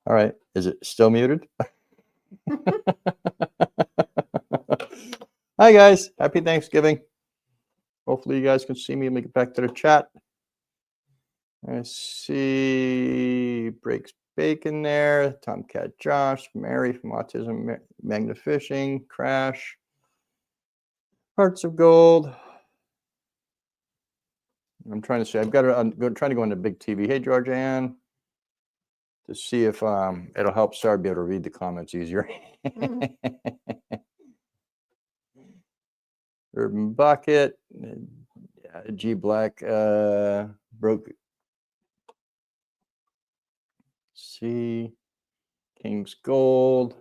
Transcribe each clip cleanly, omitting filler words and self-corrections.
All right. Is it still muted? Hi, guys. Happy Thanksgiving. Hopefully you guys can see me. Let me get back to the chat. I see Breaks Bacon there. Tomcat Josh, Mary from Autism Magnifishing, Crash, Hearts of Gold. I'm trying to see. I'm trying to go into big TV. Hey, Georgianne, to see if it'll help Sarah be able to read the comments easier. Urban Bucket, G Black, broke. See, King's Gold.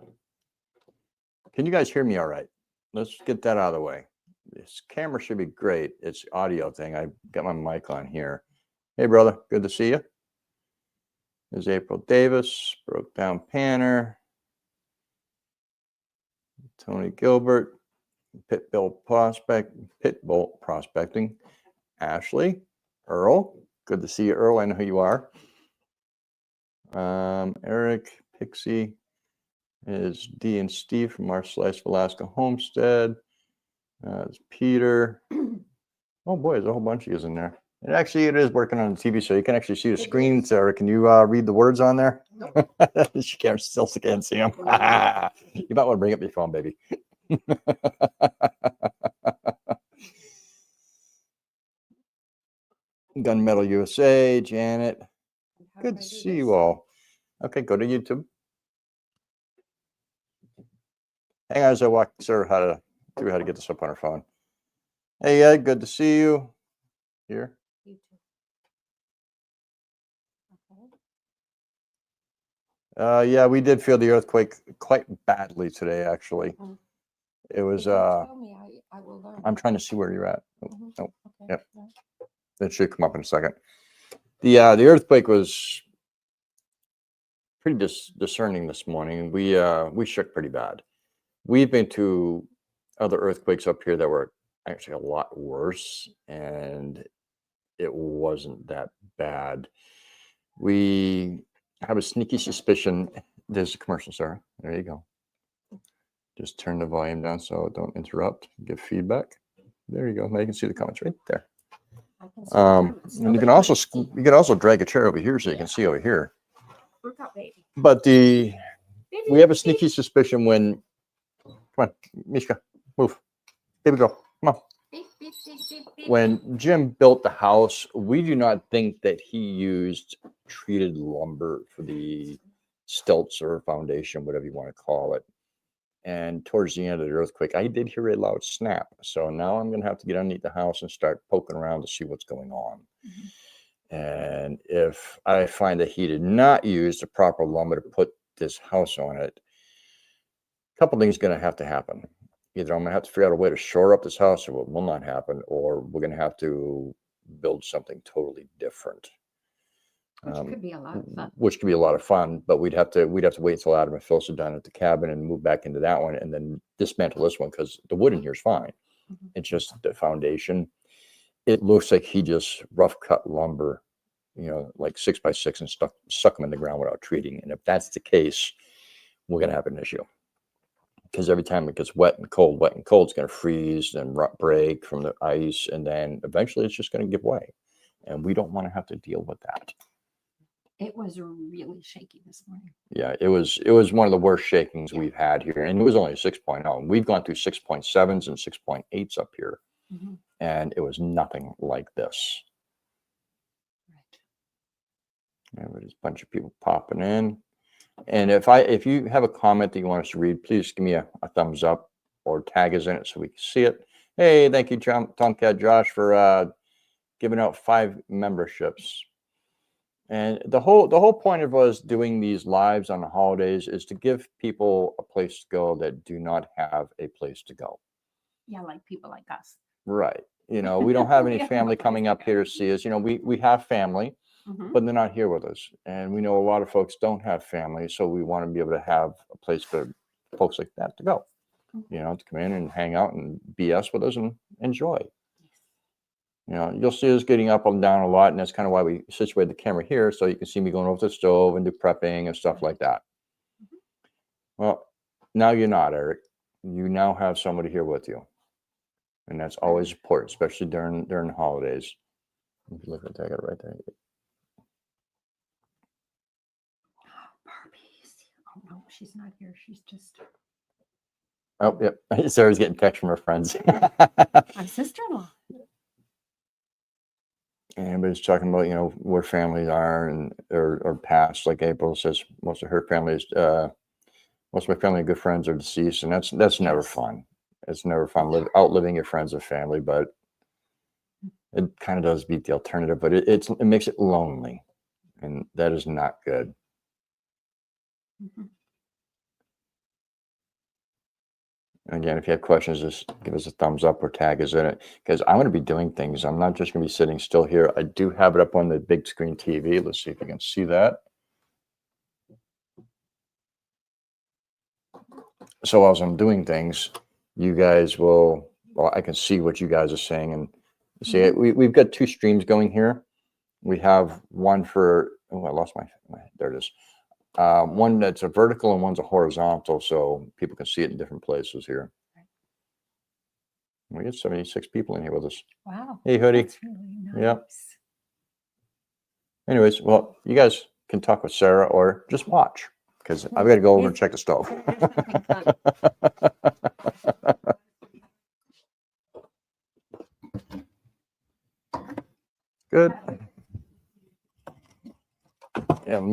Can you guys hear me all right? Let's get that out of the way. This camera should be great. It's audio thing. I got my mic on here. Hey, brother. Good to see you. There's April Davis, Broke Down Panner, Tony Gilbert, Pitbull Prospecting, Ashley, Earl. Good to see you, Earl. I know who you are. Eric, Pixie, is D and Steve from our Alaska Homestead. It's Peter. Oh boy, there's a whole bunch of yous in there. And actually, it is working on the TV, so you can actually see the screen. Sarah, can you read the words on there? She still can't see them. You might want to bring up your phone, baby. Gunmetal USA, Janet. Good to see you all. Okay, go to YouTube. Hang on as I walk Sarah how to get this up on her phone. Hey, Ed, good to see you. Here. Yeah, we did feel the earthquake quite badly today, actually. It was, I'm trying to see where you're at. Oh, yep. That should come up in a second. The earthquake was pretty discerning this morning. We shook pretty bad. We've been to other earthquakes up here that were actually a lot worse, and it wasn't that bad. We have a sneaky suspicion. There's a commercial, Sarah. There you go. Just turn the volume down so don't interrupt. Give feedback. There you go. Now you can see the comments right there. And you can also drag a chair over here so you can see over here. But we have a sneaky suspicion when. Come on, Mishka, move. Here we go. Come on. When Jim built the house, we do not think that he used treated lumber for the stilts or foundation, whatever you want to call it. And towards the end of the earthquake, I did hear a loud snap. So now I'm going to have to get underneath the house and start poking around to see what's going on. And if I find that he did not use the proper lumber to put this house on it, a couple things are going to happen. Either I'm going to have to figure out a way to shore up this house, or it will not happen, or we're going to have to build something totally different. Which could be a lot of fun. Which could be a lot of fun, but we'd have to wait until Adam and Phyllis are done at the cabin and move back into that one, and then dismantle this one because the wood in here is fine. It's just the foundation. It looks like he just rough cut lumber, like 6x6, and stuck them in the ground without treating. And if that's the case, we're going to have an issue. Because every time it gets wet and cold, it's going to freeze and break from the ice, and then eventually it's just going to give way. And we don't want to have to deal with that. It was really shaky this morning. Yeah, it was one of the worst shakings we've had here, and it was only a 6.0. We've gone through 6.7s and 6.8s up here, and it was nothing like this. Right. There's a bunch of people popping in. And if you have a comment that you want us to read, please give me a thumbs up or tag us in it so we can see it. Hey, thank you, Tomcat Josh, for giving out 5 memberships. And the whole point of us doing these lives on the holidays is to give people a place to go that do not have a place to go. Yeah, like people like us. Right. We don't have any family coming up here to see us. We have family. But they're not here with us. And we know a lot of folks don't have family, so we want to be able to have a place for folks like that to go, to come in and hang out and BS with us and enjoy. You know, you'll see us getting up and down a lot, and that's kind of why we situated the camera here, so you can see me going over to the stove and do prepping and stuff like that. Well, now you're not, Eric. You now have somebody here with you, and that's always important, especially during the holidays. If you look at that, I got it right there. Barbies. Oh no, she's not here. She's just Oh, yep. Sarah's getting text from her friends. my sister-in-law. And was talking about, you know, where families are and or past. Like April says, most of her families, most of my family and good friends are deceased, and that's never fun. It's never fun outliving your friends and family, but it kind of does beat the alternative. But it makes it lonely, and that is not good. Mhm. And again, if you have questions, just give us a thumbs up or tag us in it, because I'm going to be doing things. I'm not just going to be sitting still here. I do have it up on the big screen TV. Let's see if you can see that. So as I'm doing things, you guys will, well, I can see what you guys are saying. And see, we've got two streams going here. We have one for, oh, I lost my there it is. One that's a vertical and one's a horizontal, so people can see it in different places here. We got 76 people in here with us. Wow. Hey, Hoodie. That's really nice. Yeah. Anyways, well, you guys can talk with Sarah or just watch, because I've got to go over and check the stove. Good. Yeah, let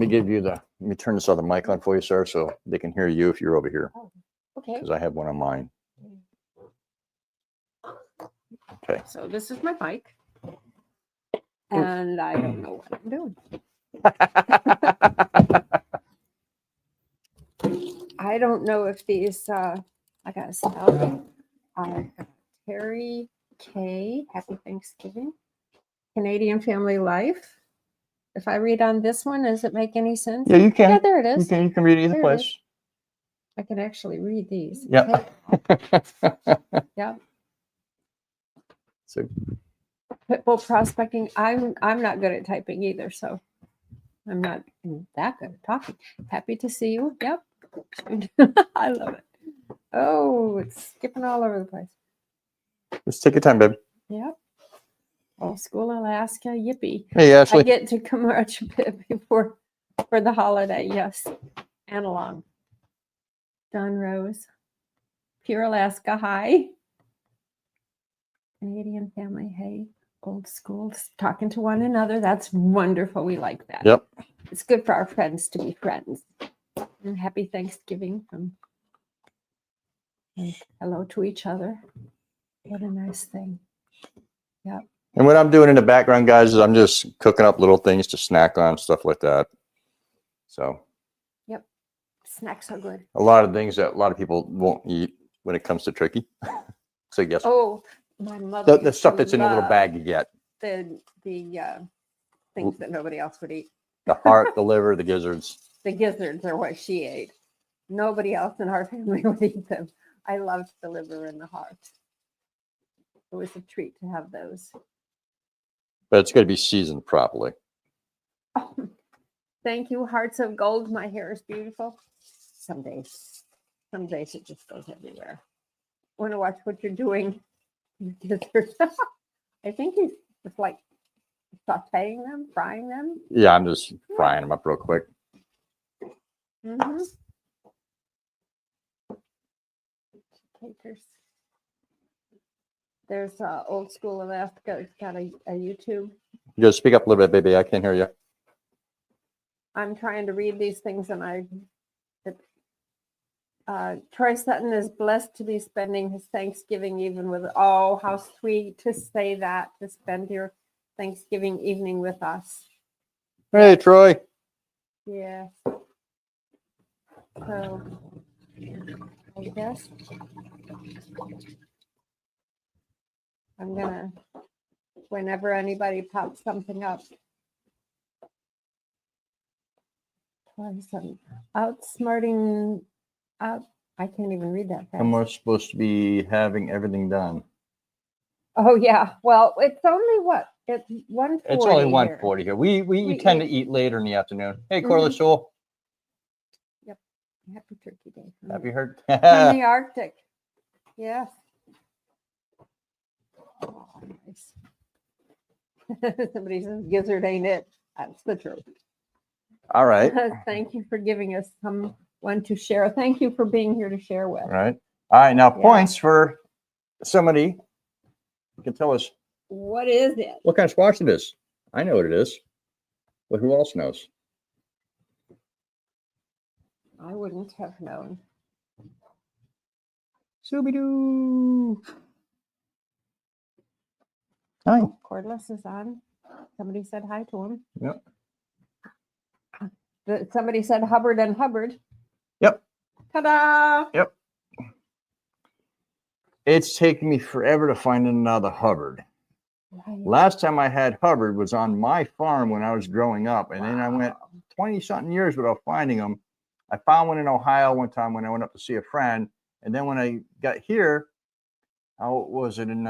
me turn this other mic on for you, sir, so they can hear you if you're over here, Okay. because I have one on mine. Okay. So this is my bike. And I don't know what I'm doing. I don't know if these, I got to spell them. Terry K. Happy Thanksgiving. Canadian Family Life. If I read on this one, does it make any sense? Yeah, you can. Yeah, there it is. You can read either There it is. place. I can actually read these. Yeah. Yeah. So Pitbull prospecting. I'm not good at typing either, so I'm not that good at talking. Happy to see you. Yep. I love it. Oh, it's skipping all over the place. just take your time, babe. Yep. Old school Alaska. Yippee. Hey, Ashley. I get to come much a bit before for the holiday. Yes. And along. Don Rose. Pure Alaska. Hi. Canadian family. Hey. Old school. Talking to one another. That's wonderful. We like that. Yep. It's good for our friends to be friends. And happy Thanksgiving from and hello to each other. What a nice thing. Yep. And what I'm doing in the background, guys, is I'm just cooking up little things to snack on, stuff like that. So. Yep. Snacks are good. A lot of things that a lot of people won't eat when it comes to turkey. So yes. Oh, my mother. The stuff that's in a little bag you get. The things that nobody else would eat. The heart, the liver, the gizzards. The gizzards are what she ate. Nobody else in our family would eat them. I loved the liver and the heart. It was a treat to have those. But it's got to be seasoned properly. Oh, thank you, Hearts of Gold. My hair is beautiful. Some days it just goes everywhere. Want to watch what you're doing? I think he's just like sauteing them, frying them. Yeah, I'm just frying them up real quick. Mm-hmm. There's Old School Alaska. It's got a YouTube. You just speak up a little bit, baby. I can't hear you. I'm trying to read these things, and Troy Sutton is blessed to be spending his Thanksgiving even with. Oh, how sweet to say that, to spend your Thanksgiving evening with us. Hey, Troy. Yeah. So, I guess I'm gonna, whenever anybody pops something up, outsmarting out. I can't even read that fast. And we're supposed to be having everything done. Oh yeah. Well, it's only what? It's 1:40. It's only here. 1:40 here. We tend to eat later in the afternoon. Hey, Corliss Soul. Yep. Happy Turkey Day. Happy heard. From the Arctic. Yes. Oh, nice. Somebody says gizzard ain't it. That's the truth. All right. Thank you for giving us someone to share. Thank you for being here to share with. All right. All right. Now Yeah. points for somebody who can tell us What is it? what kind of squash it is. I know what it is, but who else knows? I wouldn't have known. Scooby-Doo. Hi. Oh, Cordless is on. Somebody said hi to him. Yep. Somebody said Hubbard and Hubbard. Yep. Ta-da! Yep. It's taken me forever to find another Hubbard. Right. Last time I had Hubbard was on my farm when I was growing up, and then I went 20-something years without finding them. I found one in Ohio one time when I went up to see a friend, and then when I got here, how was it in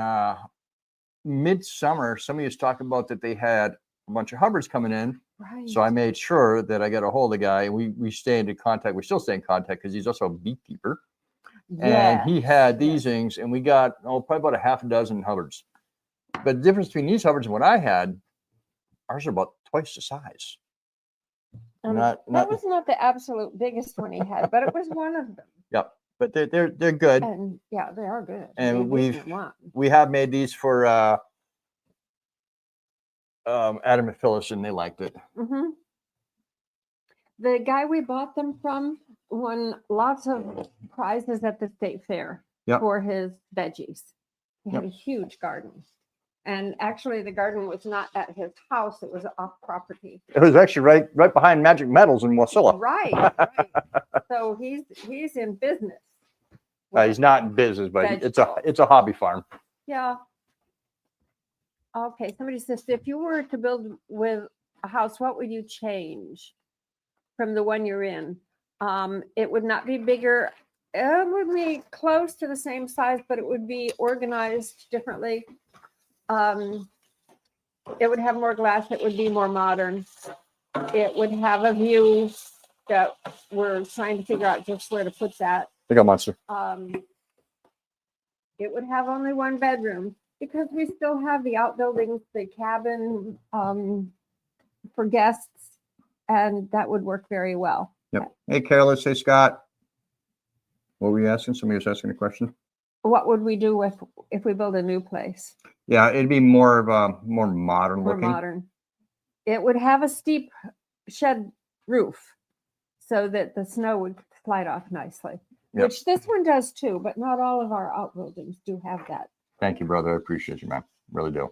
midsummer? Somebody was talking about that they had a bunch of Hubbards coming in. Right. So I made sure that I got a hold of the guy, and we stay in contact. We still stay in contact because he's also a beekeeper. And he had these things, and we got probably about a half a dozen Hubbards. But the difference between these Hubbards and what I had, ours are about twice the size. That was not the absolute biggest one he had, but it was one of them. Yep, but they're good. And yeah, they are good. And we have made these for Adam and Phyllis, and they liked it. Mm-hmm. The guy we bought them from won lots of prizes at the state fair for his veggies. He had a huge garden. And actually, the garden was not at his house; it was off property. It was actually right behind Magic Metals in Wasilla. Right, right. So he's in business. He's not in business, but it's a hobby farm. Yeah. Okay. Somebody says, if you were to build with a house, what would you change from the one you're in? It would not be bigger. It would be close to the same size, but it would be organized differently. It would have more glass. It would be more modern. It would have a view that we're trying to figure out just where to put that. I got monster. It would have only one bedroom because we still have the outbuildings, the cabin for guests, and that would work very well. Yep. Hey, Carolyn, say Scott. What were you asking? Somebody was asking a question. What would we do if we build a new place? Yeah, it'd be more of a more modern More looking. modern. It would have a steep shed roof so that the snow would slide off nicely, which this one does too, but not all of our outbuildings do have that. Thank you, brother. I appreciate you, man. Really do.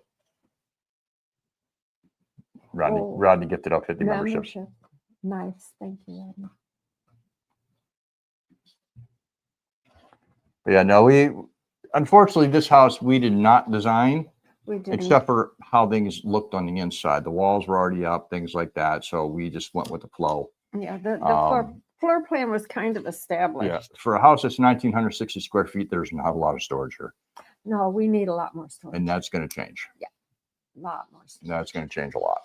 Rodney gifted out 50 memberships. Nice. Thank you, Rodney. But yeah, no, unfortunately, this house we did not design. We didn't. Except for how things looked on the inside. The walls were already up, things like that. So we just went with the flow. Yeah, the floor plan was kind of established. Yeah, for a house that's 1,960 square feet, there's not a lot of storage here. No, we need a lot more storage. And that's going to change. Yeah, a lot more storage. That's going to change a lot.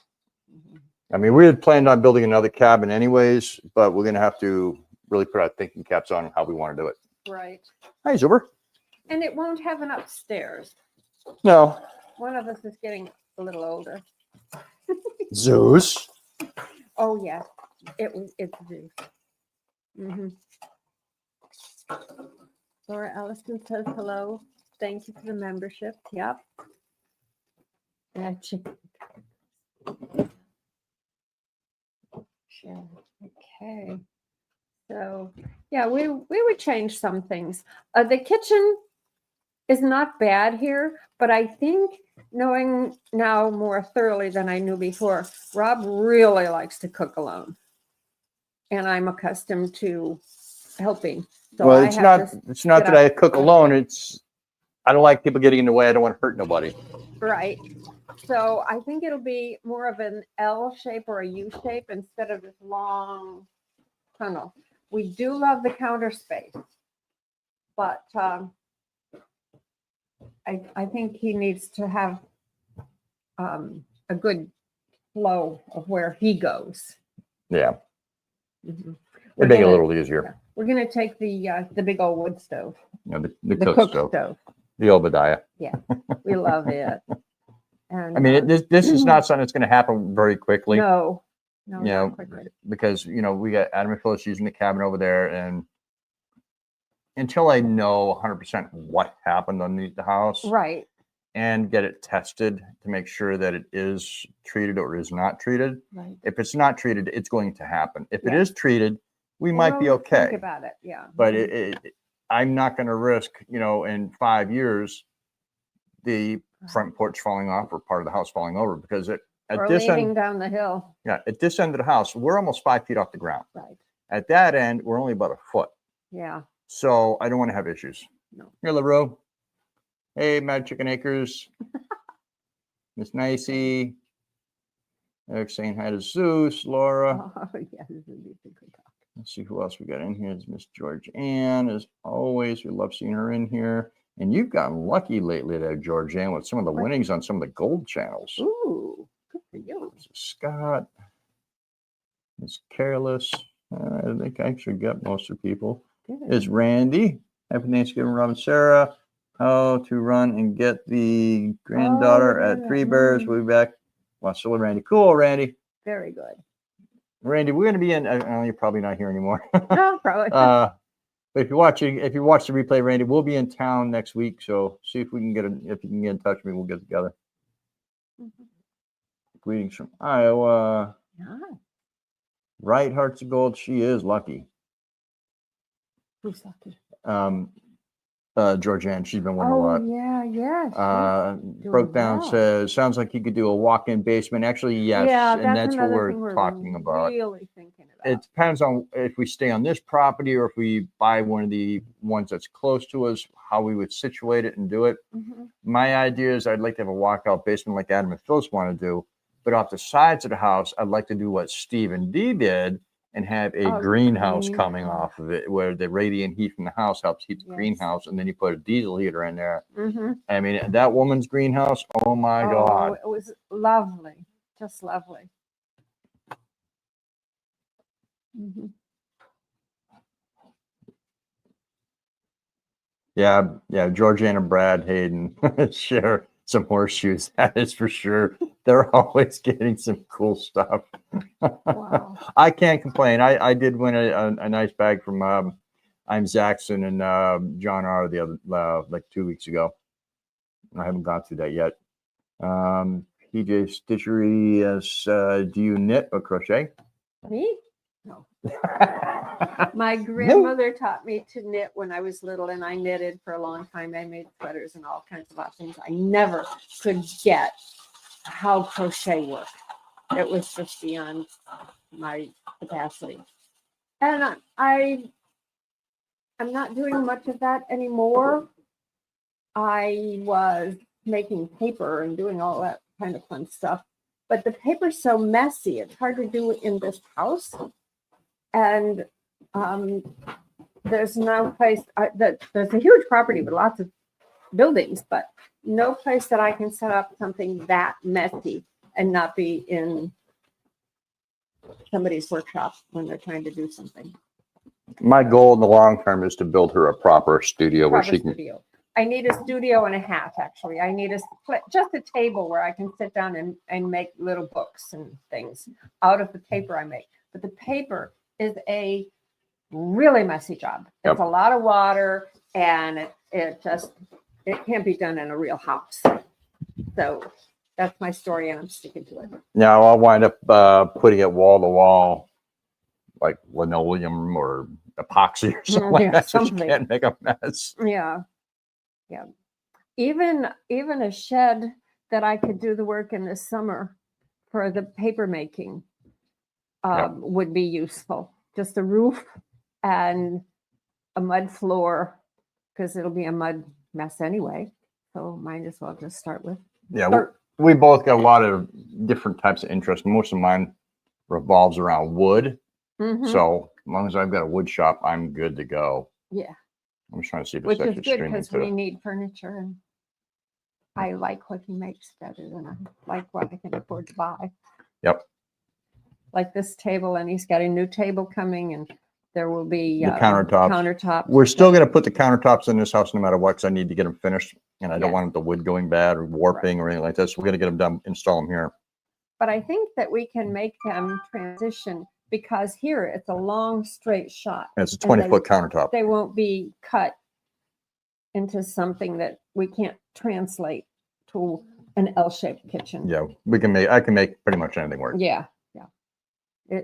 Mm-hmm. I mean, we had planned on building another cabin anyways, but we're going to have to really put our thinking caps on how we want to do it. Right. Hi, Zuber. And it won't have an upstairs. No. One of us is getting a little older. Zeus. Oh yeah, it's Zeus. Mm-hmm. Laura Ellison says hello. Thank you for the membership. Yep. Okay. So yeah, we would change some things. The kitchen is not bad here, but I think knowing now more thoroughly than I knew before, Rob really likes to cook alone. And I'm accustomed to helping. So well, it's not that I cook alone. I don't like people getting in the way. I don't want to hurt nobody. Right. So I think it'll be more of an L shape or a U shape instead of this long tunnel. We do love the counter space, but I think he needs to have a good flow of where he goes. Yeah. Mhm. It'd make it a little easier. We're gonna take the big old wood stove, You know, the cook cook stove, stove. the Obadiah. Yeah, we love it. And I mean, this is not something that's going to happen very quickly. no, you not know, quickly. because we got Adam and Phyllis using the cabin over there, and until I know 100% what happened underneath the house, Right. and get it tested to make sure that it is treated or is not treated. Right. If it's not treated, it's going to happen. If it Yeah. is treated, we might be okay. Think about it, yeah. But I'm not going to risk, in 5 years, the front porch falling off or part of the house falling over, because at this leaving end, down the hill. yeah, at this end of the house, we're almost 5 feet off the ground. Right. At that end, we're only about a foot. Yeah. So I don't want to have issues. No. Here, LaRue. Hey, Mad Chicken Acres. Miss Nicey. Eric saying hi to Zeus, Laura. Oh, yeah, this would be a good talk. Let's see who else we got in here. It's Miss George Ann, as always. We love seeing her in here. And you've gotten lucky lately there, George Ann, with some of the winnings on some of the gold channels. Ooh, good for you. Scott. Miss Careless. I think I actually got most of the people. Good. Is Randy. Happy Thanksgiving, Rob and Sarah. How to run and get the granddaughter at Three Bears. We'll be back. Well, still Randy. Cool, Randy. Very good. Randy, we're going to be in. You're probably not here anymore. No, probably. But if you watch the replay, Randy, we'll be in town next week. So see if we can if you can get in touch with me, we'll get together. Mm-hmm. Greetings from Iowa. Yeah. Right, Hearts of Gold. She is lucky. Who's lucky? Georgianne, she's been winning a lot. Yeah. Broke down says, sounds like you could do a walk-in basement. Actually, yes. Yeah, and that's what we're talking about. Really thinking about. It depends on if we stay on this property or if we buy one of the ones that's close to us, how we would situate it and do it. Mm-hmm. My idea is I'd like to have a walkout basement like Adam and Phyllis want to do, but off the sides of the house, I'd like to do what Steve and Dee did and have a greenhouse coming off of it, where the radiant heat from the house helps heat the greenhouse, and then you put a diesel heater in there. Mm-hmm. I mean, that woman's greenhouse, oh my God. It was lovely. Just lovely. Mm-hmm. Yeah, Georgiana and Brad Hayden share some horseshoes. That is for sure. They're always getting some cool stuff. Wow. I can't complain. I did win a nice bag from I'm Zaxxon and John R. the other like 2 weeks ago. I haven't gone through that yet. PJ Stitchery as do you knit or crochet? Me? No. My grandmother taught me to knit when I was little, and I knitted for a long time. I made sweaters and all kinds of odd things. I never could get how crochet worked. It was just beyond my capacity. And I'm not doing much of that anymore. I was making paper and doing all that kind of fun stuff. But the paper's so messy, it's hard to do in this house. And there's no place there's a huge property with lots of buildings, but no place that I can set up something that messy and not be in somebody's workshop when they're trying to do something. My goal in the long term is to build her a proper studio where she can. I need a studio and a half, actually. I need just a table where I can sit down and make little books and things out of the paper I make. But the paper is a really messy job. It's a lot of water, and it can't be done in a real house. So that's my story, and I'm sticking to it. Now I'll wind up putting it wall to wall, like linoleum or epoxy or something like that, so she can't make a mess. Yeah. Even a shed that I could do the work in this summer for the paper making would be useful. Just a roof and a mud floor, because it'll be a mud mess anyway. So might as well just start with. Yeah, we both got a lot of different types of interest. Most of mine revolves around wood. Mm-hmm. So as long as I've got a wood shop, I'm good to go. Yeah. I'm just trying to see if which is good because we need furniture and I like what he makes better than I like what I can afford to buy. Yep. Like this table, and he's got a new table coming, and there will be The countertops. Countertops. We're still going to put the countertops in this house no matter what, because I need to get them finished, and I don't Yes. want the wood going bad or warping or anything like that. So we're going to get them done, install them here. But I think that we can make them transition, because here it's a long straight shot. And it's a And 20-foot countertop. They won't be cut into something that we can't translate to an L-shaped kitchen. Yeah, we can make. I can make pretty much anything work. Yeah.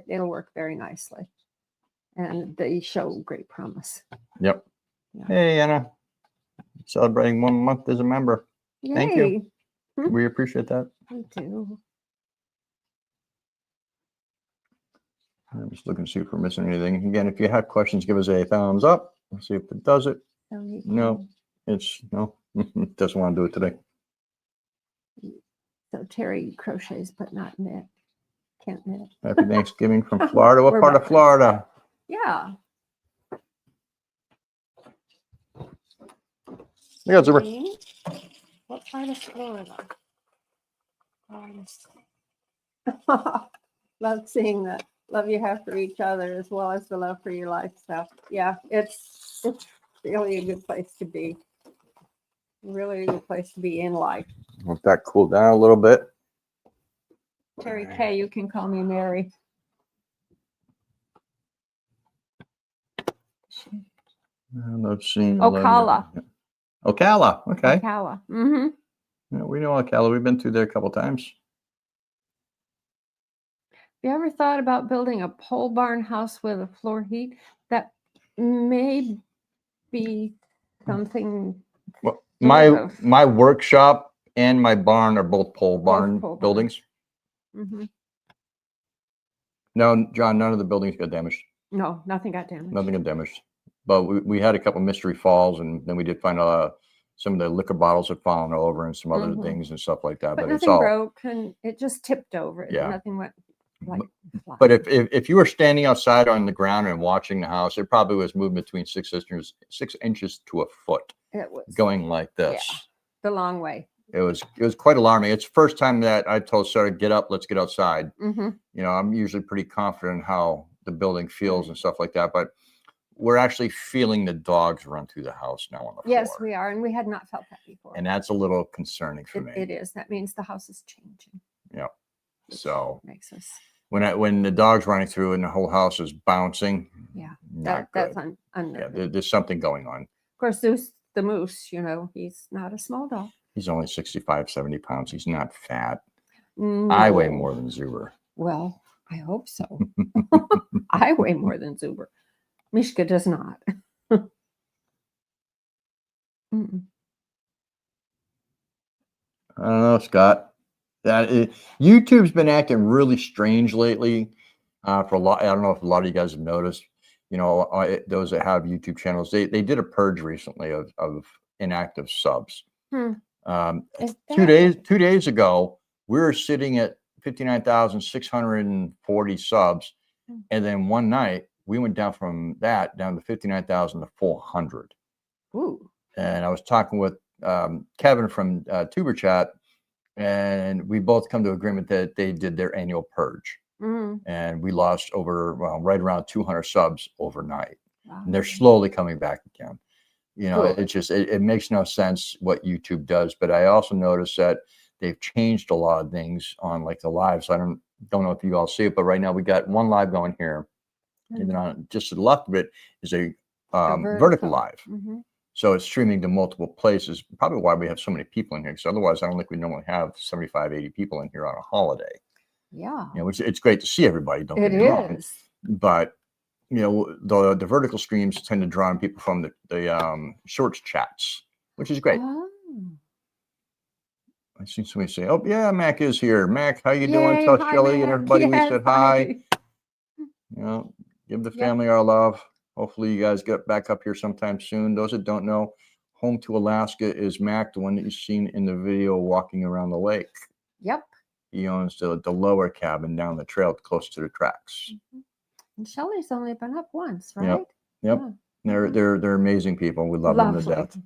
It'll work very nicely, and they show great promise. Yep. Yeah. Hey, Anna, celebrating 1 month as a member. Yay. Thank you. We appreciate that. Me too. I'm just looking to see if we're missing anything. Again, if you have questions, give us a thumbs up. Let's see if it does it. No, it's no. It doesn't want to do it today. So Terry crochets, but not knit. Can't knit. Happy Thanksgiving from Florida. What We're part of back. Florida? Yeah. Yeah, it's over. What part of Florida? Love seeing that love you have for each other, as well as the love for your lifestyle. Yeah, it's really a good place to be. Really a good place to be in life. Let that cool down a little bit. Terry K, you can call me Mary. I'm not seeing. Ocala. Ocala. Okay. Ocala. Mm-hmm. Yeah, we know Ocala. We've been through there a couple times. Have you ever thought about building a pole barn house with a floor heat? That may be something. Well, sort of. my workshop and my barn are both pole barn pole barns. buildings. Mm-hmm. No, John, none of the buildings got damaged. No, nothing got damaged. Nothing got damaged. But we had a couple mystery falls, and then we did find some of the liquor bottles had fallen over and some other things and stuff like that. But But nothing it's all broke, and it just tipped over. Yeah. Nothing went like. But if you were standing outside on the ground and watching the house, it probably was moving between 6 inches to a foot, it was going like this. Yeah, the long way. It was quite alarming. It's the first time that I told Sarah, get up, let's get outside. Mm-hmm. You know, I'm usually pretty confident in how the building feels and stuff like that, but we're actually feeling the dogs run through the house now on the floor. Yes, we are, and we had not felt that before. And that's a little concerning for me. It is. That means the house is changing. Yeah. So makes us. When the dog's running through and the whole house is bouncing, Yeah, not that's good. unnerving. Yeah, there's something going on. Of course, Zeus the moose, you know, he's not a small dog. He's only 65, 70 pounds. He's not fat. No. I weigh more than Zuber. Well, I hope so. I weigh more than Zuber. Mishka does not. Mm-mm. I don't know, Scott. YouTube's been acting really strange lately. For a lot, I don't know if a lot of you guys have noticed. You know, those that have YouTube channels, they did a purge recently of inactive subs. 2 days ago, we were sitting at 59,640 subs, and then one night we went down from that down to 59,400. Ooh. And I was talking with Kevin from Tuber Chat, and we both come to agreement that they did their annual purge. And we lost right around 200 subs overnight. Wow. And they're slowly coming back again. You know, It's just, it makes no sense what YouTube does. But I also noticed that they've changed a lot of things on like the lives. I don't know if you all see it, but right now we got one live going here. And then on just to the left of it is a vertical live. So it's streaming to multiple places, probably why we have so many people in here. Because otherwise, I don't think we normally have 75, 80 people in here on a holiday. Yeah. You know, it's great to see everybody. Don't get me wrong. But, you know, the vertical streams tend to draw in people from the shorts chats, which is great. Oh. I see somebody say, oh, yeah, Mac is here. Mac, how you doing? Tell Shelly and everybody we said hi. You know, give the family our love. Hopefully you guys get back up here sometime soon. Those that don't know, Home to Alaska is Mac, the one that you've seen in the video walking around the lake. Yep. He owns the lower cabin down the trail close to the tracks. And Shelly's only been up once, right? Yep. Yeah. They're amazing people. We love them to death.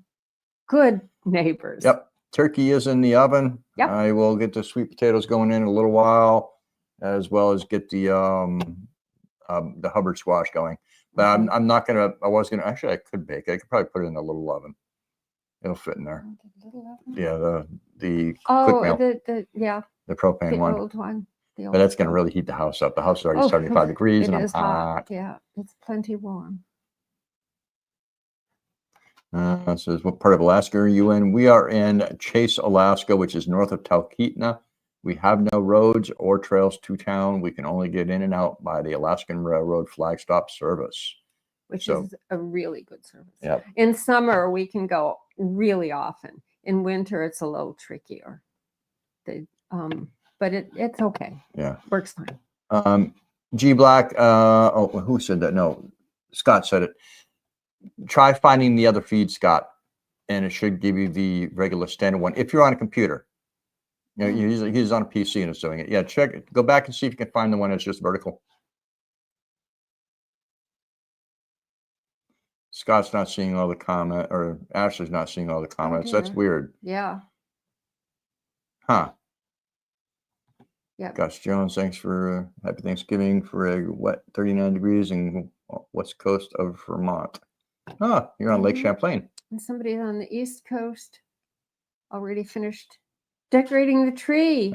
Good neighbors. Yep. turkey is in the oven. Yep. I will get the sweet potatoes going in a little while, as well as get the Hubbard squash going. But I'm not gonna. I was gonna. Actually, I could bake. I could probably put it in a little oven. It'll fit in there. Yeah, the quick meal. The propane one. Old one. But that's going to really heat the house up. The house is already 75 degrees, and I'm hot. Yeah, it's plenty warm. It says, what part of Alaska are you in? We are in Chase, Alaska, which is north of Talkeetna. We have no roads or trails to town. We can only get in and out by the Alaskan Railroad flag stop service. Which is a really good service. Yep. In summer, we can go really often. In winter, it's a little trickier. But it's okay. Yeah. Works fine. G Black, who said that? No, Scott said it. Try finding the other feed, Scott, and it should give you the regular standard one. If you're on a computer, you know, he's on a PC and is doing it. Yeah, check it. Go back and see if you can find the one that's just vertical. Scott's not seeing all the comment, or Ashley's not seeing all the comments. That's weird. Yeah. Huh. Yeah. Gosh, Jones, thanks for happy Thanksgiving for a wet 39 degrees in west coast of Vermont. Oh, you're on Lake Champlain. And somebody on the East Coast already finished decorating the tree.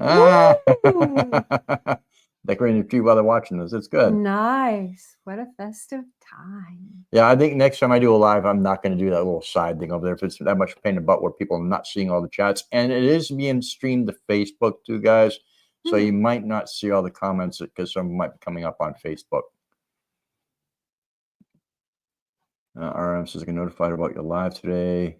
Decorating the tree while they're watching this. It's good. Nice. What a festive time. Yeah, I think next time I do a live, I'm not going to do that little side thing over there if it's that much pain in the butt where people are not seeing all the chats. And it is being streamed to Facebook too, guys. So you might not see all the comments because some might be coming up on Facebook. RM says, I get notified about your live today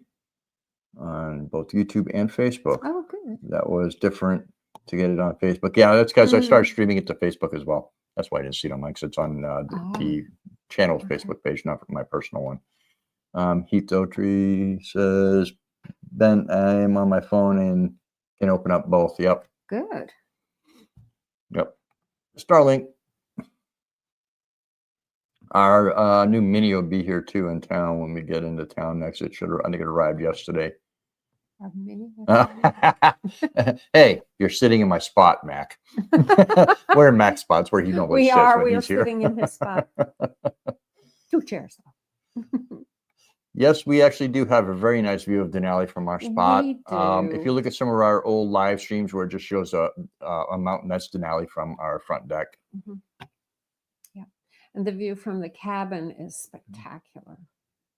on both YouTube and Facebook. Oh, good. That was different to get it on Facebook. Yeah, that's because I started streaming it to Facebook as well. That's why I didn't see it on mine, because it's on the channel's Facebook page, not my personal one. Heath Otry says, Ben, I am on my phone and can open up both. Yep. Good. Yep. Starlink. Our new Mini will be here too in town when we get into town next. I think it arrived yesterday. Our Mini? Hey, you're sitting in my spot, Mac. We're in Mac's spots where he normally sits when we are he's here. sitting in his spot. 2 chairs. Yes, we actually do have a very nice view of Denali from our spot. We do. If you look at some of our old live streams where it just shows a mountain, that's Denali from our front deck. Yeah, and the view from the cabin is spectacular.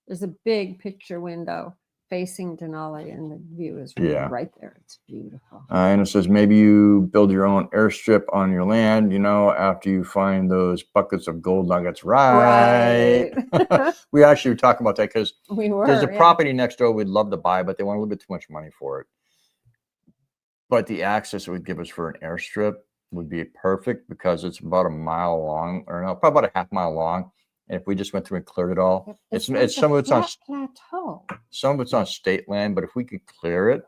There's a big picture window facing Denali, and the view is right there. It's beautiful. And it says maybe you build your own airstrip on your land, you know, after you find those buckets of gold nuggets. Right. We actually were talking about that because there's a property next door we'd love to buy, but they want a little bit too much money for it. But the access it would give us for an airstrip would be perfect because it's about a mile long, or no, probably about a half mile long. And if we just went through and cleared it all, it's some of it's on plateau. Some of it's on state land, but if we could clear it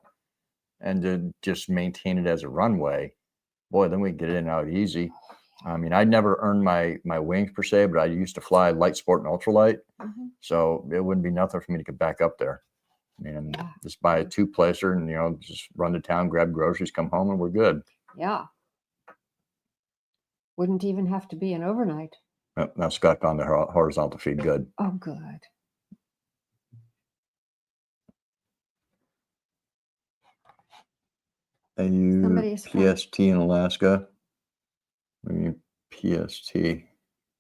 and then just maintain it as a runway, boy, then we get in and out easy. I mean, I never earned my wings per se, but I used to fly light sport and ultralight, so it wouldn't be nothing for me to get back up there. And just buy a 2-placer and, you know, just run to town, grab groceries, come home, and we're good. Yeah. Wouldn't even have to be an overnight. Now Scott on the horizontal feed. Good. Oh, good. Are you PST in Alaska? What do you mean PST?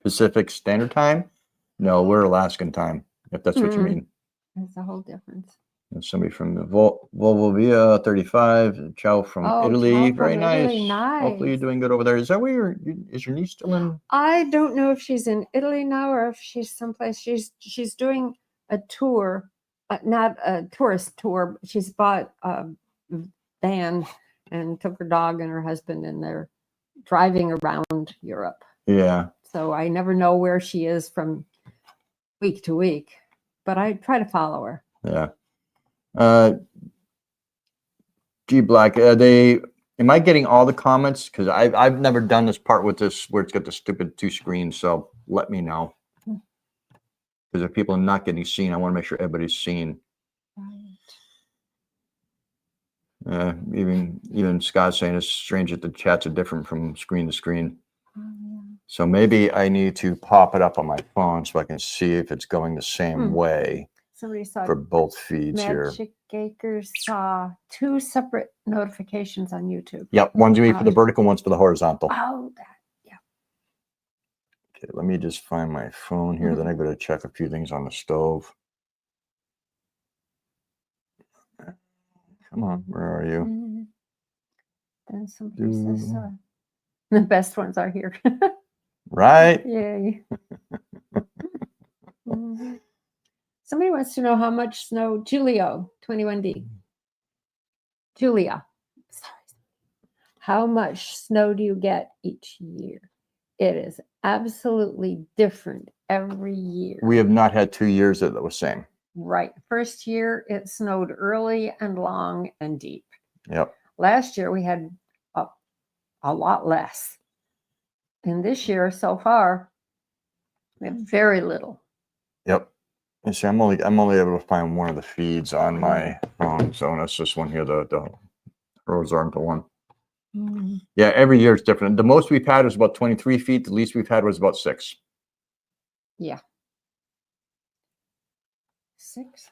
Pacific Standard Time? No, we're Alaskan time, if that's what you mean. That's a whole difference. And somebody from the Volvo Via 35, Ciao from Italy. Ciao Very from nice. Italy. Nice. Hopefully you're doing good over there. Is that where is your niece still in? I don't know if she's in Italy now or if she's someplace. She's doing a tour, not a tourist tour. She's bought a van and took her dog and her husband, and they're driving around Europe. Yeah. So I never know where she is from week to week, but I try to follow her. Yeah. G Black, am I getting all the comments? Because I've never done this part with this where it's got the stupid 2 screens. So let me know. Because if people are not getting seen, I want to make sure everybody's seen. Even Scott's saying it's strange that the chats are different from screen to screen. Oh, yeah. So maybe I need to pop it up on my phone so I can see if it's going the same way Somebody saw for both feeds here. Magic Acres saw 2 separate notifications on YouTube. Yep, one's gonna be for the vertical, one's for the horizontal. Oh, that, yeah. Okay, let me just find my phone here. Then I better check a few things on the stove. Come on, where are you? And somebody says the best ones are here. Right? Yay. Somebody wants to know how much snow, Julio, 21D. Julia, sorry. How much snow do you get each year? It is absolutely different every year. We have not had 2 years that were the same. Right. First year, it snowed early and long and deep. Yep. Last year, we had a lot less. And this year, so far, we have very little. Yep. You see, I'm only able to find one of the feeds on my phone. So that's this one here, the horizontal one. Yeah, every year is different. The most we've had was about 23 feet. The least we've had was about 6. Yeah. 6?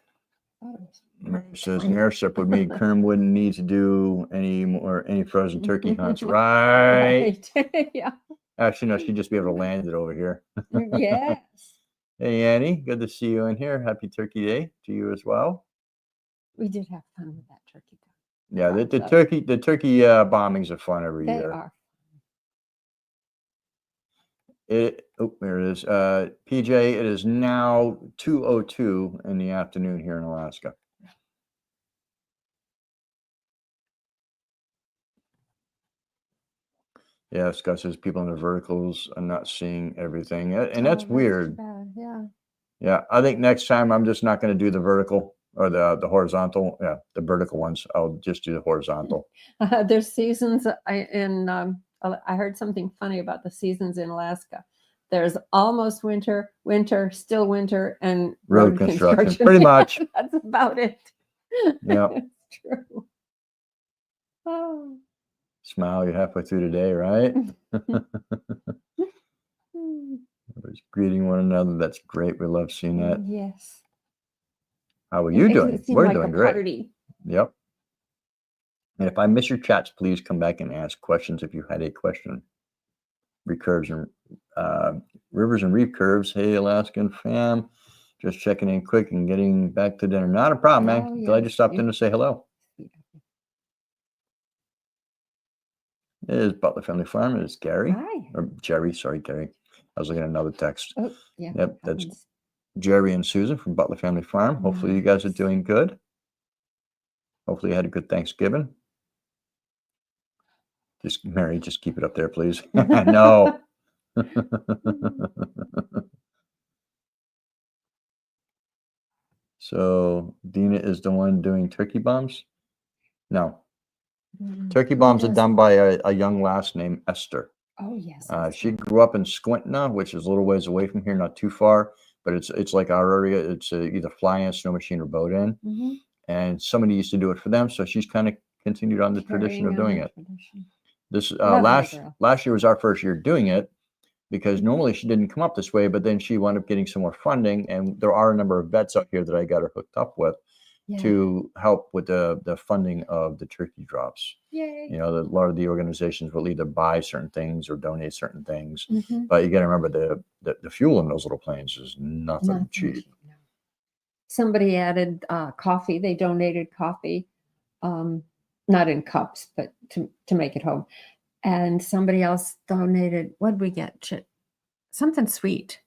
Mary says, Mayorship with me, Kerm wouldn't need to do any frozen turkey hunts. Right. Yeah. Actually, no, she'd just be able to land it over here. Yes. Hey, Annie, good to see you in here. Happy Turkey Day to you as well. We did have fun with that turkey. Yeah, the turkey bombings are fun every They year. are. There it is. PJ, it is now 2:02 in the afternoon here in Alaska. Yeah, Scott says people in the verticals are not seeing everything. And that's weird. Bad. Yeah. Yeah, I think next time I'm just not going to do the vertical or the horizontal. Yeah, the vertical ones. I'll just do the horizontal. There's seasons I heard something funny about the seasons in Alaska. There's almost winter, still winter, and road construction. Pretty much. That's about it. Yeah. It's true. Oh. Smile, you're halfway through the day, right? Everybody's greeting one another. That's great. We love seeing that. Yes. How are you doing? We're like doing great. Party. Yep. And if I miss your chats, please come back and ask questions if you had a question. Recurves and rivers and reef curves. Hey, Alaskan fam. Just checking in quick and getting back to dinner. Not a problem, man. Glad you stopped in to say hello. It is Butler Family Farm. It is Gary. Hi. Or Jerry. Sorry, Gary. I was looking at another text. Oh, yeah. Yep, that's Jerry and Susan from Butler Family Farm. Hopefully you guys are doing good. Hopefully you had a good Thanksgiving. Mary, just keep it up there, please. No. So Dina is the one doing turkey bombs? No. Turkey bombs are done by a young lass named Esther. Oh, yes. She grew up in Squintna, which is a little ways away from here, not too far, but it's like our area. It's either fly in, snow machine, or boat in. And somebody used to do it for them, so she's kind of continued on the tradition of doing it. This last year was our first year doing it, because normally she didn't come up this way, but then she wound up getting some more funding, and there are a number of vets out here that I got her hooked up with to help with the funding of the turkey drops. Yay. You know, a lot of the organizations will either buy certain things or donate certain things, but you got to remember the fuel in those little planes is nothing cheap. Somebody added coffee. They donated coffee, not in cups, but to make it home. And somebody else donated, what did we get? Something sweet.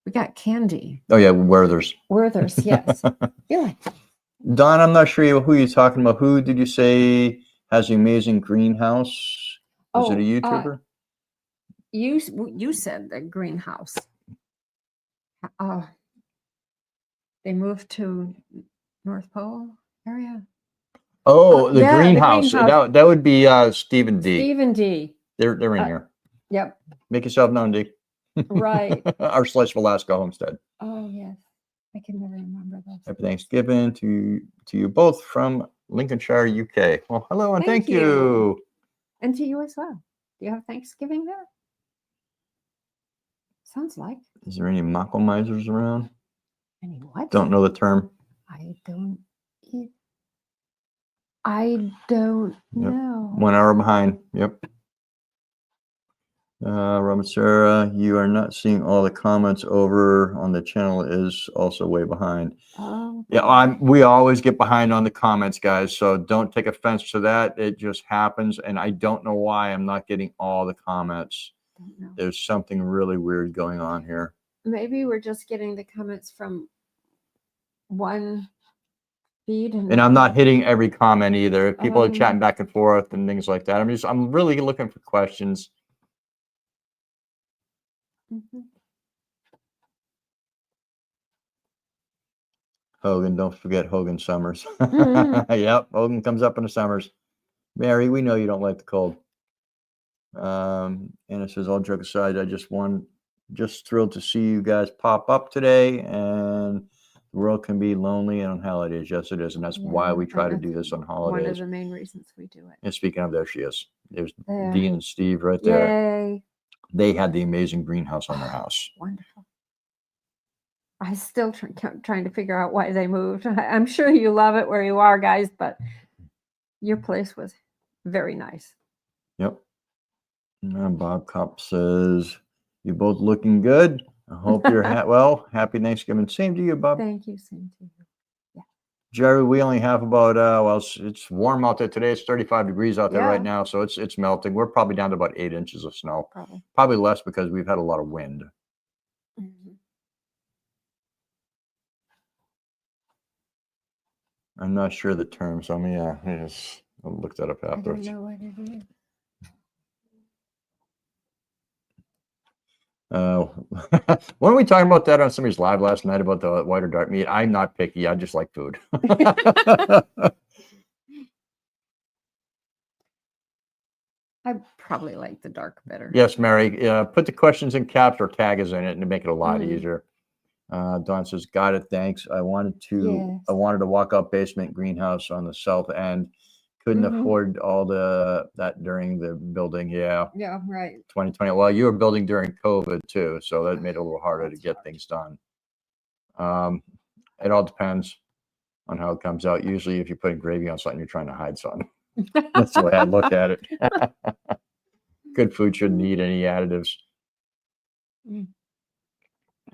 We got candy. Oh, yeah, Werther's. Werther's, yes. Yeah. Don, I'm not sure who you're talking about. Who did you say has the amazing greenhouse? Is it a YouTuber? You said the greenhouse. They moved to North Pole area. Oh, the greenhouse. That would be Stephen D. Stephen D. They're in here. Yep. Make yourself known, D. Right. Our / Alaska homestead. Oh, yes. I can never remember those. Happy Thanksgiving to you both from Lincolnshire, UK. Well, hello and Thank thank you. And to you as well. Do you have Thanksgiving there? Sounds like. Is there any muckle misers around? Any what? Don't know the term. I don't. I don't know. 1 hour behind. Yep. Robert Sarah, you are not seeing all the comments over on the channel is also way behind. Oh, Yeah, we always get behind on the comments, guys. So don't take offense to that. It just happens. And I don't know why I'm not getting all the comments. don't know. There's something really weird going on here. Maybe we're just getting the comments from one feed. And I'm not hitting every comment either. If people are Um, chatting back and forth and things like that. I'm really looking for questions. Mhm. Hogan, don't forget Hogan Summers. Mhm. Yep, Hogan comes up in the summers. Mary, we know you don't like the cold. And it says, all joke aside, just thrilled to see you guys pop up today. And the world can be lonely on holidays. Yes, it is. And that's why we try to do this on holidays. One of the main reasons we do it. And speaking of, there she is. There's There. Dean and Steve right there. Yay. They had the amazing greenhouse on their house. Wonderful. I still trying to figure out why they moved. I'm sure you love it where you are, guys, but your place was very nice. Yep. And Bob Kopp says, you both looking good. I hope you're well. Happy Thanksgiving. Same to you, Bob. Thank you. Same to you. Yeah. Jerry, we only have about well, it's warm out there today. It's 35 degrees out there right Yeah. now, so it's melting. We're probably down to about 8 inches of snow. Probably less because we've had a lot of wind. Mm-hmm. I'm not sure the term, so I'll look that up I don't afterwards. know what it is. Weren't we talking about that on somebody's live last night about the white or dark meat? I'm not picky. I just like food. I probably like the dark better. Yes, Mary. Put the questions in caps or tag us in it and make it a lot Mhm. easier. Dawn says, got it. Thanks. I wanted to walk up basement greenhouse on the south end. Couldn't Mhm. afford all that during the building. Yeah. Yeah, right. 2020. Well, you were building during COVID too, so that made it a little harder to That's get hard. things done. It all depends on how it comes out. Usually if you're putting gravy on something, you're trying to hide something. That's the way I look at it. Good food shouldn't need any additives. I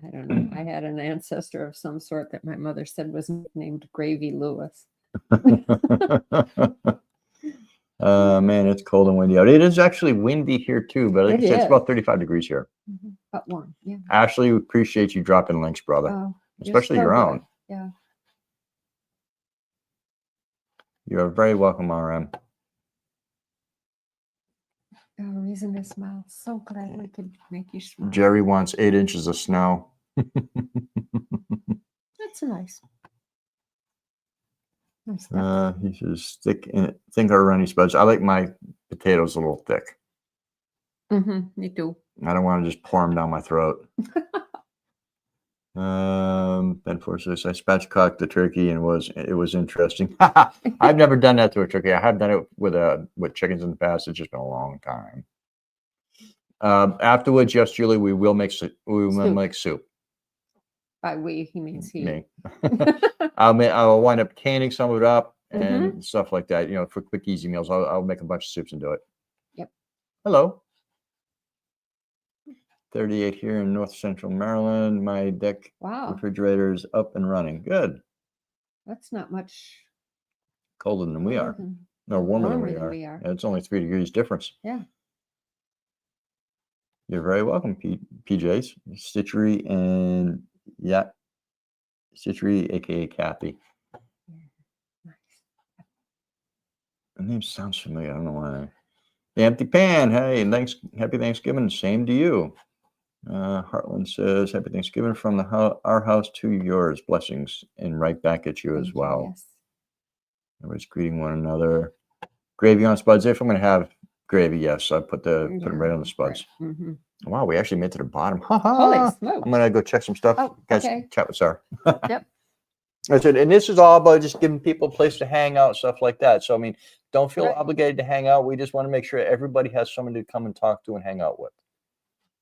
don't know. I had an ancestor of some sort that my mother said was named Gravy Lewis. Man, it's cold and windy out. It is actually windy here too, but like I said, it's about is. 35 degrees here. But warm, yeah. Ashley, we appreciate you dropping links, brother. Oh, especially so your good. own. Yeah. You are very welcome, RM. Oh, reason to smile. So glad we could make you smile. Jerry wants 8 inches of snow. That's nice. Nice He says think are runny spuds. I like my potatoes a little thick. Me too. I don't want to just pour them down my throat. Ben Force says I spatchcocked the turkey and it was interesting. I've never done that to a turkey. I have done it with chickens in the past. It's just been a long time. Afterwards, yes, Julie, we will make soup. Make soup. By we, he means he. Me. I'll wind up canning some of it up and stuff like that. For quick, easy meals. I'll make a bunch of soups and do it. Yep. Hello. 38 here in North Central Maryland. My deck refrigerator is up and running. Good. That's not much colder than we are. No, warmer than we are. Yeah, it's only 3 degrees difference. Yeah. You're very welcome, PJs. Stitchery and Stitchery, aka Kathy. Nice. The name sounds familiar. I don't know why. The Empty Pan. Hey, happy Thanksgiving. Same to you. Heartland says, happy Thanksgiving from our house to yours. Blessings. And right back at you as well. Yes. Everybody's greeting one another. Gravy on spuds. If I'm going to have gravy, yes. I put them right on the spuds. Right. Wow, we actually made it to the bottom. Holy smokes. I'm going to go check some stuff. Oh, Guys, okay. chat with Sarah. Yep. I said, and this is all about just giving people a place to hang out, stuff like that. So, I mean, don't feel Right. obligated to hang out. We just want to make sure everybody has someone to come and talk to and hang out with.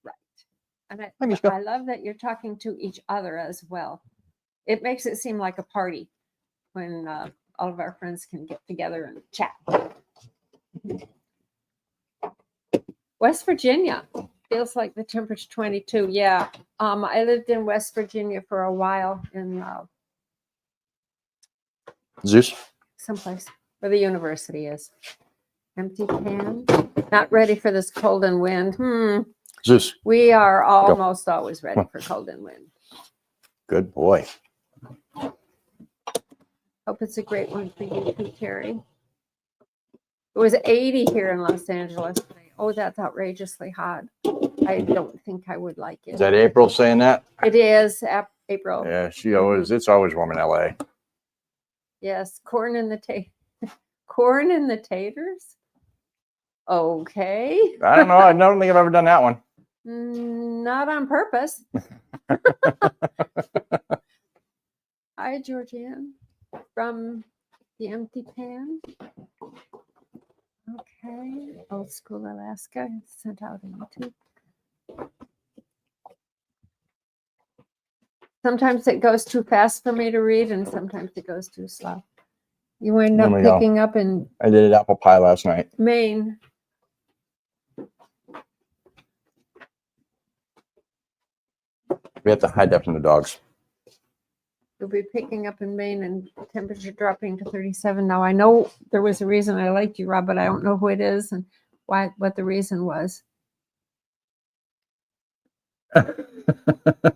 Right. And Hi, Mishka. I love that you're talking to each other as well. It makes it seem like a party when all of our friends can get together and chat. West Virginia feels like the temperature 22. Yeah. I lived in West Virginia for a while in Zeus? someplace where the university is. Empty pan. Not ready for this cold and wind. Zeus. We are almost always ready for cold and wind. Good boy. Hope it's a great one for you too, Terry. It was 80 here in Los Angeles today. Oh, that's outrageously hot. I don't think I would like it. Is that April saying that? It is April. Yeah, it's always warm in LA. Yes, corn and the taters. Okay. I don't know. I don't think I've ever done that one. Not on purpose. Hi, Georgianne from the Empty Pan. Okay, Old School Alaska sent out on YouTube. Sometimes it goes too fast for me to read, and sometimes it goes too slow. You end up picking up in I did apple pie last night. Maine. We have to hide that from the dogs. You'll be picking up in Maine and temperature dropping to 37. Now, I know there was a reason I liked you, Rob, but I don't know who it is and what the reason was.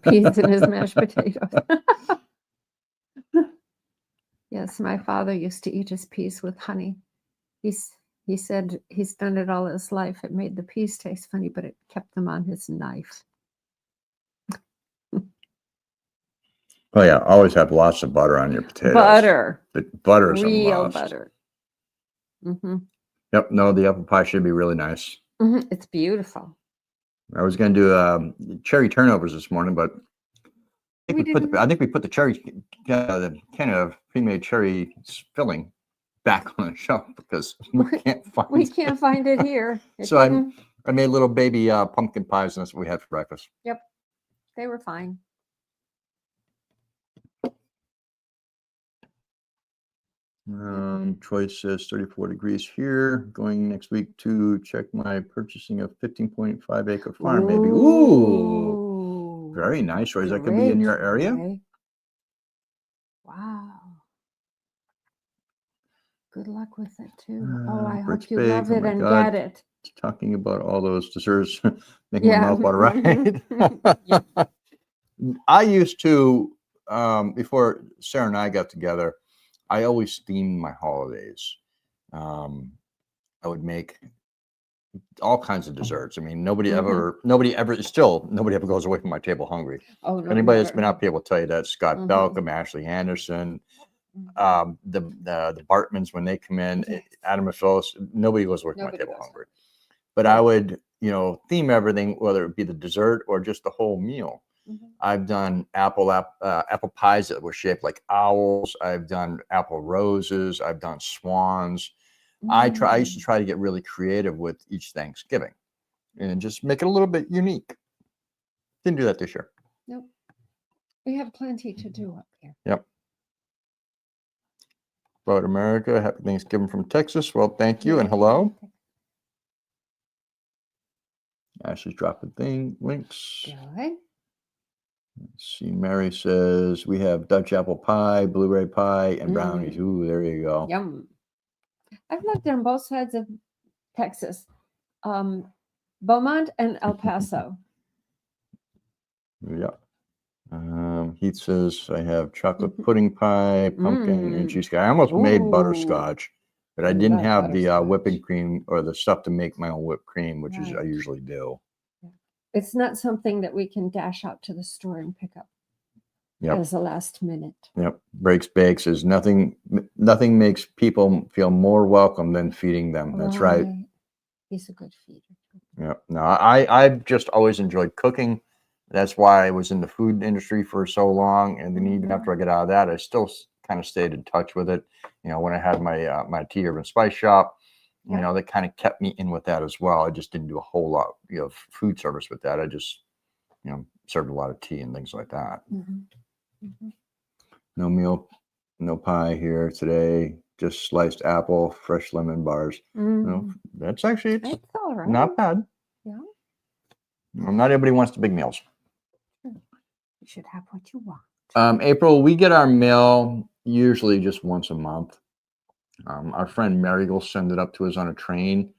Peas in his mashed potatoes. Yes, my father used to eat his peas with honey. He said he's done it all his life. It made the peas taste funny, but it kept them on his knife. Oh yeah, always have lots of butter on your potatoes. Butter. The butter is Real a must. butter. Mm-hmm. Yep. No, the apple pie should be really nice. Mm-hmm. It's beautiful. I was going to do cherry turnovers this morning, but I think we put the cherry, the kind of pre-made cherry filling back on the shelf because we can't find it here. So I made little baby pumpkin pies, and that's what we had for breakfast. Yep, they were fine. Troy says 34 degrees here. Going next week to check my purchasing a 15.5 acre farm. Maybe. Ooh, very nice. Troy, is that going to be in your area? Okay. Wow. Good luck with it too. I hope you love it and get it. Talking about all those desserts, making my mouth water, right? Yeah. I used to, before Sarah and I got together, I always themed my holidays. I would make all kinds of desserts. I mean, nobody ever goes away from my table hungry. Oh, no, anybody that's been out here will tell you that. Scott Belcom, Ashley Anderson, the Bartmans, when they come in, Adam and Phyllis, nobody goes away from my table hungry. But I would, theme everything, whether it be the dessert or just the whole meal. I've done apple pies that were shaped like owls. I've done apple roses. I've done swans. I used to try to get really creative with each Thanksgiving and just make it a little bit unique. Didn't do that this year. Nope. We have plenty to do up here. Yep. About America, happy Thanksgiving from Texas. Well, thank you and hello. Ashley's dropping links. Good. Let's see, Mary says we have Dutch apple pie, blueberry pie, and brownies. Ooh, there you go. Yum. I've lived on both sides of Texas, Beaumont and El Paso. Yeah. Heath says I have chocolate pudding pie, pumpkin, and cheesecake. I almost made butterscotch, but I didn't have the whipping cream or the stuff to make my own whipped cream, which is I usually do. It's not something that we can dash out to the store and pick up as a last minute. Yep. Breaks Bakes is nothing makes people feel more welcome than feeding them. That's right. He's a good feeder. Yeah. No, I've just always enjoyed cooking. That's why I was in the food industry for so long. And then even after I got out of that, I still kind of stayed in touch with it. You know, when I had my my tea herb and spice shop, you know, that kind of kept me in with that as well. I just didn't do a whole lot, you know, food service with that. I just, you know, served a lot of tea and things like that. No meal, no pie here today. Just sliced apple, fresh lemon bars. No, that's actually it's all right. not bad. Yeah. Not everybody wants the big meals. You should have what you want. April, we get our mail usually just once a month. Our friend Mary will send it up to us on a train,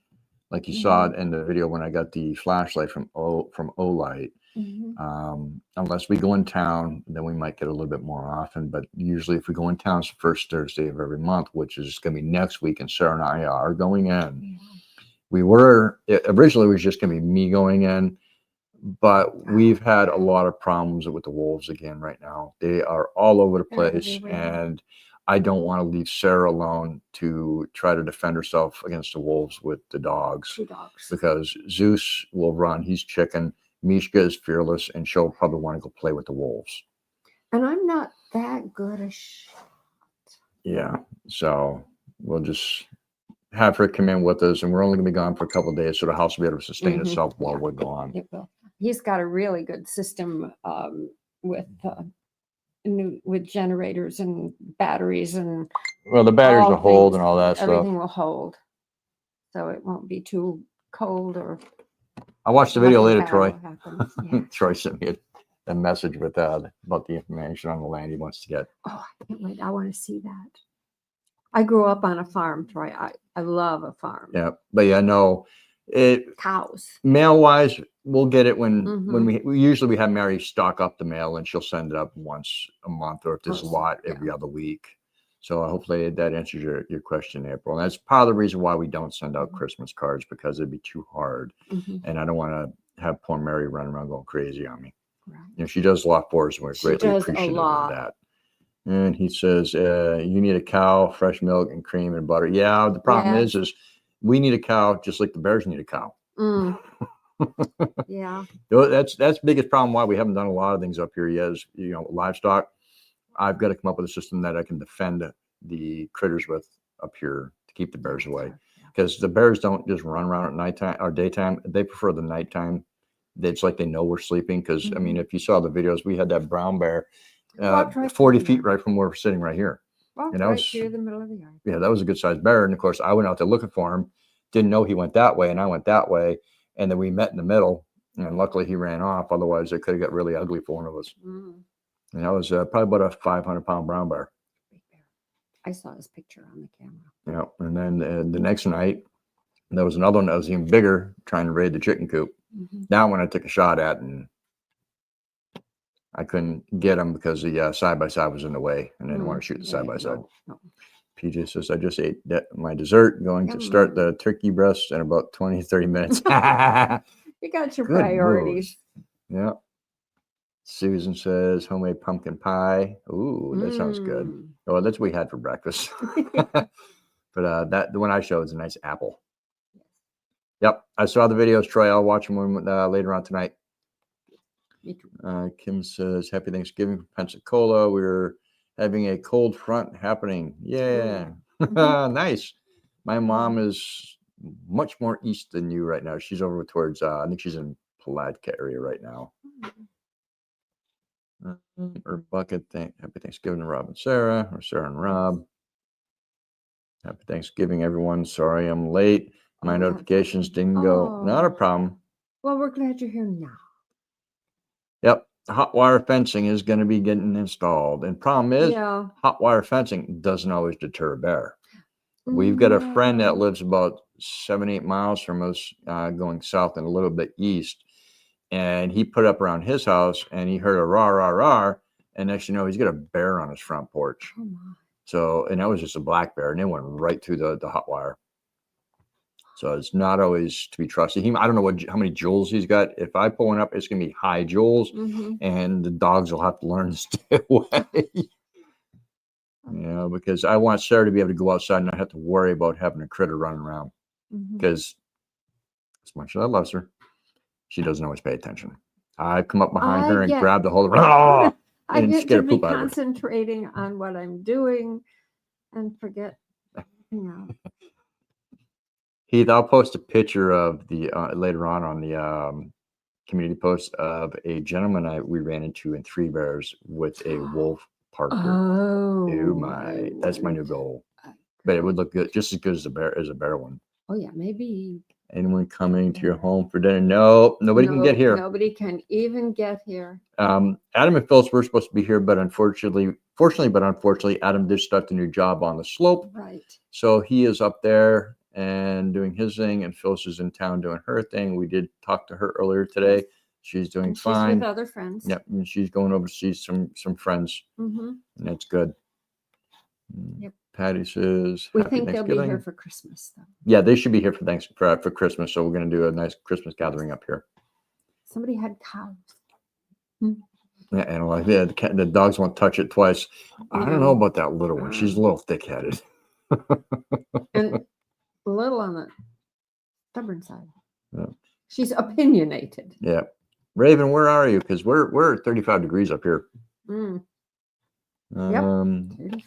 like you saw it in the video when I got the flashlight from Olight. Unless we go in town, then we might get a little bit more often. But usually, if we go in town, it's the first Thursday of every month, which is going to be next week, and Sarah and I are going in. We were originally it was just going to be me going in, but we've had a lot of problems with the wolves again right now. They are all over the place, and I don't want to leave Sarah alone to try to defend herself against the wolves with the dogs. Because Zeus will run, he's chicken. Mishka is fearless, and she'll probably want to go play with the wolves. And I'm not that good a shot. Yeah, so we'll just have her come in with us, and we're only going to be gone for a couple of days, so the house will be able to sustain itself while we're gone. It will. He's got a really good system with generators and batteries and. Well, the batteries will hold and all that stuff. Everything will hold, so it won't be too cold or. I watched the video later, Troy. Yeah. Troy sent me a message with about the information on the land he wants to get. Oh, I can't wait. I want to see that. I grew up on a farm, Troy. I love a farm. Yeah, but yeah, no, cows. Mail wise, we'll get it when we usually have Mary stock up the mail, and she'll send it up once a month, or if there's a lot, every other week. So hopefully that answers your question, April. And that's part of the reason why we don't send out Christmas cards, because it'd be too hard. And I don't want to have poor Mary running around going crazy on me. Right. You know, she does a lot for us, and we're greatly appreciative of that. And he says, you need a cow, fresh milk and cream and butter. Yeah, the problem is we need a cow just like the bears need a cow. Yeah. That's the biggest problem why we haven't done a lot of things up here yet is, you know, livestock. I've got to come up with a system that I can defend the critters with up here to keep the bears away. Because the bears don't just run around at nighttime or daytime. They prefer the nighttime. It's like they know we're sleeping. Because, I mean, if you saw the videos, we had that brown bear 40 feet right from where we're sitting right here. And that was through the middle of the yard. Yeah, that was a good sized bear. And of course, I went out there looking for him. Didn't know he went that way, and I went that way. And then we met in the middle. And luckily, he ran off. Otherwise, it could have got really ugly for one of us. And that was probably about a 500-pound brown bear. I saw his picture on the camera. Yeah, and then the next night, there was another one that was even bigger, trying to raid the chicken coop. That one I took a shot at, and I couldn't get him because the side-by-side was in the way, and I didn't want to shoot the side-by-side. PJ says, I just ate my dessert, going to start the turkey breast in about 20, 30 minutes. You got your priorities. Yeah. Susan says, homemade pumpkin pie. Ooh, that sounds good. Oh, that's what we had for breakfast. But the one I showed is a nice apple. Yep, I saw the videos, Troy. I'll watch them later on tonight. Me too. Kim says, happy Thanksgiving from Pensacola. We're having a cold front happening. Yeah. Nice. My mom is much more east than you right now. She's over towards, I think she's in Palatka area right now. Or Bucket, happy Thanksgiving to Rob and Sarah, or Sarah and Rob. Happy Thanksgiving, everyone. Sorry I'm late. My notifications didn't go. Not a problem. Well, we're glad you're here now. Yep. Hot wire fencing is going to be getting installed. And problem is, hot wire fencing doesn't always deter a bear. We've got a friend that lives about 7-8 miles from us, going south and a little bit east. And he put up around his house, and he heard a rah, rah, rah. And next you know, he's got a bear on his front porch. Oh my. So, and that was just a black bear, and it went right through the hot wire. So it's not always to be trusted. I don't know how many joules he's got. If I pull one up, it's going to be high joules, and the dogs will have to learn to stay away. Because I want Sarah to be able to go outside and not have to worry about having a critter running around. Because as much as I love her, she doesn't always pay attention. I come up behind her and get- grab the hold of her. "Ah!" I and get scare to the be poop out of her. concentrating on what I'm doing and forget, Heath, I'll post a picture of the later on the community post of a gentleman we ran into in Three Bears with a wolf partner. Oh, my! That's my new goal. But it would look good, just as good as a bear one. Oh yeah, maybe. Anyone coming to your home for dinner? No, nobody can get here. Nobody can even get here. Adam and Phyllis were supposed to be here, but unfortunately, Adam did start the new job on the slope. Right. So he is up there and doing his thing, and Phyllis is in town doing her thing. We did talk to her earlier today. Yes. She's doing And fine. She's with other friends. Yep, and she's going over to see some friends, and that's good. Yep. Patty says, we think they'll be here for Christmas, though. Yeah, they should be here for Christmas. So we're going to do a nice Christmas gathering up here. Somebody had cows. Yeah, and like the dogs won't touch it twice. I don't know about that little one. She's a little thick-headed. And a little on the stubborn side. Yeah. She's opinionated. Yeah. Raven, where are you? Because we're at 35 degrees up here. Yep.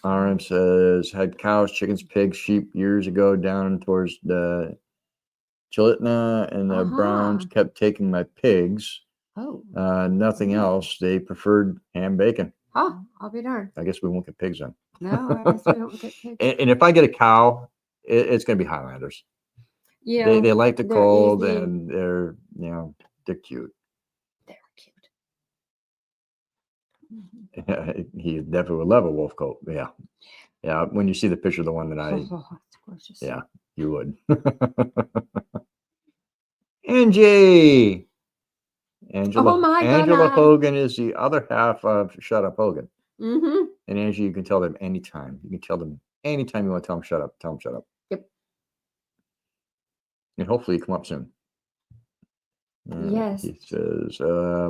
RM says had cows, chickens, pigs, sheep years ago down towards the Chilitna, and the Browns kept taking my pigs. Oh. Nothing else. They preferred ham bacon. Oh, I'll be darned. I guess we won't get pigs then. No, I guess we don't get pigs. And if I get a cow, it's going to be Highlanders. Yeah. They like the cold, easy. and they're cute. They're cute. He definitely would love a wolf coat. Yeah. Yeah. When you see the picture of the one that it's gorgeous. yeah, you would. Angie. Angela. Oh my Angela goodness. Hogan is the other half of Shut Up Hogan. Mm-hmm. And Angie, you can tell them anytime. You can tell them anytime you want to tell them shut up. Tell them shut up. Yep. And hopefully you come up soon. Yes. He says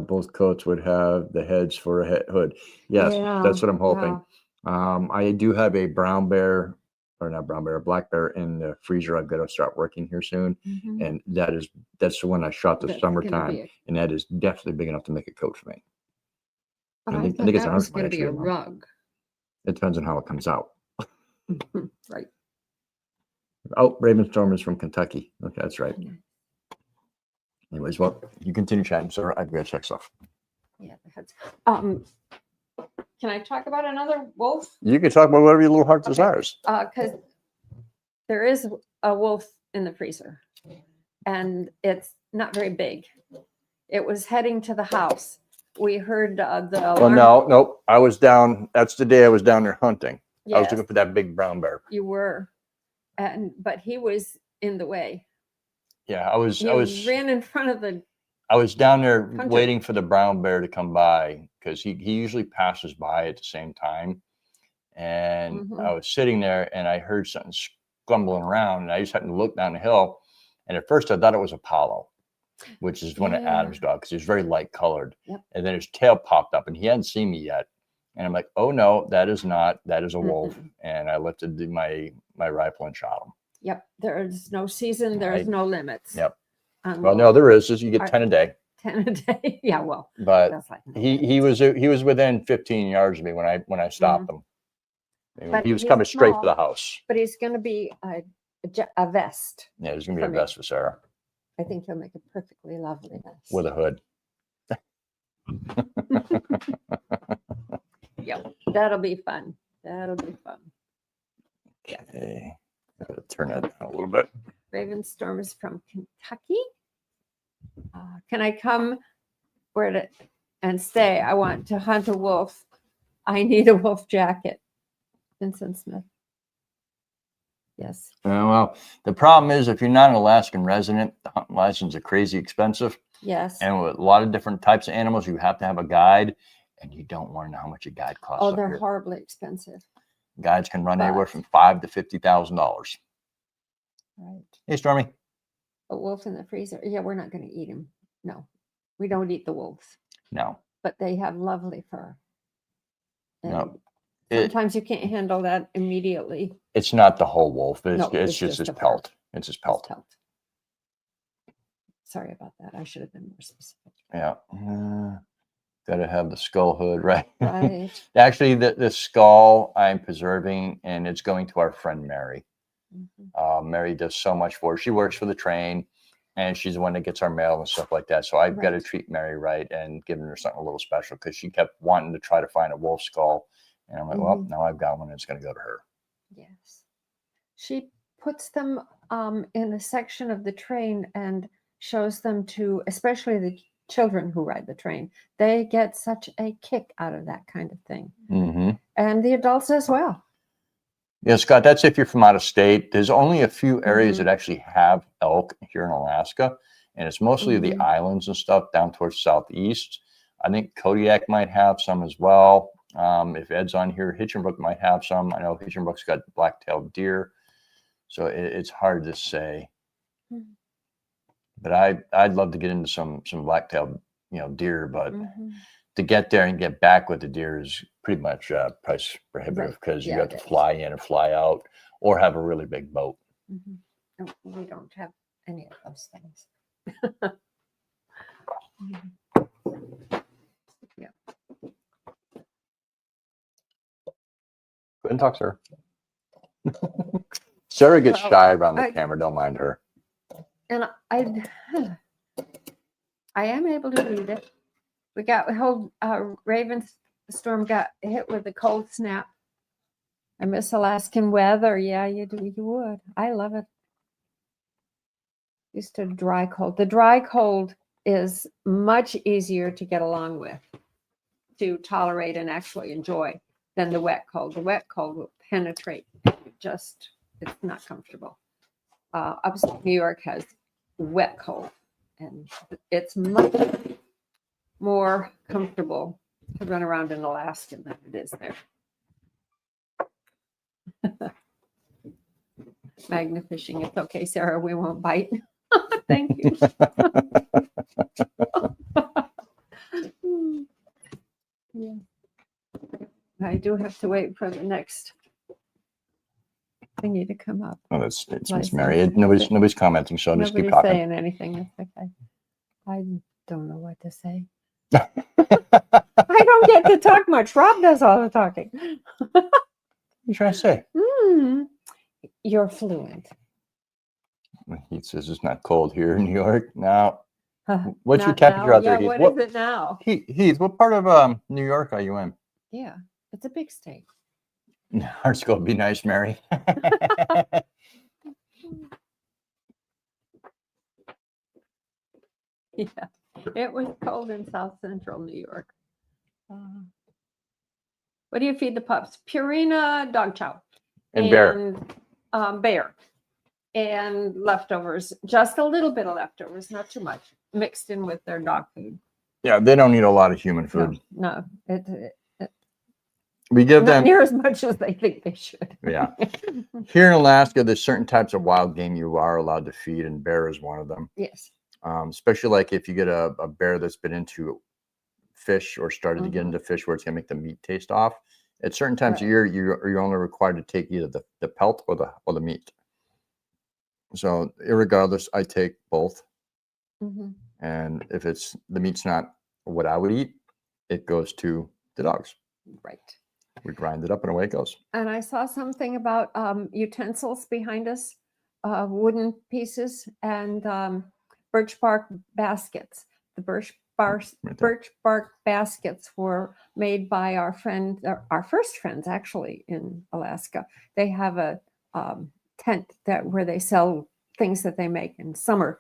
both coats would have the heads for a hood. Yes, that's what I'm hoping. Yeah. I do have a black bear in the freezer. I've got to start working here soon. And that's the one I shot this summertime. And that is definitely big enough to make a coat for me. But I think it's going to be a rug. It depends on how it comes out. Right. Oh, Ravenstorm is from Kentucky. Okay, that's right. Yeah. Anyways, well, you continue chatting, sir. I've got to check stuff. Yeah. Can I talk about another wolf? You can talk about whatever your little heart desires. Because there is a wolf in the freezer, and it's not very big. It was heading to the house. We heard the alarm. Well, no. I was down. That's the day I was down there hunting. Yes. I was looking for that big brown bear. You were, but he was in the way. Yeah, I was ran in front of the. I was down there hunter. waiting for the brown bear to come by because he usually passes by at the same time, and I was sitting there and I heard something scumbling around, and I just happened to look down the hill, and at first I thought it was Apollo, which is one of Adam's dogs, because he's very light colored. Yep. And then his tail popped up, and he hadn't seen me yet. And I'm like, oh no, that is not. That is a wolf. And I lifted my rifle and shot him. Yep. There is no season. There is no limits. Yep. Well, no, there is. You get 10 a day. 10 a day. Yeah. Well, but he was within 15 yards of me when I stopped him. But he was coming straight for the house. But he's going to be a vest. Yeah, he's going to be a vest for Sarah. I think he'll make a perfectly lovely vest. With a hood. Yep. That'll be fun. That'll be fun. Yeah. Okay. Gotta turn that down a little bit. Ravenstorm is from Kentucky. Can I come and stay? I want to hunt a wolf. I need a wolf jacket. Vincent Smith. Yes. Well, the problem is if you're not an Alaskan resident, the hunting license are crazy expensive. Yes. And with a lot of different types of animals, you have to have a guide, and you don't want to know how much a guide costs. Oh, they're horribly expensive. Guides can run anywhere from $5,000 to $50,000. Right. Hey, Stormy. A wolf in the freezer. Yeah, we're not going to eat him. No, we don't eat the wolves. No. But they have lovely fur. And no. Sometimes you can't handle that immediately. It's not the whole wolf. It's just his pelt. Pelt. It's his pelt. Sorry about that. I should have been more specific. Yeah. Got to have the skull hood, right? Right. Actually, the skull I'm preserving, and it's going to our friend Mary. Mary does so much for her. She works for the train, and she's the one that gets our mail and stuff like that. So I've got to treat Mary right and giving her something a little special, because she kept wanting to try to find a wolf skull. And I'm like, well, now I've got one. It's going to go to her. Yes. She puts them in a section of the train and shows them to, especially the children who ride the train. They get such a kick out of that kind of thing. And the adults as well. Yeah, Scott, that's if you're from out of state. There's only a few areas that actually have elk here in Alaska, and it's mostly the islands and stuff down towards southeast. I think Kodiak might have some as well. If Ed's on here, Hitchinbrook might have some. I know Hitchinbrook's got black-tailed deer, so it's hard to say. But I'd love to get into some black-tailed deer, but to get there and get back with the deer is pretty much price prohibitive, because you have to fly in and fly out, or have a really big boat. No, we don't have any of those things. Yeah. Go ahead and talk, sir. Sarah gets shy around the camera. Don't mind her. And I am able to read it. We got whole Ravenstorm got hit with a cold snap. I miss Alaskan weather. Yeah, you do. You would. I love it. Used to dry cold. The dry cold is much easier to get along with, to tolerate and actually enjoy, than the wet cold. The wet cold will penetrate. It's not comfortable. Upstate New York has wet cold, and it's much more comfortable to run around in Alaska than it is there. Magna fishing. It's okay, Sarah. We won't bite. Thank you. Yeah. I do have to wait for the next thingy to come up. Oh, it's Miss Mary. Nobody's commenting, so I'll just keep talking. Saying anything. It's okay. I don't know what to say. I don't get to talk much. Rob does all the talking. What are you trying to say? You're fluent. He says it's not cold here in New York. Now, what's your temperature out there, Heath? Heath? What is it now? Heath, what part of New York are you in? Yeah, it's a big state. Ours going to be nice, Mary. Yeah, it was cold in South Central New York. What do you feed the pups? Purina, dog chow, and bear. Bear, and leftovers. Just a little bit of leftovers, not too much, mixed in with their dog food. Yeah, they don't need a lot of human food. No, we give them near as much as they think they should. Yeah. Here in Alaska, there's certain types of wild game you are allowed to feed, and bear is one of them. Yes. Especially like if you get a bear that's been into fish or started to get into fish where it's going to make the meat taste off. At certain times of year, you're only required to take either the pelt or the meat. So irregardless, I take both. And if the meat's not what I would eat, it goes to the dogs. Right. We grind it up and away it goes. And I saw something about utensils behind us, wooden pieces and birch bark baskets. The birch bark baskets were made by our first friends actually in Alaska. They have a tent where they sell things that they make in summer.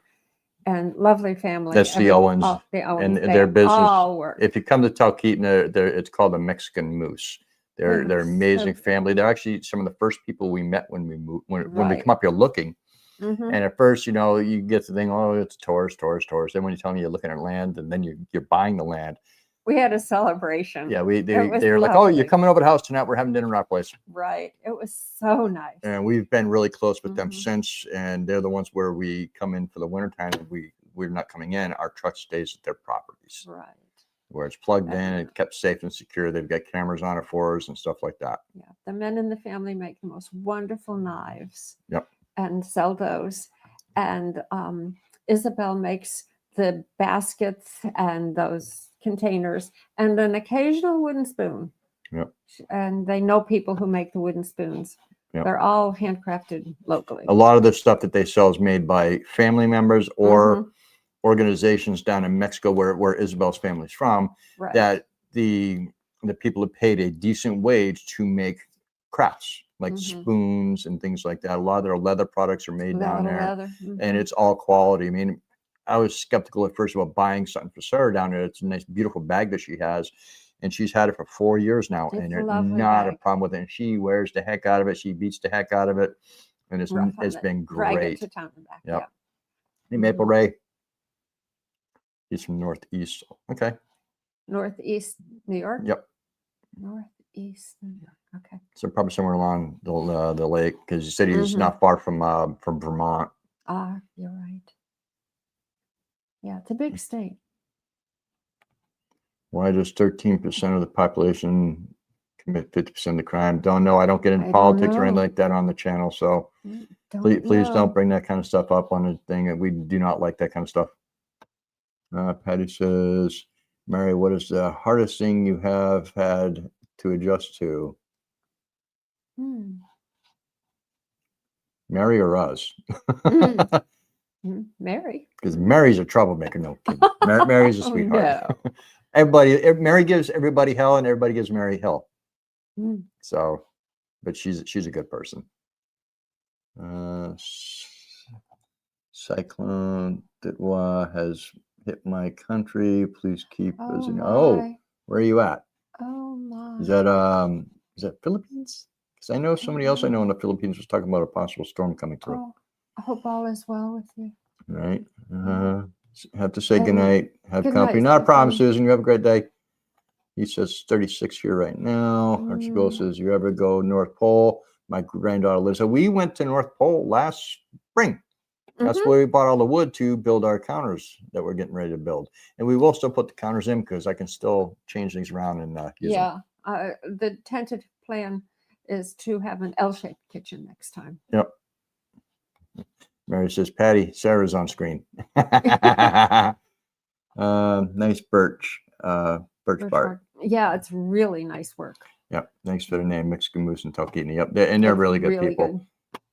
And lovely family. That's the Owens. The Owens. And their business. If you come to Talkeetna, it's called the Mexican Moose. They're amazing family. They're actually some of the first people we met when we moved, when we come up here looking. And at first, you get the thing, oh, it's tourist. Then when you tell me you're looking at land, and then you're buying the land. We had a celebration. Yeah, they were like, oh, you're coming over to the house tonight. We're having dinner at our place. Right. It was so nice. And we've been really close with them since. And they're the ones where we come in for the wintertime. And we're not coming in. Our truck stays at their properties. Right. Where it's plugged in and kept safe and secure. They've got cameras on it for us and stuff like that. Yeah. The men in the family make the most wonderful knives. Yep. And sell those. And Isabel makes the baskets and those containers and an occasional wooden spoon. Yep. And they know people who make the wooden spoons. Yep. They're all handcrafted locally. A lot of the stuff that they sell is made by family members or organizations down in Mexico where Isabel's family's from, Right. that the people have paid a decent wage to make crafts like spoons and things like that. A lot of their leather products are made down there, and it's all quality. I mean, I was skeptical at first about buying something for Sarah down there. It's a nice, beautiful bag that she has, and she's had it for 4 years now, and there's not a problem with it. And she wears the heck out of it. She beats the heck out of it, and it's been great. Drag it to town and back. Yep. Hey, Maple Ray. He's from Northeast. Okay. Northeast New York? Yep. Northeast New York. Okay. So probably somewhere along the lake, because you said he's not far from Vermont. Ah, you're right. Yeah, it's a big state. Why does 13% of the population commit 50% of the crime? Don't know. I don't get into politics or anything like that on the channel. So please don't bring that kind of stuff up on the thing. We do not like that kind of stuff. Patty says, Mary, what is the hardest thing you have had to adjust to? Mary or us? Mary. Because Mary's a troublemaker. No kidding. Mary's a sweetheart. No. Mary gives everybody hell, and everybody gives Mary hell. So, but she's a good person. Cyclone Ditwa has hit my country. Please keep us in. Oh, where are you at? Oh my. Is that Philippines? Because I know somebody else I know in the Philippines was talking about a possible storm coming through. Oh, I hope all is well with you. Right. Have to say goodnight. Have good company. night, Not a problem, Susan. Susan. You have a great day. He says 36 here right now. Archibald says, you ever go North Pole? My granddaughter lives there. We went to North Pole last spring. That's where we bought all the wood to build our counters that we're getting ready to build. And we will still put the counters in because I can still change things around and use them. The tentative plan is to have an L-shaped kitchen next time. Yep. Mary says, Patty, Sarah's on screen. Nice birch bark. Yeah, it's really nice work. Yep. Thanks for the name, Mexican Moose and Talkeetna. Yep. They're really good people. Good.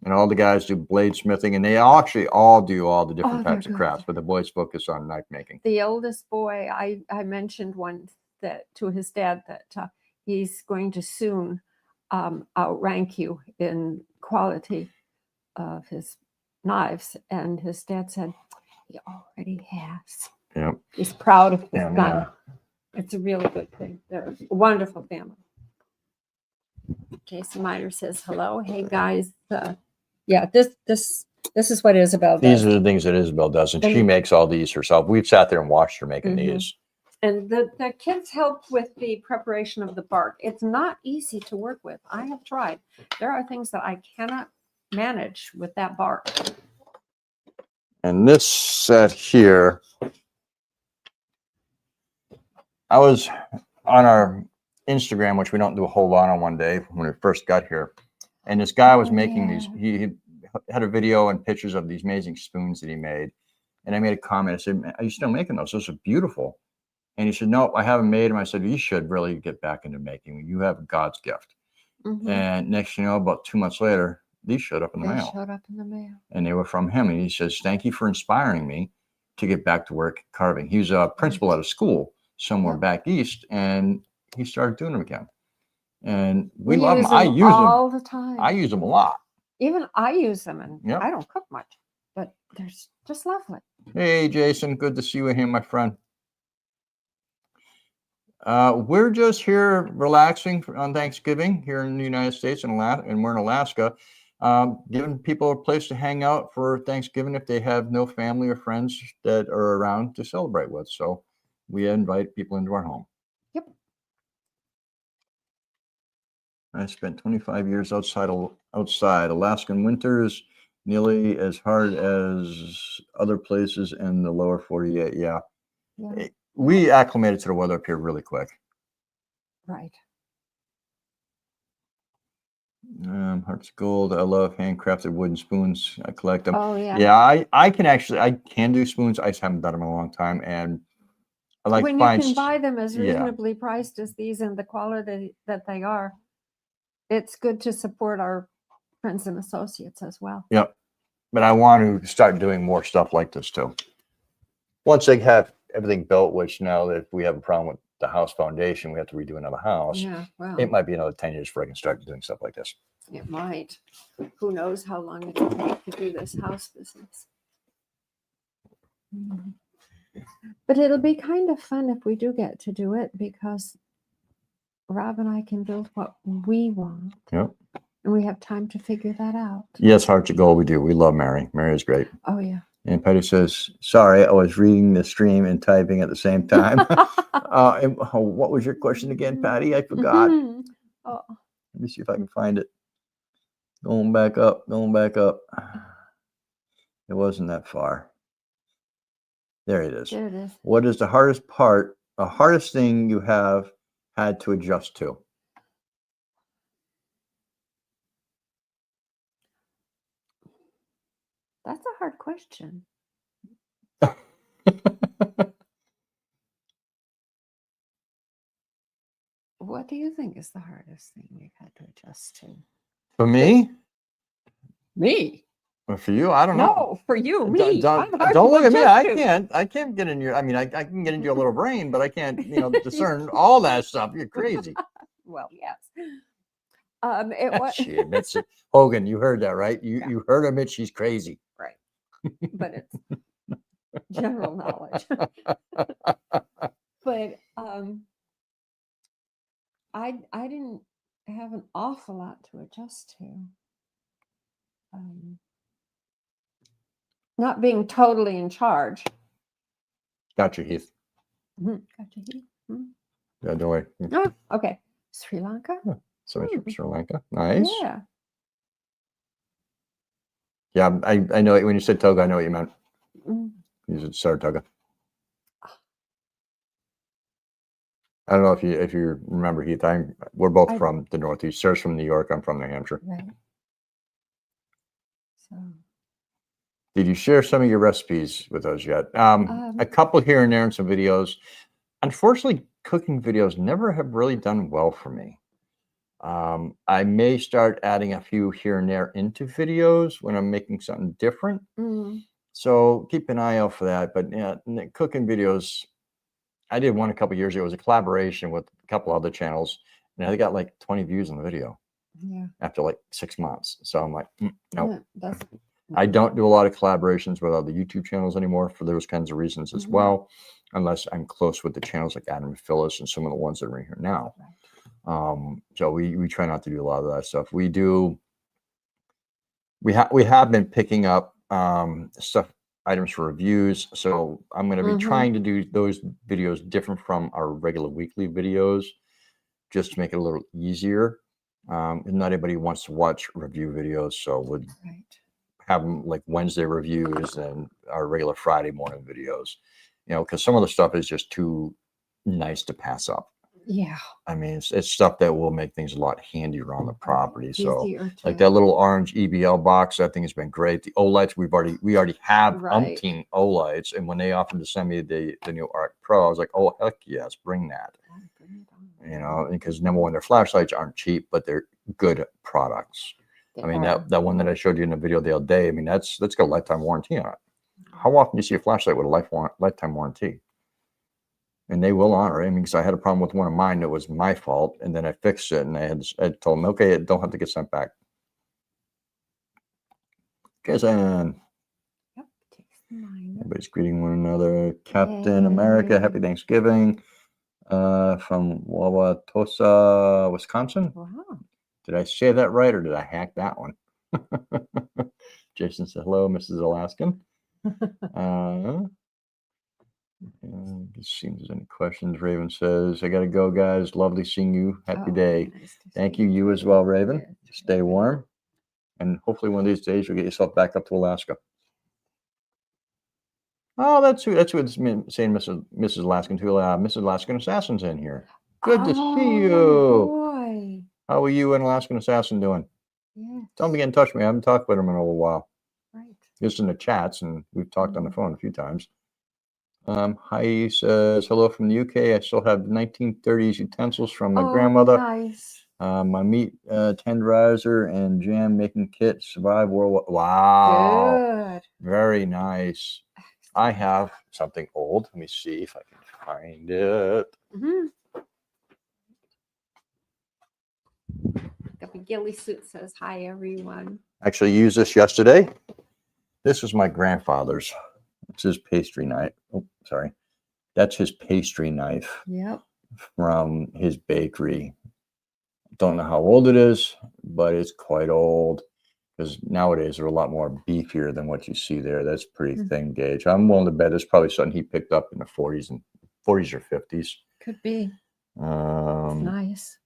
And all the guys do bladesmithing, and they actually all do all the different types of crafts, but the boys focus on knife making. The oldest boy, I mentioned once that to his dad that he's going to soon outrank you in quality of his knives, and his dad said he already has. Yep. He's proud of his son. It's a really good thing. They're a wonderful family. Jason Miner says hello. Hey guys. Yeah, this is what Isabel does. These are the things that Isabel does, and she makes all these herself. We've sat there and watched her making these. And the kids helped with the preparation of the bark. It's not easy to work with. I have tried. There are things that I cannot manage with that bark. And this set here, I was on our Instagram, which we don't do a whole lot on one day when we first got here. And this guy was making these, he had a video and pictures of these amazing spoons that he made. And I made a comment. I said, are you still making those? Those are beautiful. And he said, no, I haven't made them. I said, you should really get back into making them. You have God's gift. And next, you know, about 2 months later, these showed up in the mail. Showed up in the mail. And they were from him. And he says, thank you for inspiring me to get back to work carving. He was a principal at a school somewhere back east, and he started doing them again. And we love them. I use them all the time. I use them a lot. Even I use them, and I don't cook much, but they're just lovely. Hey, Jason, good to see you here, my friend. We're just here relaxing on Thanksgiving here in the United States, and we're in Alaska, giving people a place to hang out for Thanksgiving if they have no family or friends that are around to celebrate with. So we invite people into our home. Yep. I spent 25 years outside. Alaskan winters nearly as hard as other places in the lower 48. Yeah. We acclimated to the weather up here really quick. Right. Hearts of gold. I love handcrafted wooden spoons. I collect them. Oh yeah. Yeah, I can do spoons. I just haven't done them in a long time, and I like When to you find can buy them as yeah. reasonably priced as these and the quality that they are, it's good to support our friends and associates as well. Yep. But I want to start doing more stuff like this too. Once they have everything built, which now if we have a problem with the house foundation, we have to redo another house. Yeah, well, It might be another 10 years before I can start doing stuff like this. it might. Who knows how long it'll take to do this house business. But it'll be kind of fun if we do get to do it, because Rob and I can build what we want. Yep. And we have time to figure that out. Yes, hearts of gold, we do. We love Mary. Mary is great. Oh, yeah. And Patty says, sorry, I was reading the stream and typing at the same time. What was your question again, Patty? I forgot. Oh. Let me see if I can find it. Going back up. It wasn't that far. There it is. There it is. What is the hardest thing you have had to adjust to? That's a hard question. What do you think is the hardest thing you've had to adjust to? For me? Me? Or for you? I don't know. No, for you, me. Don't look at me. I can't get in your, I mean, I can get into your little brain, but I can't, discern all that stuff. You're crazy. Well, yes. It was. She admits it. Hogan, you heard that, right? Yeah. You heard her admit she's crazy. Right. But it's general knowledge. But I didn't have an awful lot to adjust to. Not being totally in charge. Got you, Heath. Got you, Heath. Yeah, don't worry. Oh, okay. Sri Lanka? Somebody's from Sri Lanka. Nice. Yeah. Yeah, I know it. When you said toga, I know what you meant. Mm. You said Saratoga. I don't know if you remember, Heath. We're both from the Northeast. Sarah's from New York. I'm from New Hampshire. Right. So. Did you share some of your recipes with us yet? A couple here and there in some videos. Unfortunately, cooking videos never have really done well for me. I may start adding a few here and there into videos when I'm making something different. So keep an eye out for that. But yeah, cooking videos, I did one a couple years ago. It was a collaboration with a couple other channels, and I got like 20 views on the video. Yeah. After like 6 months. So I'm like, no. I don't do a lot of collaborations with other YouTube channels anymore for those kinds of reasons as well, unless I'm close with the channels like Adam and Phyllis and some of the ones that are in here now. So we try not to do a lot of that stuff. We have been picking up items for reviews. So I'm going to be trying to do those videos different from our regular weekly videos, just to make it a little easier. Not everybody wants to watch review videos, so we'll have them like Wednesday reviews and our regular Friday morning videos, because some of the stuff is just too nice to pass up. Yeah. I mean, it's stuff that will make things a lot handier on the property. So like that little orange EBL box, that thing has been great. The O-lights, we already have umpteen O-lights. And when they offered to send me the new Arc Pro, I was like, oh, heck yes, bring that. Because number one, their flashlights aren't cheap, but they're good products. I mean, that one that I showed you in the video the other day, I mean, that's got a lifetime warranty on it. How often do you see a flashlight with a lifetime warranty? And they will honor it. I mean, because I had a problem with one of mine that was my fault, and then I fixed it, and I told them, okay, it don't have to get sent back. Kazan. Yep, everybody's greeting one another. Captain America, happy Thanksgiving. From Wauwatosa, Wisconsin. Wow. Did I say that right, or did I hack that one? Jason said, hello, Mrs. Alaskan. Let's see if there's any questions. Raven says, I got to go, guys. Lovely seeing you. Happy day. Nice. Thank you. You as well, Raven. Stay warm. And hopefully one of these days you'll get yourself back up to Alaska. Oh, that's who it's saying, Mrs. Alaskan too. Mrs. Alaskan Assassin's in here. Good to see you. Boy. How are you and Alaskan Assassin doing? Yeah. Tell him to get in touch with me. I haven't talked with him in a little while. Right. Just in the chats, and we've talked on the phone a few times. Heidi says, hello from the UK. I still have 1930s utensils from my grandmother. Nice. My meat tenderizer and jam making kit survived World War. Wow. Good. Very nice. I have something old. Let me see if I can find it. Guppy Gilly Suit says, hi, everyone. Actually used this yesterday. This was my grandfather's. It's his pastry knife. Oh, sorry. That's his pastry knife. Yep. From his bakery. Don't know how old it is, but it's quite old. Because nowadays they're a lot more beefier than what you see there. That's pretty thin gauge. I'm willing to bet it's probably something he picked up in the 40s or 50s. Could be. Nice.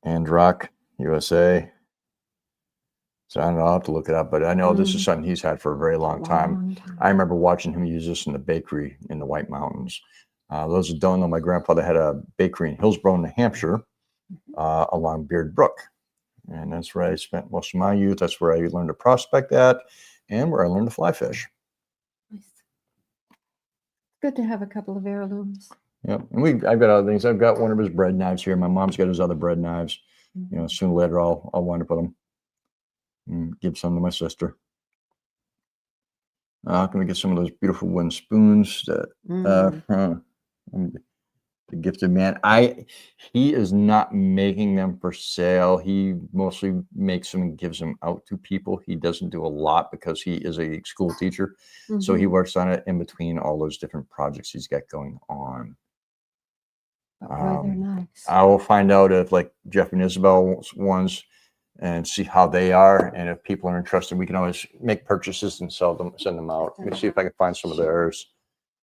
And Rock USA. So I don't know, I'll have to look it up, but I know this is something he's had for a very long time. I remember watching him use this in the bakery in the White Mountains. Those who don't know, my grandfather had a bakery in Hillsborough, New Hampshire, along Beard Brook. And that's where I spent most of my youth. That's where I learned to prospect at and where I learned to fly fish. Nice. Good to have a couple of heirlooms. Yep. And I've got other things. I've got one of his bread knives here. My mom's got his other bread knives. You know, sooner or later I'll wind up with them. And give some to my sister. Can we get some of those beautiful wooden spoons that the gifted man? He is not making them for sale. He mostly makes them and gives them out to people. He doesn't do a lot because he is a school teacher. So he works on it in between all those different projects he's got going on. They're nice. I will find out if like Jeff and Isabel ones and see how they are. And if people are interested, we can always make purchases and send them out. Let me see if I can find some of theirs.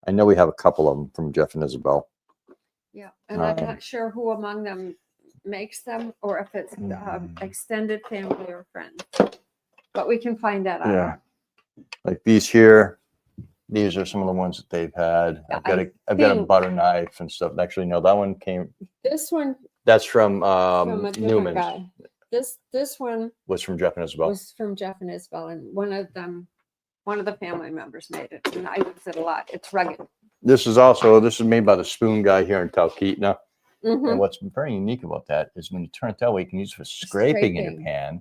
I know we have a couple of them from Jeff and Isabel. Yeah, and I'm not sure who among them makes them or if it's extended family or friends. But we can find that out. Yeah. Like these here. These are some of the ones that they've had. Yeah, I've got a butter knife and stuff. Actually, no, that one came. This one. That's from a different Newman's. guy. This one Was from Jeff and Isabel. was from Jeff and Isabel, and one of the family members made it, and I use it a lot. It's rugged. This is made by the spoon guy here in Talkeetna. And what's very unique about that is when you turn it that way, you can use it for scraping in your pan,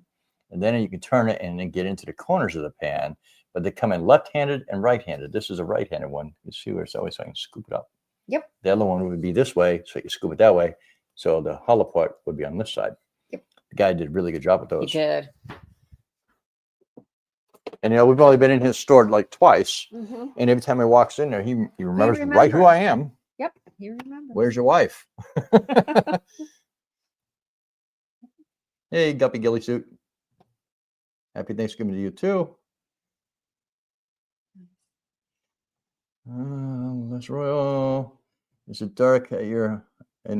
and then you can turn it and then get into the corners of the pan. But they come in left-handed and right-handed. This is a right-handed one. You see where it's always so I can scoop it up. Yep. The other one would be this way, so you scoop it that way. So the hollow part would be on this side. Yep. The guy did a really good job with those. He did. And we've only been in his store like twice. And every time he walks in there, he remembers right who I am. Yep, he remembers. Where's your wife? Hey, Guppy Gilly Suit. Happy Thanksgiving to you too. That's Royal. Is it dark in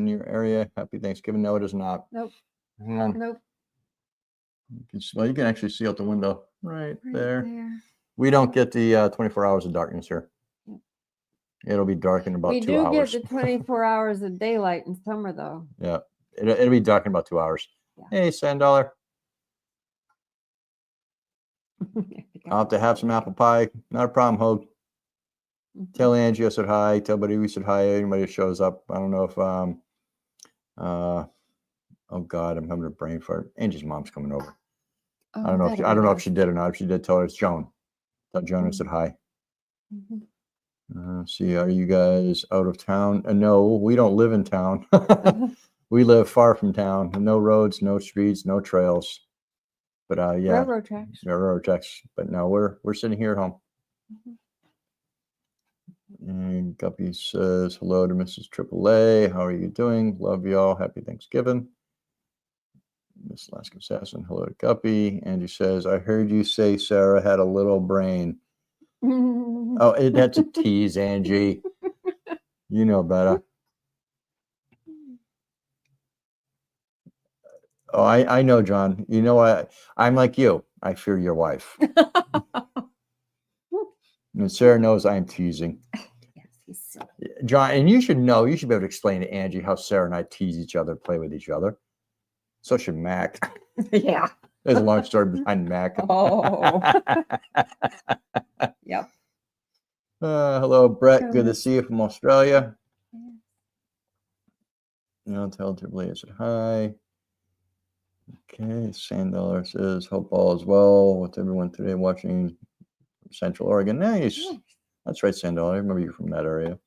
your area? Happy Thanksgiving. No, it is not. Nope. Hang on. Nope. You can actually see out the window right there. We don't get the 24 hours of darkness here. It'll be dark in about 2 hours. We do get the 24 hours of daylight in summer, though. Yeah, it'll be dark in about 2 hours. Yeah. Hey, $7. I'll have to have some apple pie. Not a problem, Hogue. Tell Angie I said hi. Tell Buddy we said hi. Anybody that shows up. I don't know if oh God, I'm having a brain fart. Angie's mom's coming over. I don't know if she did or not. If she did, tell her it's Joan. Tell Joan I said hi. See, are you guys out of town? No, we don't live in town. We live far from town. No roads, no streets, no trails. But yeah, railroad tracks. Railroad tracks. But no, we're sitting here at home. And Guppy says hello to Mrs. AAA. How are you doing? Love y'all. Happy Thanksgiving. Miss Alaska Assassin. Hello to Guppy. Angie says, I heard you say Sarah had a little brain. Oh, that's a tease, Angie. You know better. Oh, I know, John. You know, I'm like you. I fear your wife. And Sarah knows I'm teasing. Yes, he's silly. John, and you should know, you should be able to explain to Angie how Sarah and I tease each other, play with each other. So should Mac. Yeah. There's a long story behind Mac. Oh. Yep. Hello, Brett. Good to Goodness. see you from Australia. Yeah. You know, tell Tiffany I said hi. Okay, Sandollar says, hope all is well with everyone today watching from Central Oregon. Nice. Nice. That's right, Sandollar. I remember you from that area.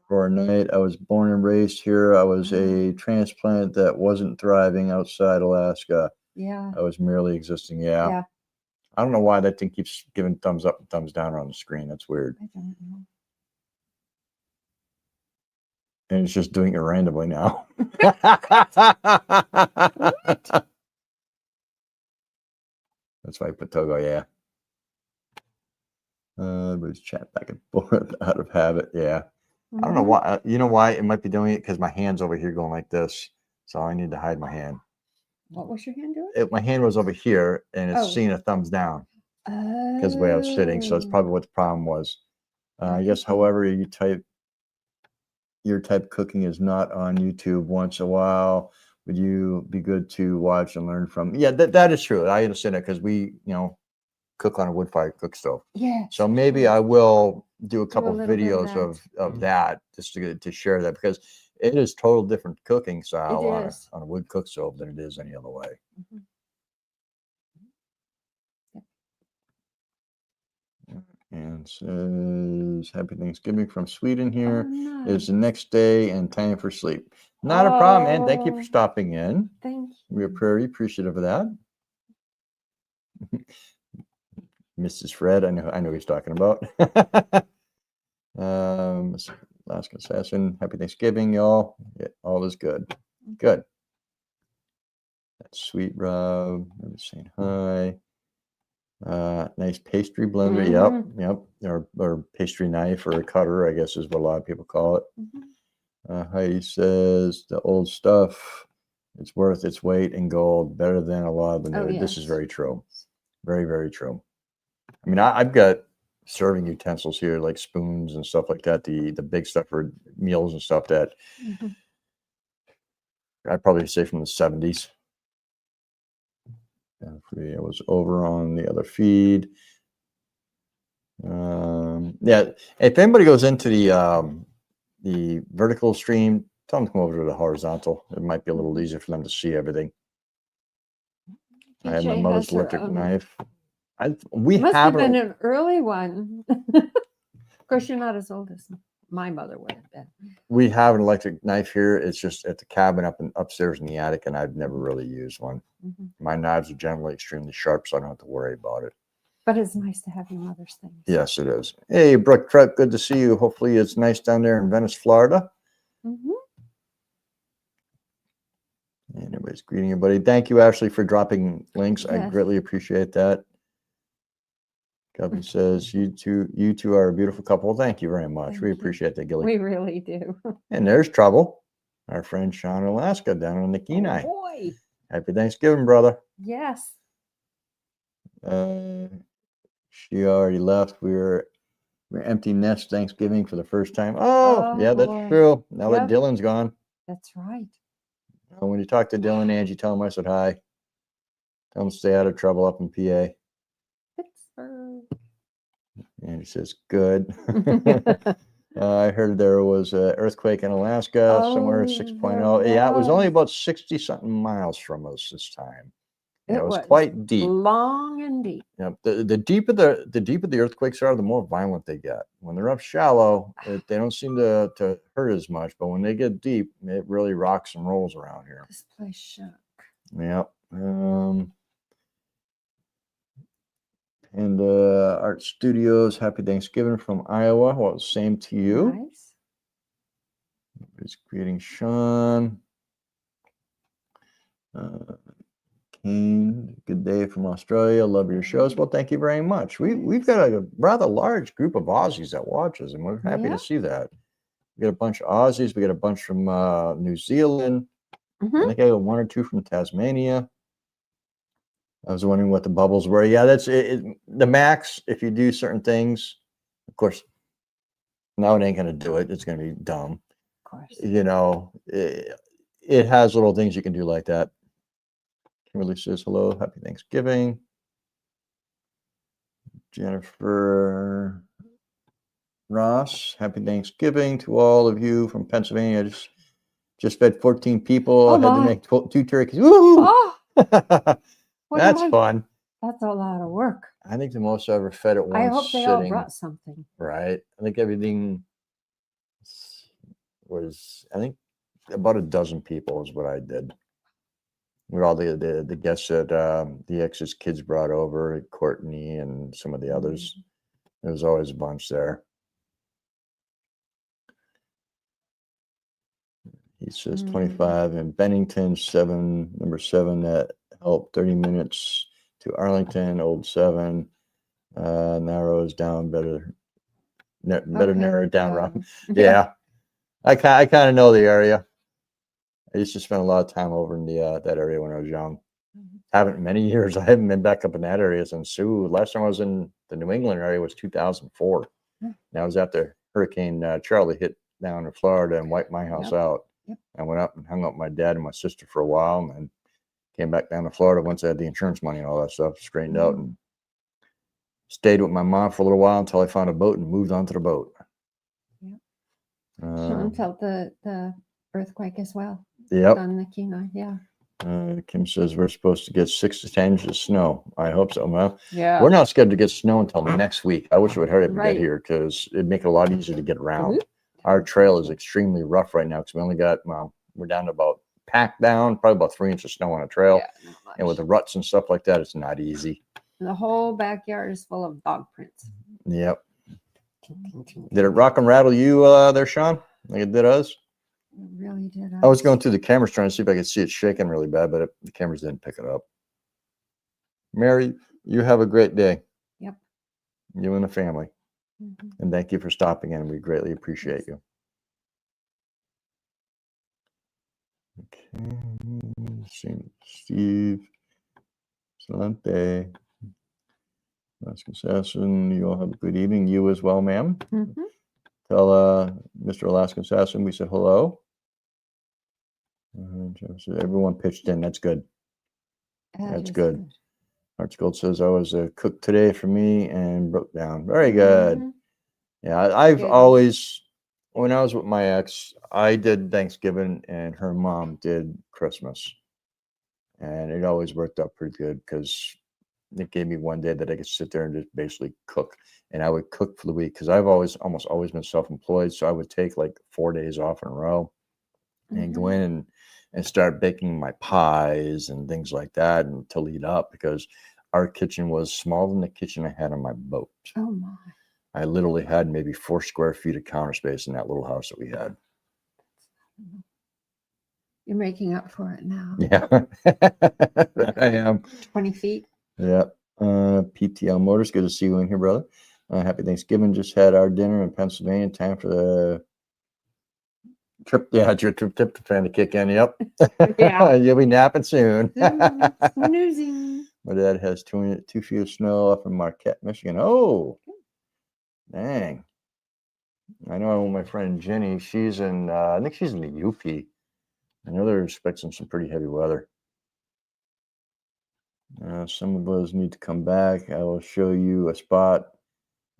Roar Knight, I was born and raised here. I was a transplant that wasn't thriving outside Alaska. Yeah. I was merely existing. Yeah. Yeah. I don't know why that thing keeps giving thumbs up and thumbs down on the screen. That's weird. I don't know. And it's just doing it randomly now. That's why I put Togo, yeah. But chat back and forth out of habit. Yeah. I don't know why. You know why it might be doing it? Because my hand's over here going like this. So I need to hide my hand. What was your hand doing? My hand was over here and it's Oh. seeing a thumbs down because of the way I was sitting. So that's probably what the problem was. I guess, however, your type cooking is not on YouTube once in a while. Would you be good to watch and learn from? Yeah, that is true. I understand that because we, cook on a wood fire cook stove. Yeah. So maybe I will do a couple little bit of videos of that just to share that, because it is total different cooking style It is. on a wood cook stove than it is any other way. And says, happy Thanksgiving from Sweden here. Oh, It's nice. the next day and time for sleep. Not a problem, man. Thank you for Oh. stopping in. Thank you. We're very appreciative of that. Mrs. Fred, I know who he's talking about. Alaska Assassin, happy Thanksgiving, y'all. Yeah, all is good. Good. That's sweet, Rob. I'm just saying hi. Nice pastry blender. Yep. Or pastry knife or a cutter, I guess is what a lot of people call it. Heidi says the old stuff, it's worth its weight in gold, better than a lot of the new. Oh, This is yes. very true. Very, very true. I mean, I've got serving utensils here, like spoons and stuff like that, the big stuff for meals and stuff that I'd probably say from the 70s. I was over on the other feed. Yeah, if anybody goes into the vertical stream, tell them to come over to the horizontal. It might be a little easier for them to see everything. I have my TJ mother's has her electric own. knife. We Must have haven't. been an early one. Of course, you're not as old as my mother would have been. We have an electric knife here. It's just at the cabin upstairs in the attic, and I've never really used one. My knives are generally extremely sharp, so I don't have to worry about it. But it's nice to have your mother's things. Yes, it is. Hey, Brooke Trek, good to see you. Hopefully it's nice down there in Venice, Florida. Anyways, greeting everybody. Thank you, Ashley, for dropping links. I greatly appreciate that. Gubby says, you two are a beautiful couple. Thank you very much. We appreciate that, Gilly. We really do. And there's Trouble, our friend Sean in Alaska down on the Kenai. Oh, boy. Happy Thanksgiving, brother. Yes. She already left. We're empty nest Thanksgiving for the first time. Oh, yeah, that's true. Now that Dylan's gone. That's right. When you talk to Dylan, Angie, tell him I said hi. Tell him to stay out of trouble up in PA. Pittsburgh. Angie says, good. I heard there was an earthquake in Alaska somewhere, 6.0. Yeah, it was only about 60-something miles from us this time. It was quite deep. Long and deep. Yeah, the deeper the earthquakes are, the more violent they get. When they're up shallow, they don't seem to hurt as much, but when they get deep, it really rocks and rolls around here. This place shook. Yeah. And Art Studios, happy Thanksgiving from Iowa. Well, same to you. Nice. It's greeting Sean. Kane, good day from Australia. Love your shows. Well, thank you very much. We've got a rather large group of Aussies that watch us, and we're happy to see that. We got a bunch of Aussies. We got a bunch from New Zealand. I think I got one or two from Tasmania. I was wondering what the bubbles were. Yeah, that's it. The max, if you do certain things, of course, now it ain't going to do it. It's going to be dumb. Of course. You know, it has little things you can do like that. Kimberly says hello, happy Thanksgiving. Jennifer Ross, happy Thanksgiving to all of you from Pennsylvania. Just fed 14 people. Oh, I had to my. make 2 turkeys. Woo! Oh, what That's am I- fun. That's a lot of work. I think the most I ever fed at one I hope they all sitting. brought something. Right. I think everything was, I think about a dozen people is what I did. With all the guests that the ex's kids brought over, Courtney and some of the others. There was always a bunch there. He says 25 in Bennington, number 7 that helped 30 minutes to Arlington, old 7. Narrows down better narrow it down. Rough. Yeah. I kind of know the area. I used to spend a lot of time over in the that area when I was young. Haven't in many years. I haven't been back up in that area since last time I was in the New England area was 2004. And I was after Hurricane Charlie hit down in Florida and wiped my house out. I went up and hung out with my dad and my sister for a while, and then came back down to Florida once I had the insurance money and all that stuff straightened out, and stayed with my mom for a little while until I found a boat and moved onto the boat. Sean felt the earthquake as well. Yep. On the Kenai, yeah. Kim says we're supposed to get 6 to 10 inches of snow. I hope so. Well, yeah. We're not scheduled to get snow until next week. I wish it would hurry up and get here because it'd make it a lot easier to get around. Our trail is extremely rough right now because we only got, we're down to about packed down, probably about 3 inches of snow on a trail. Yeah, and with the ruts and stuff like that, it's not easy. The whole backyard is full of dog prints. Yep. Did it rock and rattle you there, Sean? Like it did us? It really did. I was going through the cameras trying to see if I could see it shaking really bad, but the cameras didn't pick it up. Mary, you have a great day. Yep. You and the family. And thank you for stopping in. We greatly appreciate you. Okay. Steve. Salente. Alaska Assassin, you all have a good evening. You as well, ma'am. Tell Mr. Alaska Assassin we said hello. Everyone pitched in. That's good. That's good. Arch Gold says I was a cook today for me and broke down. Very good. Yeah, I've always, when I was with my ex, I did Thanksgiving and her mom did Christmas. And it always worked out pretty good because it gave me one day that I could sit there and just basically cook. And I would cook for the week because I've almost always been self-employed. So I would take like 4 days off in a row and go in and start baking my pies and things like that and to lead up because our kitchen was smaller than the kitchen I had on my boat. Oh my. I literally had maybe 4 square feet of counter space in that little house that we had. You're making up for it now. Yeah, I am. 20 feet. Yeah. PTL Motors, good to see you in here, brother. Happy Thanksgiving. Just had our dinner in Pennsylvania. Time for the trip. Yeah, it's your trip trying to kick in. Yep. Yeah. You'll be napping soon. Snoozing. My dad has 2 feet of snow up in Marquette, Michigan. Oh, dang. I know my friend Jenny, she's in, I think she's in the UP. I know they're expecting some pretty heavy weather. Some of us need to come back. I will show you a spot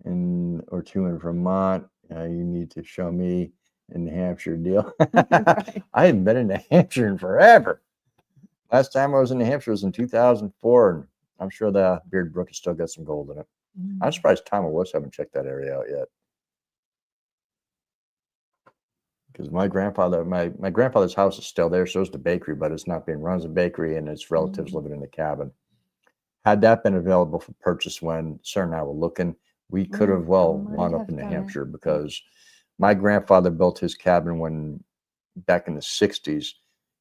or 2 in Vermont. You need to show me in New Hampshire deal. Right. I haven't been in New Hampshire in forever. Last time I was in New Hampshire was in 2004. And I'm sure the Beard Brook has still got some gold in it. I'm surprised Tom and Wuss haven't checked that area out yet. Because my grandfather's house is still there. So is the bakery, but it's not being run as a bakery, and its relatives living in the cabin. Had that been available for purchase when Sarah and I were looking, we could have wound up in New Hampshire because my grandfather built his cabin back in the 60s,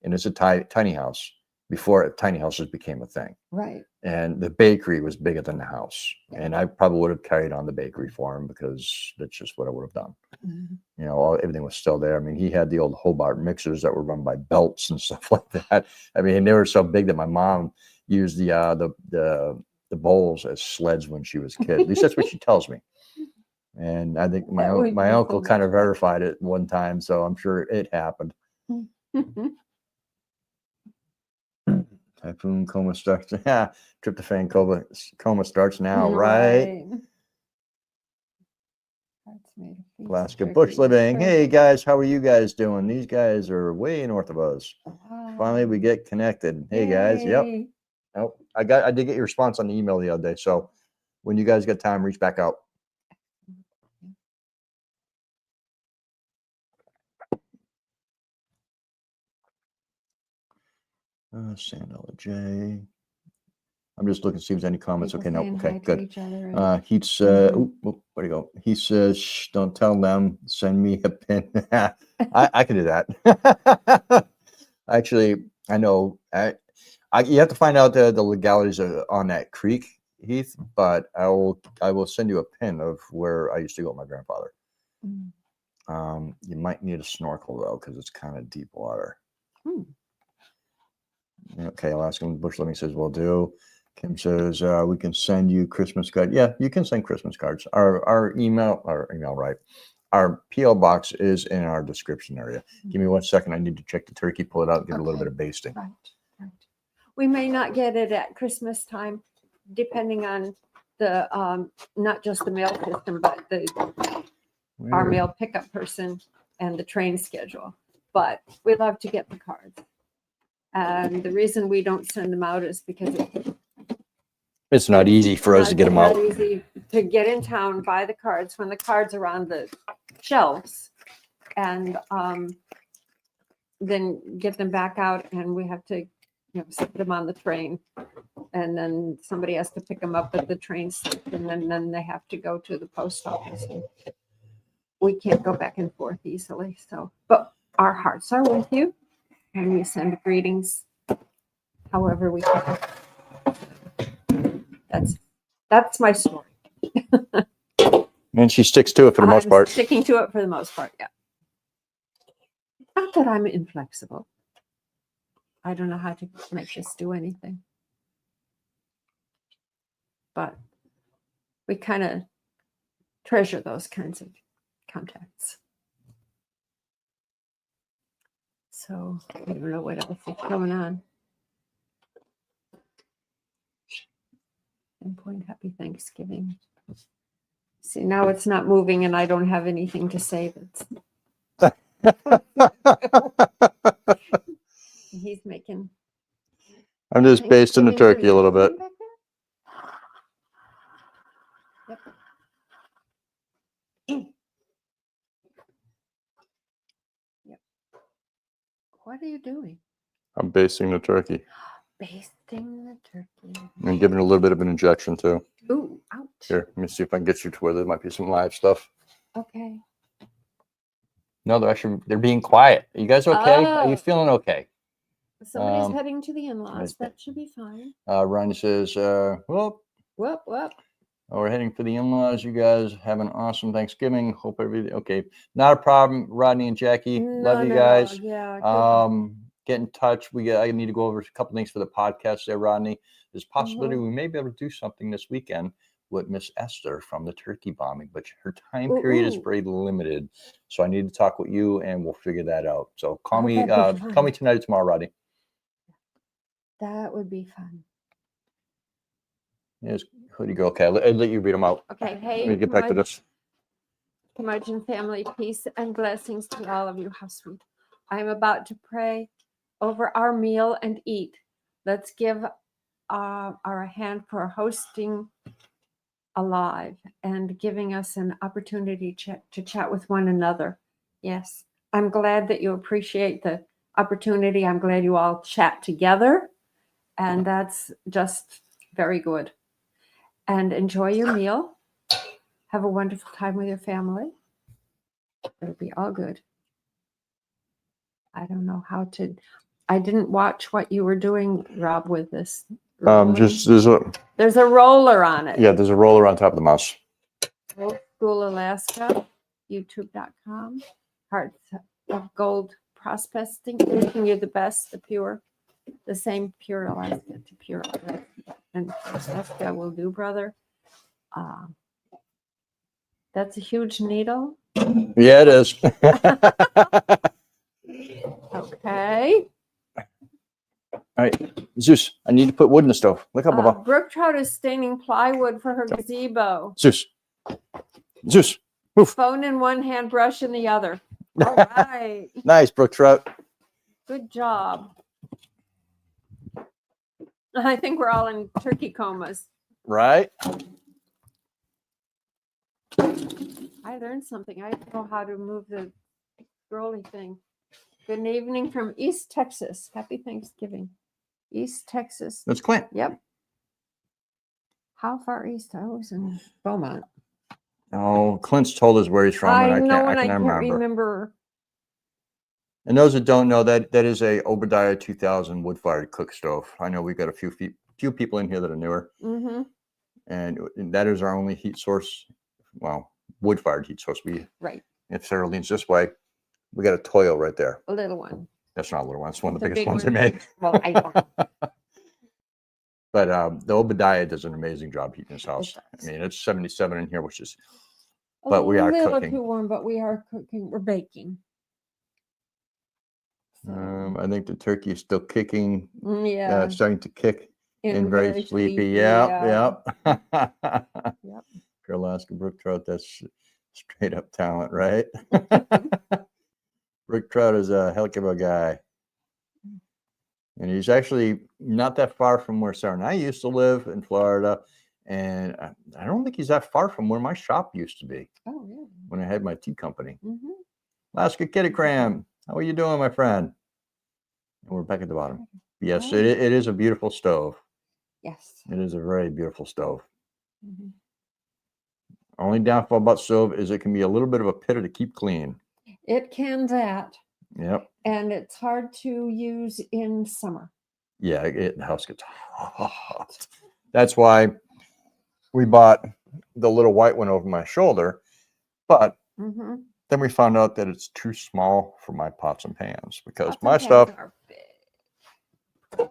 and it's a tiny house before tiny houses became a thing. Right. And the bakery was bigger than the house. Yeah. And I probably would have carried on the bakery for him because that's just what I would have done. You know, everything was still there. I mean, he had the old Hobart mixers that were run by belts and stuff like that. I mean, they were so big that my mom used the bowls as sleds when she was a kid. At least that's what she tells me. And I think my uncle kind of verified it one time, so I'm sure it happened. Typhoon coma starts. Yeah, tryptophan coma starts now, right? That's made of feast Alaska turkey. bush living. Turkey. Hey guys, how are you guys doing? These guys are way north of us. Finally, we get connected. Hey guys, yep. Yay. Oh, I did get your response on the email the other day. So when you guys get time, reach back out. Sandella J. I'm just looking to see if there's any comments. People Okay, no. saying Okay, hi to good. each other and- He said, where'd he go? He says, shh, don't tell them. Send me a pin. I can do that. Actually, I know. You have to find out the legalities on that creek, Heath. But I will send you a pin of where I used to go with my grandfather. Mm. You might need a snorkel though, because it's kind of deep water. Okay, Alaskan Bush Living says, will do. Kim says, we can send you Christmas cards. Yeah, you can send Christmas cards. Our email, right? Our P.O. box is in our description area. Give me 1 second. I need to check the turkey, pull it out, give it a little bit of basting. Right. We may not get it at Christmas time, depending on the, not just the mail system, but our mail pickup person and the train schedule. But we love to get the cards. And the reason we don't send them out is because It's not easy for us to get them out. It's not easy to get in town, buy the cards when the cards are on the shelves, and then get them back out, and we have to, set them on the train, and then somebody has to pick them up at the train station, and then they have to go to the post office. We can't go back and forth easily. So, but our hearts are with you, and we send greetings however we can. That's my story. And she sticks to it for the most part. Sticking to it for the most part, yeah. Not that I'm inflexible. I don't know how to make this do anything. But we kind of treasure those kinds of contacts. So I don't know what else is going on. Point, happy Thanksgiving. See, now it's not moving and I don't have anything to say. He's making. I'm just basting the turkey a little bit. Yep. Yep. What are you doing? I'm basting the turkey. Basting the turkey. And giving it a little bit of an injection too. Ooh, ouch. Here, let me see if I can get you to where there might be some live stuff. Okay. No, they're being quiet. Are you guys okay? Are you feeling okay? Somebody's heading to the in-laws. That should be fine. Ronnie says, whoop. We're heading for the in-laws. You guys have an awesome Thanksgiving. Hope everything okay. Not a problem, Rodney and Jackie. Love you guys. Yeah. Get in touch. I need to go over a couple things for the podcast there, Rodney. There's a possibility we may be able to do something this weekend with Miss Esther from the turkey bombing, but her time period is very limited. So I need to talk with you and we'll figure that out. So call me tonight or tomorrow, Rodney. That would be fun. Yes, who'd you go? Okay, I'll let you read them out. Okay, hey. Let me get back to this. Curmudgeon family, peace and blessings to all of you. How sweet. I'm about to pray over our meal and eat. Let's give our hand for hosting alive and giving us an opportunity to chat with one another. Yes, I'm glad that you appreciate the opportunity. I'm glad you all chat together, and that's just very good. And enjoy your meal. Have a wonderful time with your family. It'll be all good. I don't know how to. I didn't watch what you were doing, Rob, with this. Just there's a roller on it. Yeah, there's a roller on top of the mouse. Old School Alaska, YouTube.com. Hearts of Gold Prospecting. Wishing you the best, the same pure Alaska to pure Alaska. And Alaska will do, brother. That's a huge needle. Yeah, it is. Okay. All right, Zeus, I need to put wood in the stove. Look up, Bubba. Brooke Trout is staining plywood for her gazebo. Zeus. Zeus, move. Phone in one hand, brush in the other. All right. Nice, Brooke Trout. Good job. I think we're all in turkey comas. Right? I learned something. I know how to move the scrolly thing. Good evening from East Texas. Happy Thanksgiving. East Texas. That's Clint. Yep. How far east? I was in Beaumont. Oh, Clint's told us where he's from. I And know, I and I can't can't remember. remember. And those that don't know, that is a Obadiah 2000 wood-fired cook stove. I know we've got a few people in here that are newer. Mm-hmm. And that is our only heat source. Well, wood-fired heat source. Right. If Sarah leans this way, we got a Toyo right there. A little one. That's not a little one. It's one of the The biggest big ones one. they make. Well, I know. But the Obadiah does an amazing job heating his house. I does. mean, it's 77 in here, which is, A but we are little cooking. too warm, but we are cooking. We're baking. So, I think the turkey is still kicking, yeah. starting to kick and very very sleepy. yeah. Yep. Yep. For Alaska brook trout, that's straight up talent, right? Brook trout is a heck of a guy. And he's actually not that far from where Sarah and I used to live in Florida. And I don't think he's that far from where my shop used to be. Oh, yeah. When I had my tea company. Mm-hmm. Alaska Kitty Cram, how are you doing, my friend? And we're back at the bottom. Yes, it is a beautiful stove. Yes. It is a very beautiful stove. Mm-hmm. Only downfall about stove is it can be a little bit of a pitter to keep clean. It can that. Yep. And it's hard to use in summer. Yeah, the house gets hot. That's why we bought the little white one over my shoulder. But then we found out that it's too small for my pots and pans because my stuff are big.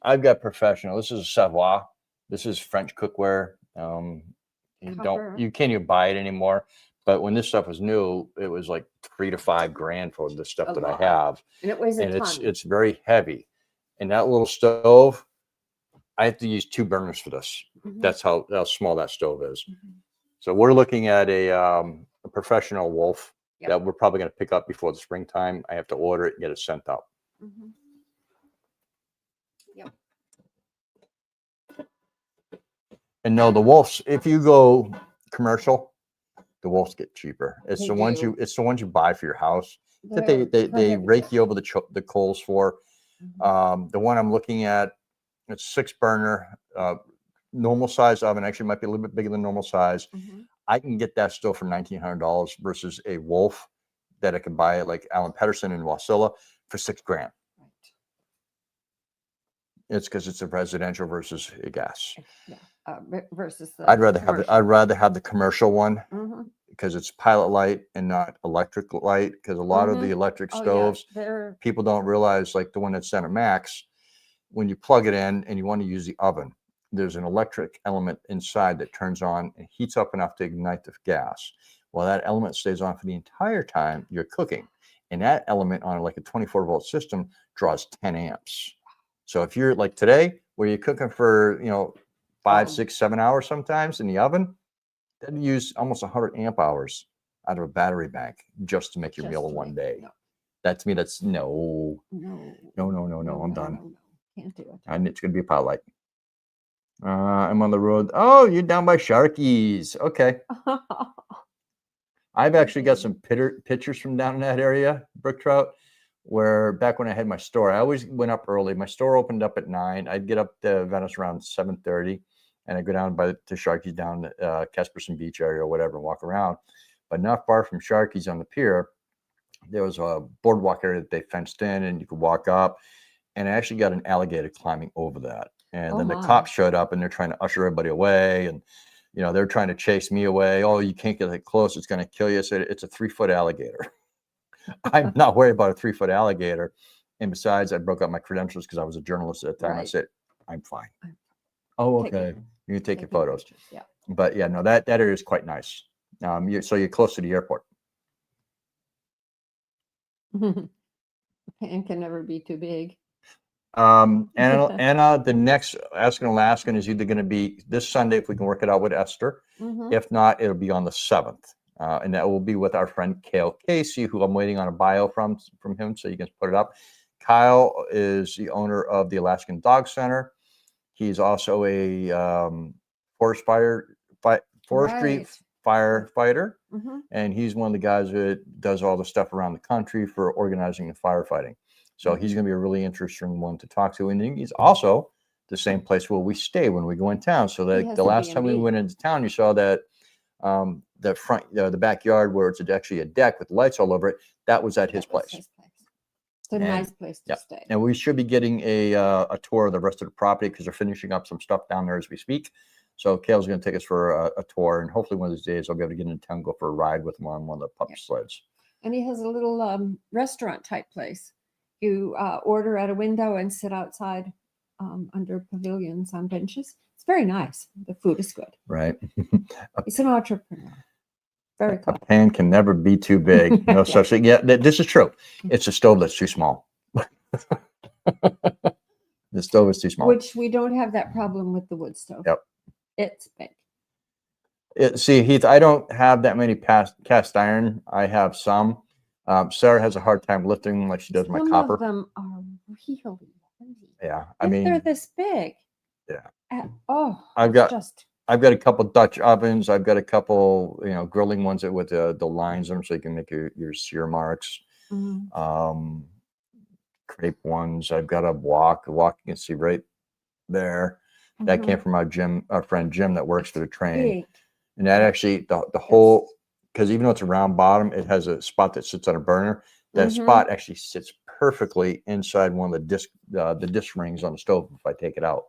I've got professional. This is a Savoie. This is French cookware. You can't even buy it anymore. But when this stuff was new, it was like $3 to $5 grand for the stuff that I have. And it weighs a ton. It's very heavy. And that little stove, I have to use 2 burners for this. That's how small that stove is. So we're looking at a professional Wolf that we're probably going to pick up before the springtime. I have to order it and get it sent out. Yep. And no, the Wolves, if you go commercial, the Wolves get cheaper. It's the ones you buy for your house that they rake you over the coals for. The one I'm looking at, it's 6 burner, normal size oven. Actually, might be a little bit bigger than normal size. I can get that still for $1,900 versus a Wolf that I can buy at like Alan Pedersen in Wasilla for $6 grand. Right. It's because it's a residential versus a gas. Yeah. Versus the I'd rather have the commercial one because it's pilot light and not electric light. Because a lot of the electric stoves, people don't realize, like the one at Center Max, when you plug it in and you want to use the oven, there's an electric element inside that turns on and heats up enough to ignite the gas. Well, that element stays on for the entire time you're cooking. And that element on like a 24-volt system draws 10 amps. So if you're like today, where you're cooking for, 5, 6, 7 hours sometimes in the oven, that use almost 100 amp hours out of a battery bank just to make your meal in one day. No. That to me, that's no. I'm done. Can't do it. And it's going to be a pilot light. I'm on the road. Oh, you're down by Sharky's. Okay. I've actually got some pictures from down in that area, brook trout, where back when I had my store, I always went up early. My store opened up at 9. I'd get up to Venice around 7:30, and I'd go down to Sharky's down Casperson Beach area or whatever and walk around. But not far from Sharky's on the pier, there was a boardwalk area that they fenced in, and you could walk up. And I actually got an alligator climbing over that. And then the cops showed up, and they're trying to usher everybody away. And, they're trying to chase me away. Oh, you can't get that close. It's going to kill you. I said, it's a 3-foot alligator. I'm not worried about a 3-foot alligator. And besides, I broke up my credentials because I was a journalist at the time. I said, I'm fine. Oh, okay. You can take your photos. Yeah. But yeah, no, that area is quite nice. So you're close to the airport. Pan can never be too big. Anna, the next Asking Alaskan is either going to be this Sunday if we can work it out with Esther. If not, it'll be on the 7th. And that will be with our friend Kale Casey, who I'm waiting on a bio from him, so you can put it up. Kyle is the owner of the Alaskan Dog Center. He's also a forestry firefighter, and he's one of the guys that does all the stuff around the country for organizing the firefighting. So he's going to be a really interesting one to talk to. And he's also the same place where we stay when we go in town. So that the last time we went into town, you saw that the front, the backyard where it's actually a deck with lights all over it. That was at his place. It's a nice place to stay. And we should be getting a tour of the rest of the property because they're finishing up some stuff down there as we speak. So Kale's going to take us for a tour, and hopefully one of these days I'll be able to get into town, go for a ride with him on one of the pup sleds. And he has a little restaurant type place. You order at a window and sit outside under pavilions on benches. It's very nice. The food is good. Right. He's an entrepreneur. Very cool. A pan can never be too big. No such thing. Yeah, this is true. It's a stove that's too small. The stove is too small. Which we don't have that problem with the wood stove. Yep. It's big. See, Heath, I don't have that many cast iron. I have some. Sarah has a hard time lifting like she does my copper. Some of them are really heavy. Yeah, they're this big. Yeah. I've got a couple Dutch ovens. I've got a couple, grilling ones with the lines in them so you can make your sear marks. Crepe ones. I've got a wok. The wok you can see right there. That came from our friend Jim that works for the train. And that actually, the whole, because even though it's a round bottom, it has a spot that sits on a burner. That spot actually sits perfectly inside one of the disc rings on the stove if I take it out.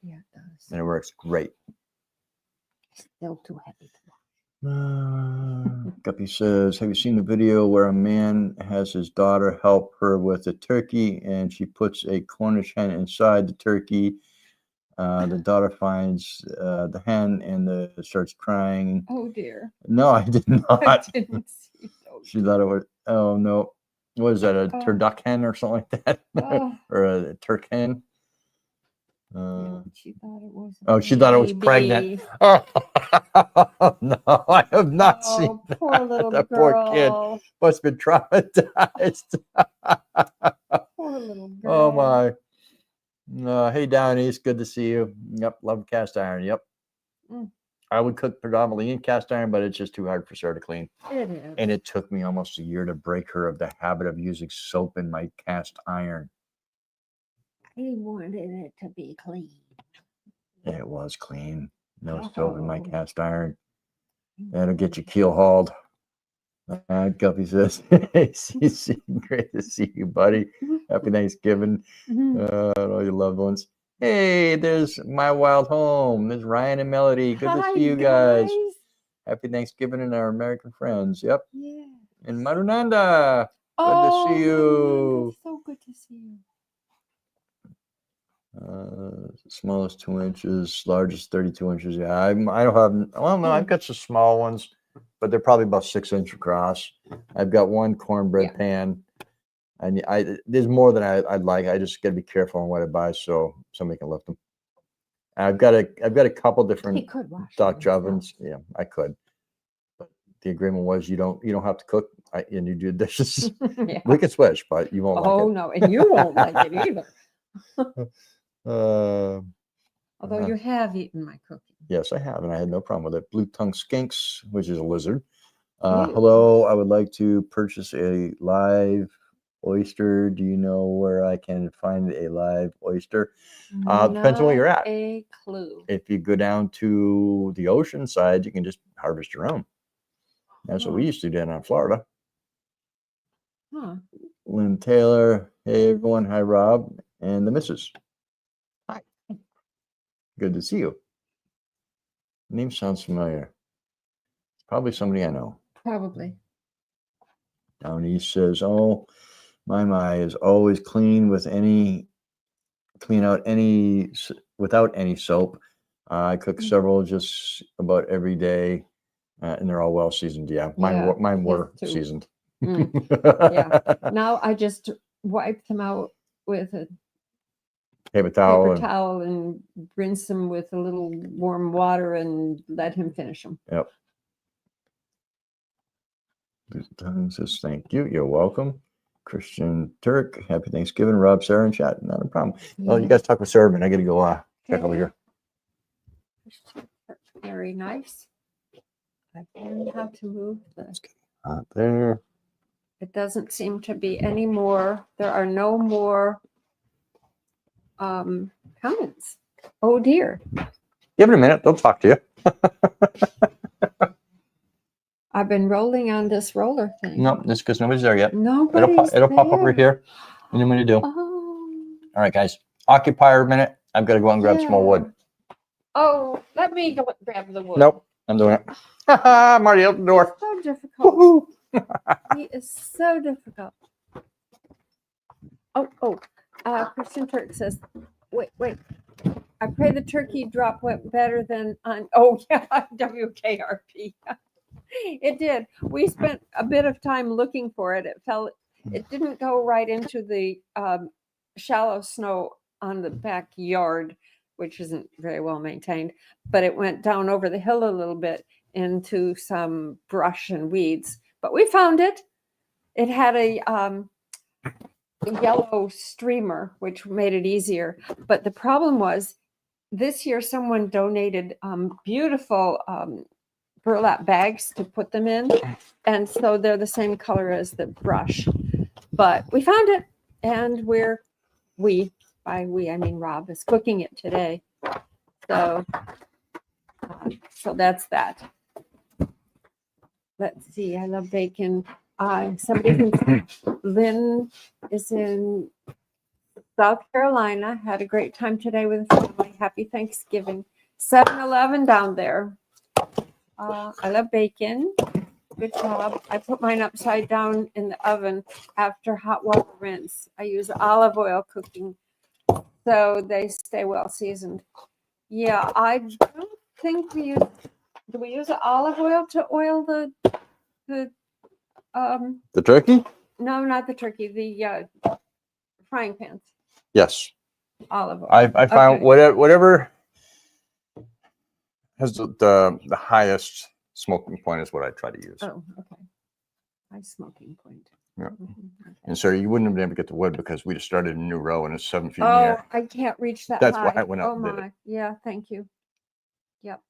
Yeah, it does. And it works great. Still too heavy. Guppy says, have you seen the video where a man has his daughter help her with a turkey and she puts a Cornish hen inside the turkey? The daughter finds the hen and starts crying. Oh dear. No, I did not. I didn't see those. She thought it was, oh no. What is that, a turduck hen or something like that? Or a Turk hen? She thought it was. She thought it was pregnant. Oh, no, I have not seen that. Poor little that girl. Poor kid must have been traumatized. Poor little girl. Oh my. Hey, Down East, good to see you. Yep, love cast iron. Yep. I would cook predominantly in cast iron, but it's just too hard for Sarah to clean. It is. And it took me almost a year to break her of the habit of using soap in my cast iron. I wanted it to be clean. It was clean. No soap in my cast iron. That'll get you keel hauled. Guppy says, hey, CC, great to see you, buddy. Happy Thanksgiving. All your loved ones. Hey, there's My Wild Home. There's Ryan and Melody. Good to see you guys. Happy Thanksgiving and our American friends. Yep. Yeah. And Marunanda. Good to see you. So good to see you. Smallest 2 inches, largest 32 inches. Yeah, I don't have. Well, no, I've got some small ones, but they're probably about 6 inches across. I've got one cornbread pan, and there's more than I'd like. I just got to be careful on what I buy so somebody can lift them. I've got a couple different Dutch ovens. Yeah, I could, but the agreement was you don't have to cook and you do dishes. We can switch, but you won't like it. Oh no, and you won't like it either. Although you have eaten my cookie. Yes, I have, and I had no problem with it. Blue tongue skinks, which is a lizard. Hello, I would like to purchase a live oyster. Do you know where I can find a live oyster? Depends on where you're at. A clue. If you go down to the ocean side, you can just harvest your own. That's what we used to do down in Florida. Lynn Taylor. Hey, everyone. Hi, Rob. And the missus. Hi. Good to see you. Name sounds familiar. Probably somebody I know. Probably. Down East says, oh, my is always clean without any soap. I cook several just about every day, and they're all well seasoned. Yeah, mine were seasoned. Yeah. Now I just wipe them out with a Paper towel. paper towel and rinse them with a little warm water and let him finish them. Yep. Says thank you. You're welcome. Christian Turk, happy Thanksgiving. Rob, Sarah, and chat. Not a problem. Oh, you guys talk with Sarah, and I got to go check over here. Very nice. I learned how to move the. There. It doesn't seem to be any more. There are no more comments. Oh dear. Give it a minute. They'll talk to you. I've been rolling on this roller thing. No, that's because nobody's there yet. Nobody's It'll pop over there. here. And then when you do. Oh. All right, guys. Occupy a minute. I've got to go out and grab some more wood. Oh, let me go grab the wood. Nope. I'm doing it. Marty, out the door. So difficult. Woohoo. He is so difficult. Christian Turk says, wait. I pray the turkey drop went better than on. Oh yeah, WKRP. It did. We spent a bit of time looking for it. It didn't go right into the shallow snow on the backyard, which isn't very well maintained, but it went down over the hill a little bit into some brush and weeds. But we found it. It had a yellow streamer, which made it easier. But the problem was this year someone donated beautiful burlap bags to put them in. And so they're the same color as the brush. But we found it, and by we, I mean Rob is cooking it today. So that's that. Let's see. I love bacon. Lynn is in South Carolina. Had a great time today with the family. Happy Thanksgiving. 7-Eleven down there. I love bacon. Good job. I put mine upside down in the oven after hot water rinse. I use olive oil cooking, so they stay well seasoned. Yeah, I don't think we use. Do we use olive oil to oil the turkey? No, not the turkey. The frying pans. Yes. Olive oil. I found whatever has the highest smoking point is what I try to use. Oh, okay. High smoking point. Yeah. Okay. And so you wouldn't have been able to get the wood because we just started a new row and it's 7 feet in the air. I can't reach that That's high. why I went out Oh and did my. it. Yeah, thank you. Yep.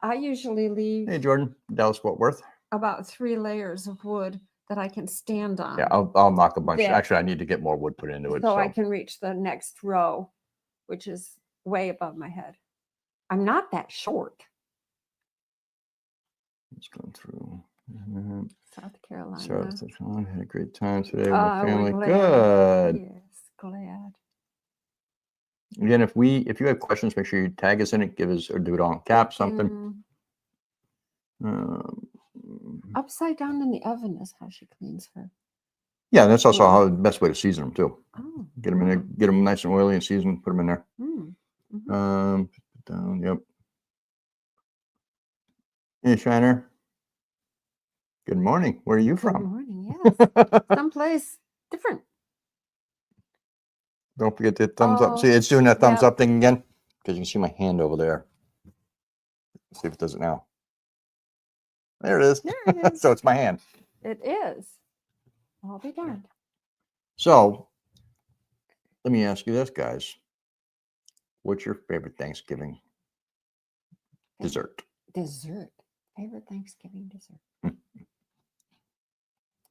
I usually leave Hey, Jordan, Dallas Fort Worth. about 3 layers of wood that I can stand on. Yeah, I'll knock a bunch. There. Actually, I need to get more wood put into it. So I can reach the next row, which is way above my head. I'm not that short. Just going through. South Carolina. South Carolina. Had a great time today with my We're family. glad. Good. Yes, glad. Again, if you have questions, make sure you tag us in it, give us or do it all in caps, something. Upside down in the oven is how she cleans her. Yeah, that's also how the best way to season them too. Oh. Get them in there, get them nice and oily and seasoned, put them in there. Mm-hmm. Down, yep. Hey, Shiner. Good morning. Where are you from? Good morning, yes. Someplace different. Don't forget the thumbs up. See, it's doing that thumbs up thing again because you can see my hand over there. Let's see if it does it now. There it is. There it is. So it's my hand. It is. I'll be darned. So let me ask you this, guys. What's your favorite Thanksgiving dessert? Dessert. Favorite Thanksgiving dessert.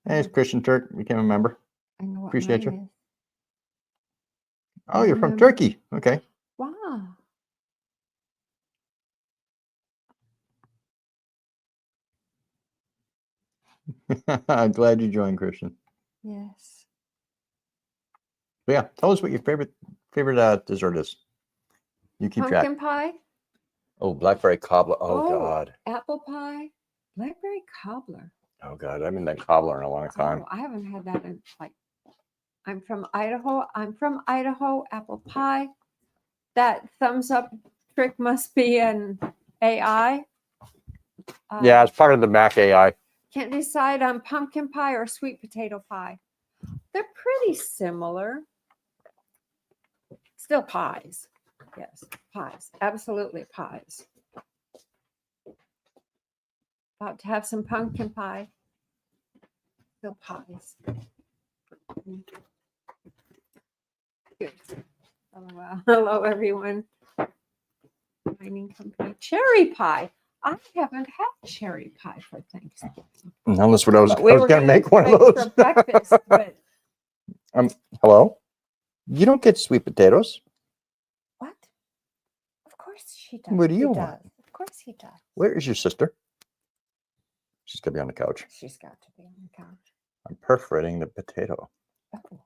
Hey, it's Christian Turk. Became a member. I know what Appreciate mine you. is. Oh, you're from Turkey. Okay. Wow. I'm glad you joined, Christian. Yes. But yeah, tell us what your favorite dessert is. You keep track. Pumpkin pie. Oh, blackberry cobbler. Oh, God. Apple pie. Blackberry cobbler. Oh, God. I haven't had cobbler in a long time. I haven't had that in I'm from Idaho. Apple pie. That thumbs up trick must be an AI. Yeah, it's part of the Mac AI. Can't decide on pumpkin pie or sweet potato pie. They're pretty similar. Still pies. Yes, pies. Absolutely pies. About to have some pumpkin pie. Still pies. Good. Oh, wow. Hello, everyone. Mining company. Cherry pie. I haven't had cherry pie for Thanksgiving. Unless what I was We were going to make one of make those. for breakfast, but Hello? You don't get sweet potatoes. what? Of course she does. What do you He want? does. Of course he does. Where is your sister? She's going to be on the couch. She's got to be on the couch. I'm perforating the potato. Oh.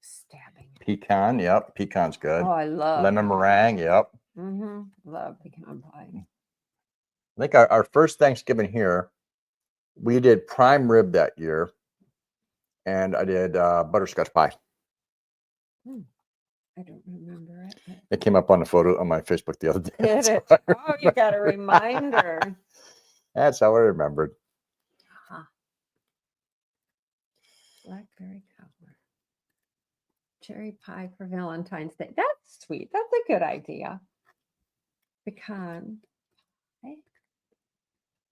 Stabbing. Pecan, yep. Pecan's good. Oh, I love Lemon meringue, yep. Love pecan pie. I think our first Thanksgiving here, we did prime rib that year, and I did butterscotch pie. I don't remember it. But... It came up on the photo on my Facebook the other day. Did it? Oh, you got a reminder. That's how I remembered. Huh. Blackberry cobbler. Cherry pie for Valentine's Day. That's sweet. That's a good idea. Pecan pie.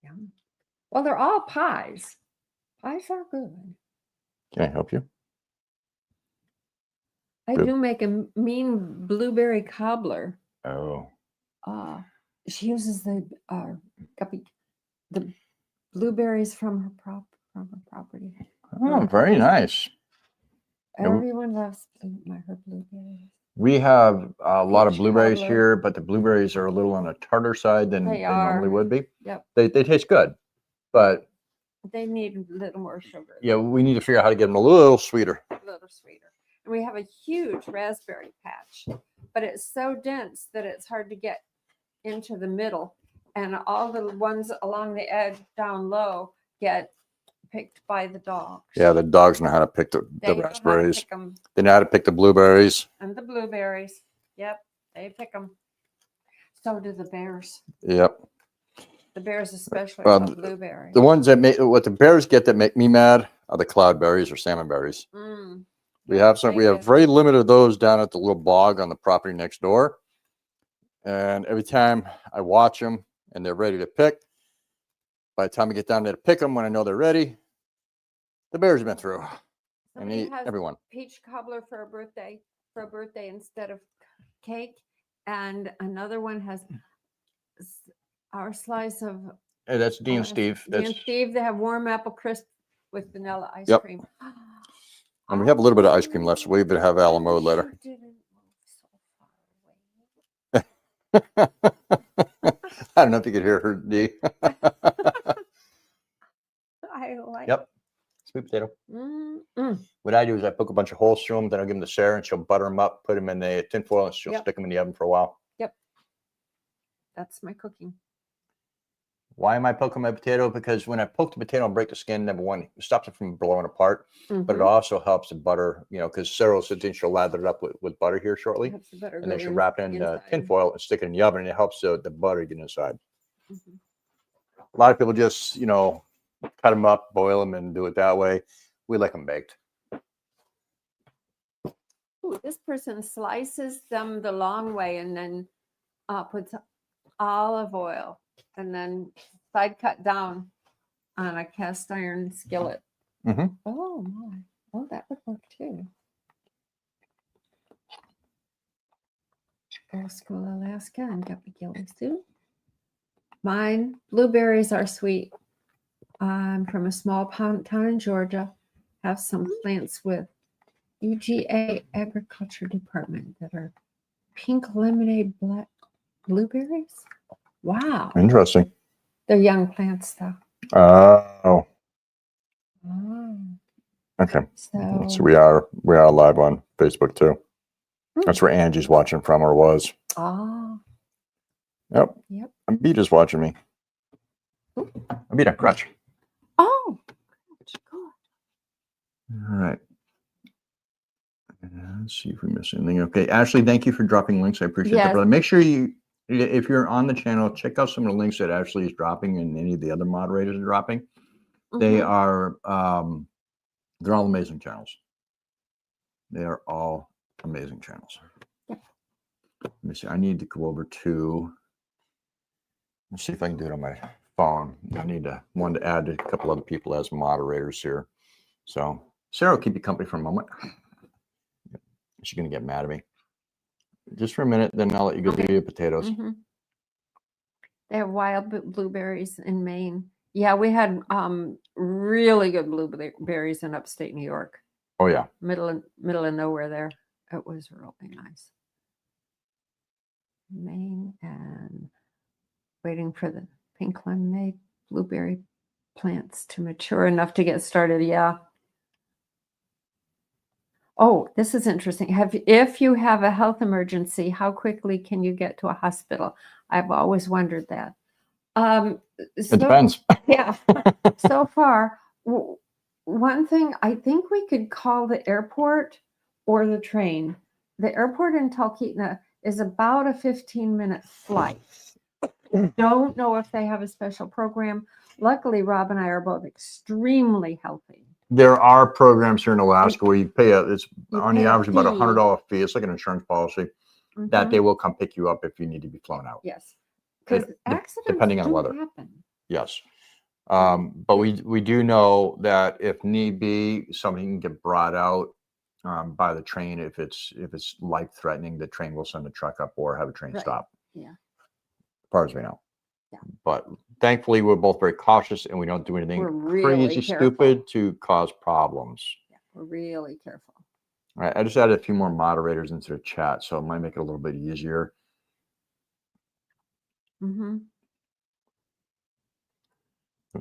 Yum. Well, they're all pies. Pies are good. Can I help you? I do make a mean blueberry cobbler. Oh. She uses the blueberries from her property. Oh, very nice. Everyone loves her blueberries. We have a lot of Peach blueberries cobbler. here, but the blueberries are a little on the tartar side than They they normally are. would be. Yep. They taste good, but They need a little more sugar. yeah, we need to figure out how to get them a little sweeter. A little sweeter. And we have a huge raspberry patch, but it's so dense that it's hard to get into the middle. And all the ones along the edge down low get picked by the dogs. Yeah, the dogs know how to pick the They know how to raspberries. pick 'em. They know how to pick the blueberries. And the blueberries. Yep, they pick them. So do the bears. Yep. The bears especially Well, love blueberries. The ones that make what the bears get that make me mad are the cloudberries or salmon berries. We have some. We have very limited of those down at the little bog on the property next door. And every time I watch them and they're ready to pick, by the time I get down there to pick them, when I know they're ready, the bears have been through and Somebody eat has everyone. peach cobbler for a birthday instead of cake, and another one has our slice of. Hey, that's Dean and Steve. Dean and Steve. They have warm apple crisp with vanilla ice Yep. cream. And we have a little bit of ice cream left, so we even have Alamo later. I don't know if you could hear her, Dee. I like. Yep. Sweet potato. What I do is I poke a bunch of holes through them, then I'll give them to Sarah, and she'll butter them up, put them in the tin foil, and she'll stick them in the oven for a while. Yep. That's my cooking. Why am I poking my potato? Because when I poke the potato and break the skin, number one, it stops it from blowing apart, but it also helps the butter, because Sarah will sit there and she'll lather it up with butter here shortly. And then she'll wrap it in tin foil and stick it in the oven, and it helps the butter get inside. A lot of people just, cut them up, boil them, and do it that way. We like them baked. Ooh, this person slices them the long way and then puts olive oil and then side cut down on a cast iron skillet. Oh my! Oh, that would work too. Old school Alaska and guppy gillies too. Mine blueberries are sweet. I'm from a small town in Georgia. Have some plants with UGA Agriculture Department that are pink lemonade black blueberries. Wow. Interesting. They're young plants though. Oh. Okay. So we are live on Facebook too. That's where Angie's watching from, or was. Yep. Abita's watching me. Abita, crutch. Oh, good. All right. Let's see if we missed anything. Okay, Ashley, thank you for dropping links. I appreciate that, brother. Make sure if you're on the channel, check out some of the links that Ashley is dropping and any of the other moderators are dropping. They are They're all amazing channels. They are all amazing channels. Yep. Let me see. I need to go over to. Let's see if I can do it on my phone. I need one to add a couple other people as moderators here. So Sarah will keep you company for a moment. She's going to get mad at me. Just for a minute, then I'll let you go do your potatoes. Mm-hmm. They have wild blueberries in Maine. Yeah, we had really good blueberries in upstate New York. Oh yeah, middle of nowhere there. It was really nice. Maine, and waiting for the pink lemonade blueberry plants to mature enough to get started. Yeah. Oh, this is interesting. If you have a health emergency, how quickly can you get to a hospital? I've always wondered that. it depends. Yeah. So far, one thing, I think we could call the airport or the train. The airport in Talkeetna is about a 15-minute flight. Don't know if they have a special program. Luckily, Rob and I are both extremely healthy. There are programs here in Alaska where you pay it's You on the pay a average about fee. $100 fee. It's like an insurance policy that they will come pick you up if you need to be flown out. Yes, because accidents depending on do weather. happen. Yes. But we do know that if need be, somebody can get brought out by the train. If it's life threatening, the train will send a truck up or have a train stop. Yeah. As far as we know. Yeah. But thankfully, we're both very cautious and we don't do anything crazy stupid to cause problems. Yeah, we're really careful. All right. I just added a few more moderators into the chat, so it might make it a little bit easier. Mm-hmm.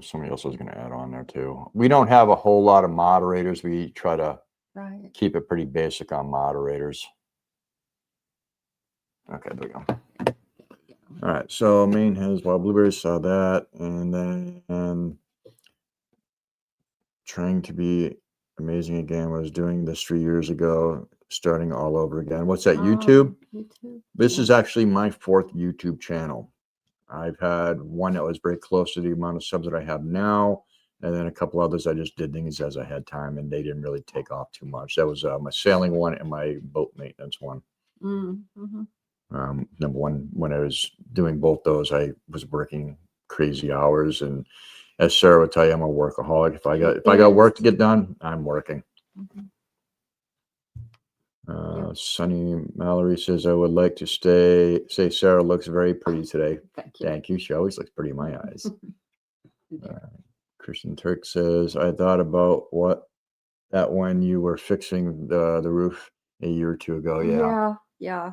Somebody else was going to add on there too. We don't have a whole lot of moderators. We try to keep it pretty basic on moderators. Okay, there we go. All right, so Maine has wild blueberries, saw that, and then trying to be amazing again. Was doing this 3 years ago, starting all over again. What's that? YouTube. YouTube. This is actually my 4th YouTube channel. I've had one that was very close to the amount of subs that I have now, and then a couple others I just did things as I had time, and they didn't really take off too much. That was my sailing one and my boat maintenance one. Mm-hmm. Number one, when I was doing both those, I was working crazy hours, and as Sarah would tell you, I'm a workaholic. If I got work to get done, I'm working. Mm-hmm. Sunny Mallory says, I would like to say Sarah looks very pretty today. Thank you. She always looks pretty in my eyes. Christian Turk says, I thought about that when you were fixing the roof a year or two ago. Yeah.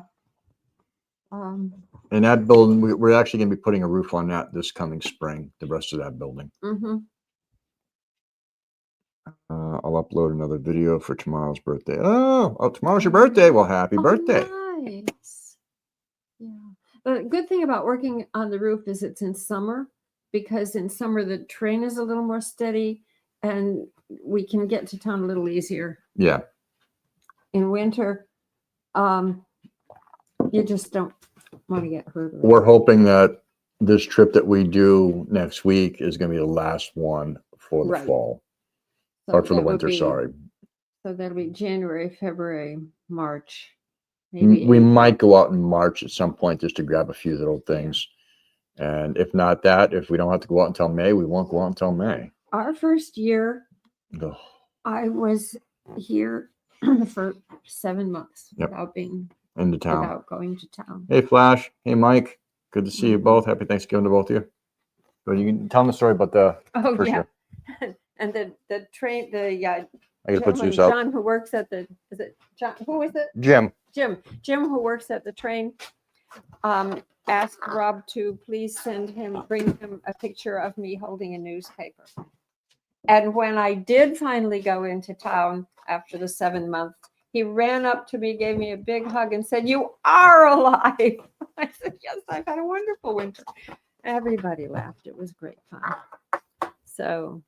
And that building, we're actually going to be putting a roof on that this coming spring, the rest of that building. Mm-hmm. I'll upload another video for tomorrow's birthday. Oh, tomorrow's your birthday. Well, happy birthday. Nice. Yeah. The good thing about working on the roof is it's in summer, because in summer the terrain is a little more steady and we can get to town a little easier. Yeah. In winter, you just don't want to get hurt. We're hoping that this trip that we do next week is going to be the last one for the fall. So or for the winter, sorry. So that'll be January, February, March. Maybe we might go out in March at some point just to grab a few little things. Yeah. And if not that, if we don't have to go out until May, we won't go out until May. Our first year, I was here for 7 months without being into town. Without going to town. Hey, Flash. Hey, Mike. Good to see you both. Happy Thanksgiving to both of you. But you can tell them the story about the first year. And the train, I gotta put Zeus out. John, who works at the, is it John? Who is it? Jim, who works at the train, asked Rob to please bring him a picture of me holding a newspaper. And when I did finally go into town after the 7 months, he ran up to me, gave me a big hug, and said, "You are alive." I said, "Yes, I've had a wonderful winter." Everybody laughed. It was great fun. So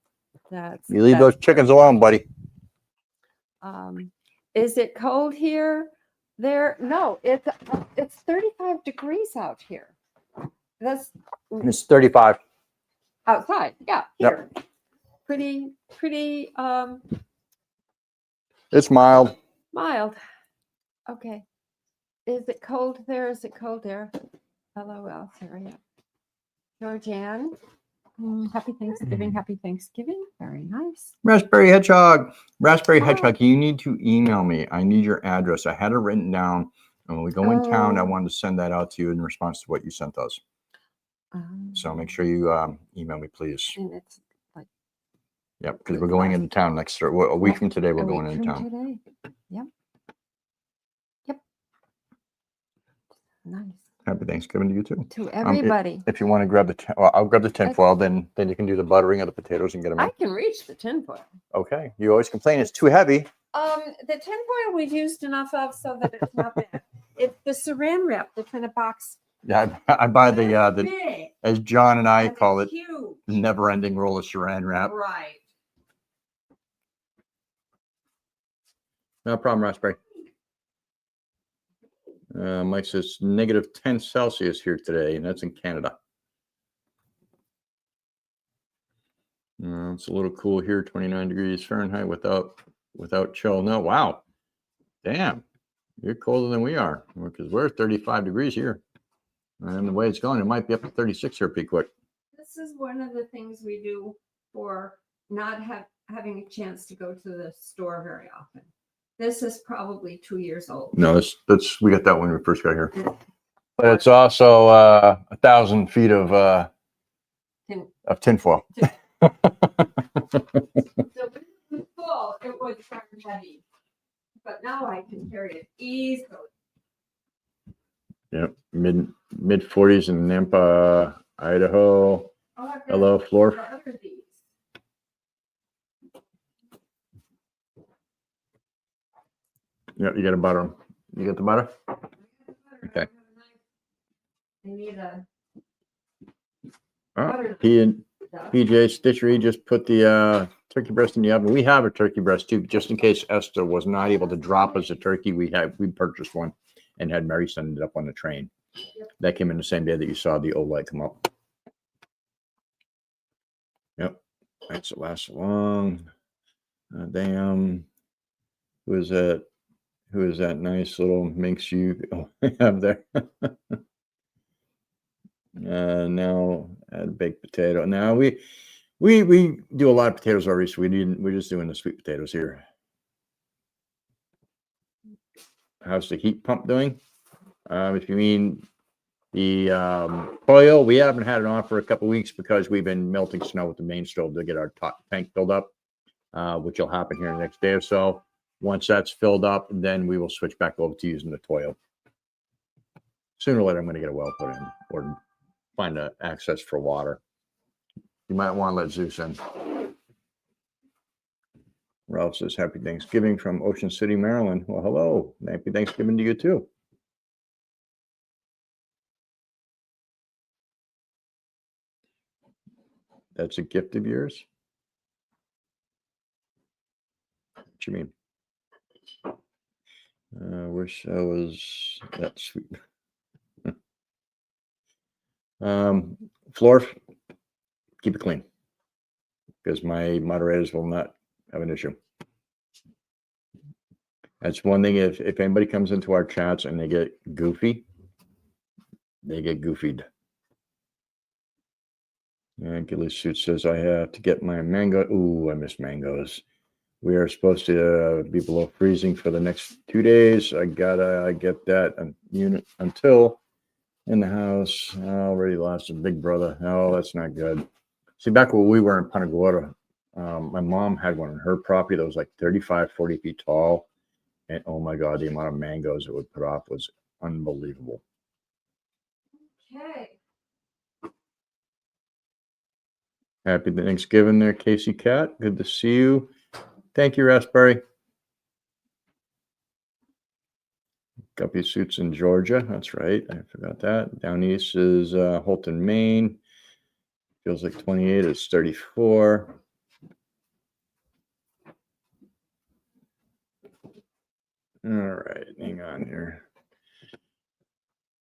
you leave those chickens alone, buddy. Is it cold here? No, it's 35 degrees out here. It's 35 outside. Yeah, here. Pretty It's mild. Mild. Okay. Is it cold there? Is it cold there? LOL, Sarah. Yeah. Georgianne. Happy Thanksgiving. Happy Thanksgiving. Very nice. Raspberry Hedgehog. Raspberry Wow. Hedgehog, you need to email me. I need your address. I had it written down. And when we go in town, I wanted to send that out to you in response to what you sent us. So make sure you email me, please. And it's like, yep, because we're going into town next a week from today. We're going into town. Today. Yep. Yep. Nice. Happy Thanksgiving to you too. To everybody. If you want to grab the, I'll grab the tinfoil. Then you can do the buttering of the potatoes and get them in. I can reach the tinfoil. Okay. You always complain it's too heavy. The tinfoil we've used enough of so that it's not bad. It's the saran wrap that's in a box. Yeah, I buy the big, as John and I call it, huge. never-ending roll of saran wrap. Right. No problem, Raspberry. Mike says -10 Celsius here today, and that's in Canada. It's a little cool here, 29 degrees Fahrenheit without chill. No, wow, damn, you're colder than we are because we're 35 degrees here. And the way it's going, it might be up to 36 here pretty quick. This is one of the things we do for not having a chance to go to the store very often. This is probably 2 years old. No, that's we got that when we first got here. But it's also 1,000 feet of tinfoil. So when it was full, it was kind of heavy. But now I can carry it easily. Yep, mid 40s in Nampa, Idaho. Hello, Floor. Yep, you got a butter. You got the butter? Okay. I need a PJ Stitchery just put the turkey breast in the oven. We have a turkey breast too, just in case Esther was not able to drop us a turkey. We purchased one and had Mary send it up on the train. Yep. That came in the same day that you saw the old light come up. Yep, that's it. Lasts long. Damn. Who is that? Who is that nice little minx you have there? Now add baked potato. Now we do a lot of potatoes already, so we're just doing the sweet potatoes here. How's the heat pump doing? If you mean the coil, we haven't had it on for a couple of weeks because we've been melting snow with the main stove to get our tank filled up, which will happen here the next day or so. Once that's filled up, then we will switch back over to using the toil. Sooner or later, I'm going to get a well put in or find an access for water. You might want to let Zeus in. Ralph says, Happy Thanksgiving from Ocean City, Maryland. Well, hello. Happy Thanksgiving to you, too. That's a gift of yours? What you mean? Wish I was that sweet. Floor, keep it clean because my moderators will not have an issue. That's one thing. If anybody comes into our chats and they get goofy, they get goofied. And Gilly Suit says, I have to get my mango. Ooh, I miss mangoes. We are supposed to be below freezing for the next 2 days. I gotta get that unit until in the house. Already lost a big brother. Oh, that's not good. See, back when we were in Punta Gorda, my mom had one on her property that was like 35, 40 feet tall. And oh my God, the amount of mangoes it would put off was unbelievable. Okay. Happy Thanksgiving there, Casey Cat. Good to see you. Thank you, Raspberry. Guppy Suits in Georgia. That's right. I forgot that. Down east is Holton, Maine. Feels like 28. It's 34. All right. Hang on here.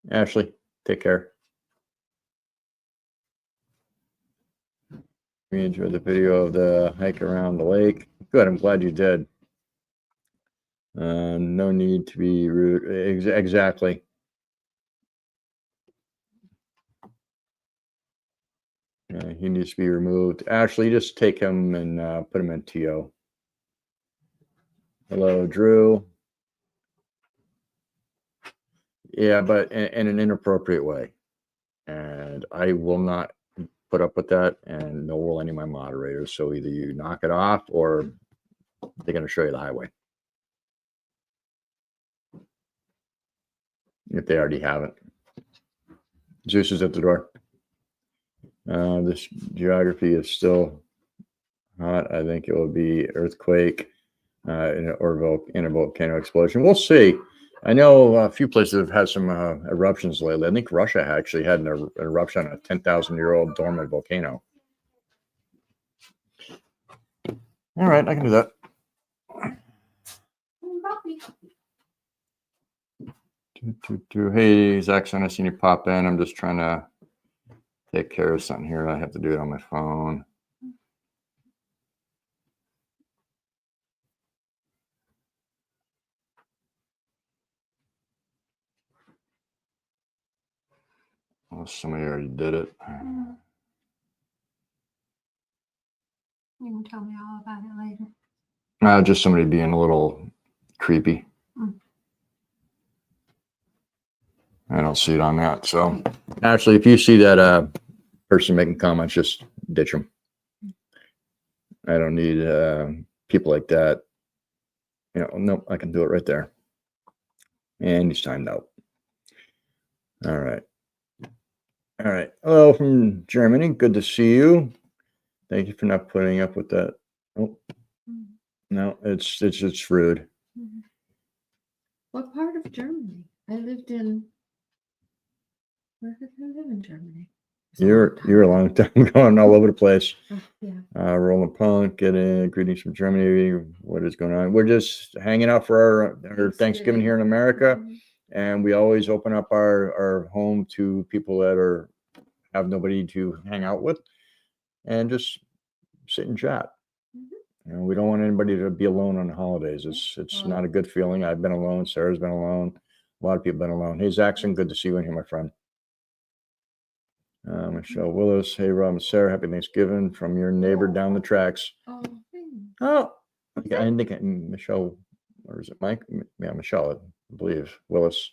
Ashley, take care. We enjoyed the video of the hike around the lake. Good. I'm glad you did. No need to be rude. Exactly. He needs to be removed. Ashley, just take him and put him in TO. Hello, Drew. Yeah, but in an inappropriate way. And I will not put up with that, and nor will any of my moderators. So either you knock it off or they're going to show you the highway. If they already haven't. Zeus is at the door. This geography is still hot. I think it will be earthquake in a volcano explosion. We'll see. I know a few places have had some eruptions lately. I think Russia actually had an eruption on a 10,000-year-old dormant volcano. All right, I can do that. Hey, Zachson, I seen you pop in. I'm just trying to take care of something here. I have to do it on my phone. Well, somebody already did it. You can tell me all about it later. Just somebody being a little creepy. I don't see it on that. So, actually, if you see that person making comments, just ditch them. I don't need people like that. Nope, I can do it right there. And he's timed out. All right. All right. Hello from Germany. Good to see you. Thank you for not putting up with that. Oh, no, it's rude. What part of Germany? I lived in. Where did I live in Germany? You're a long time going all over the place. Yeah. Roland Punk, greetings from Germany. What is going on? We're just hanging out for our Thanksgiving here in America, and we always open up our home to people that have nobody to hang out with, and just sit and chat. We don't want anybody to be alone on the holidays. It's not a good feeling. I've been alone. Sarah's been alone. A lot of people have been alone. Hey, Zachson, good to see you in here, my friend. Michelle Willis. Hey, Rob and Sarah. Happy Thanksgiving from your neighbor down the tracks. Oh, okay. I didn't think Michelle, or is it Mike? Yeah, Michelle, I believe. Willis.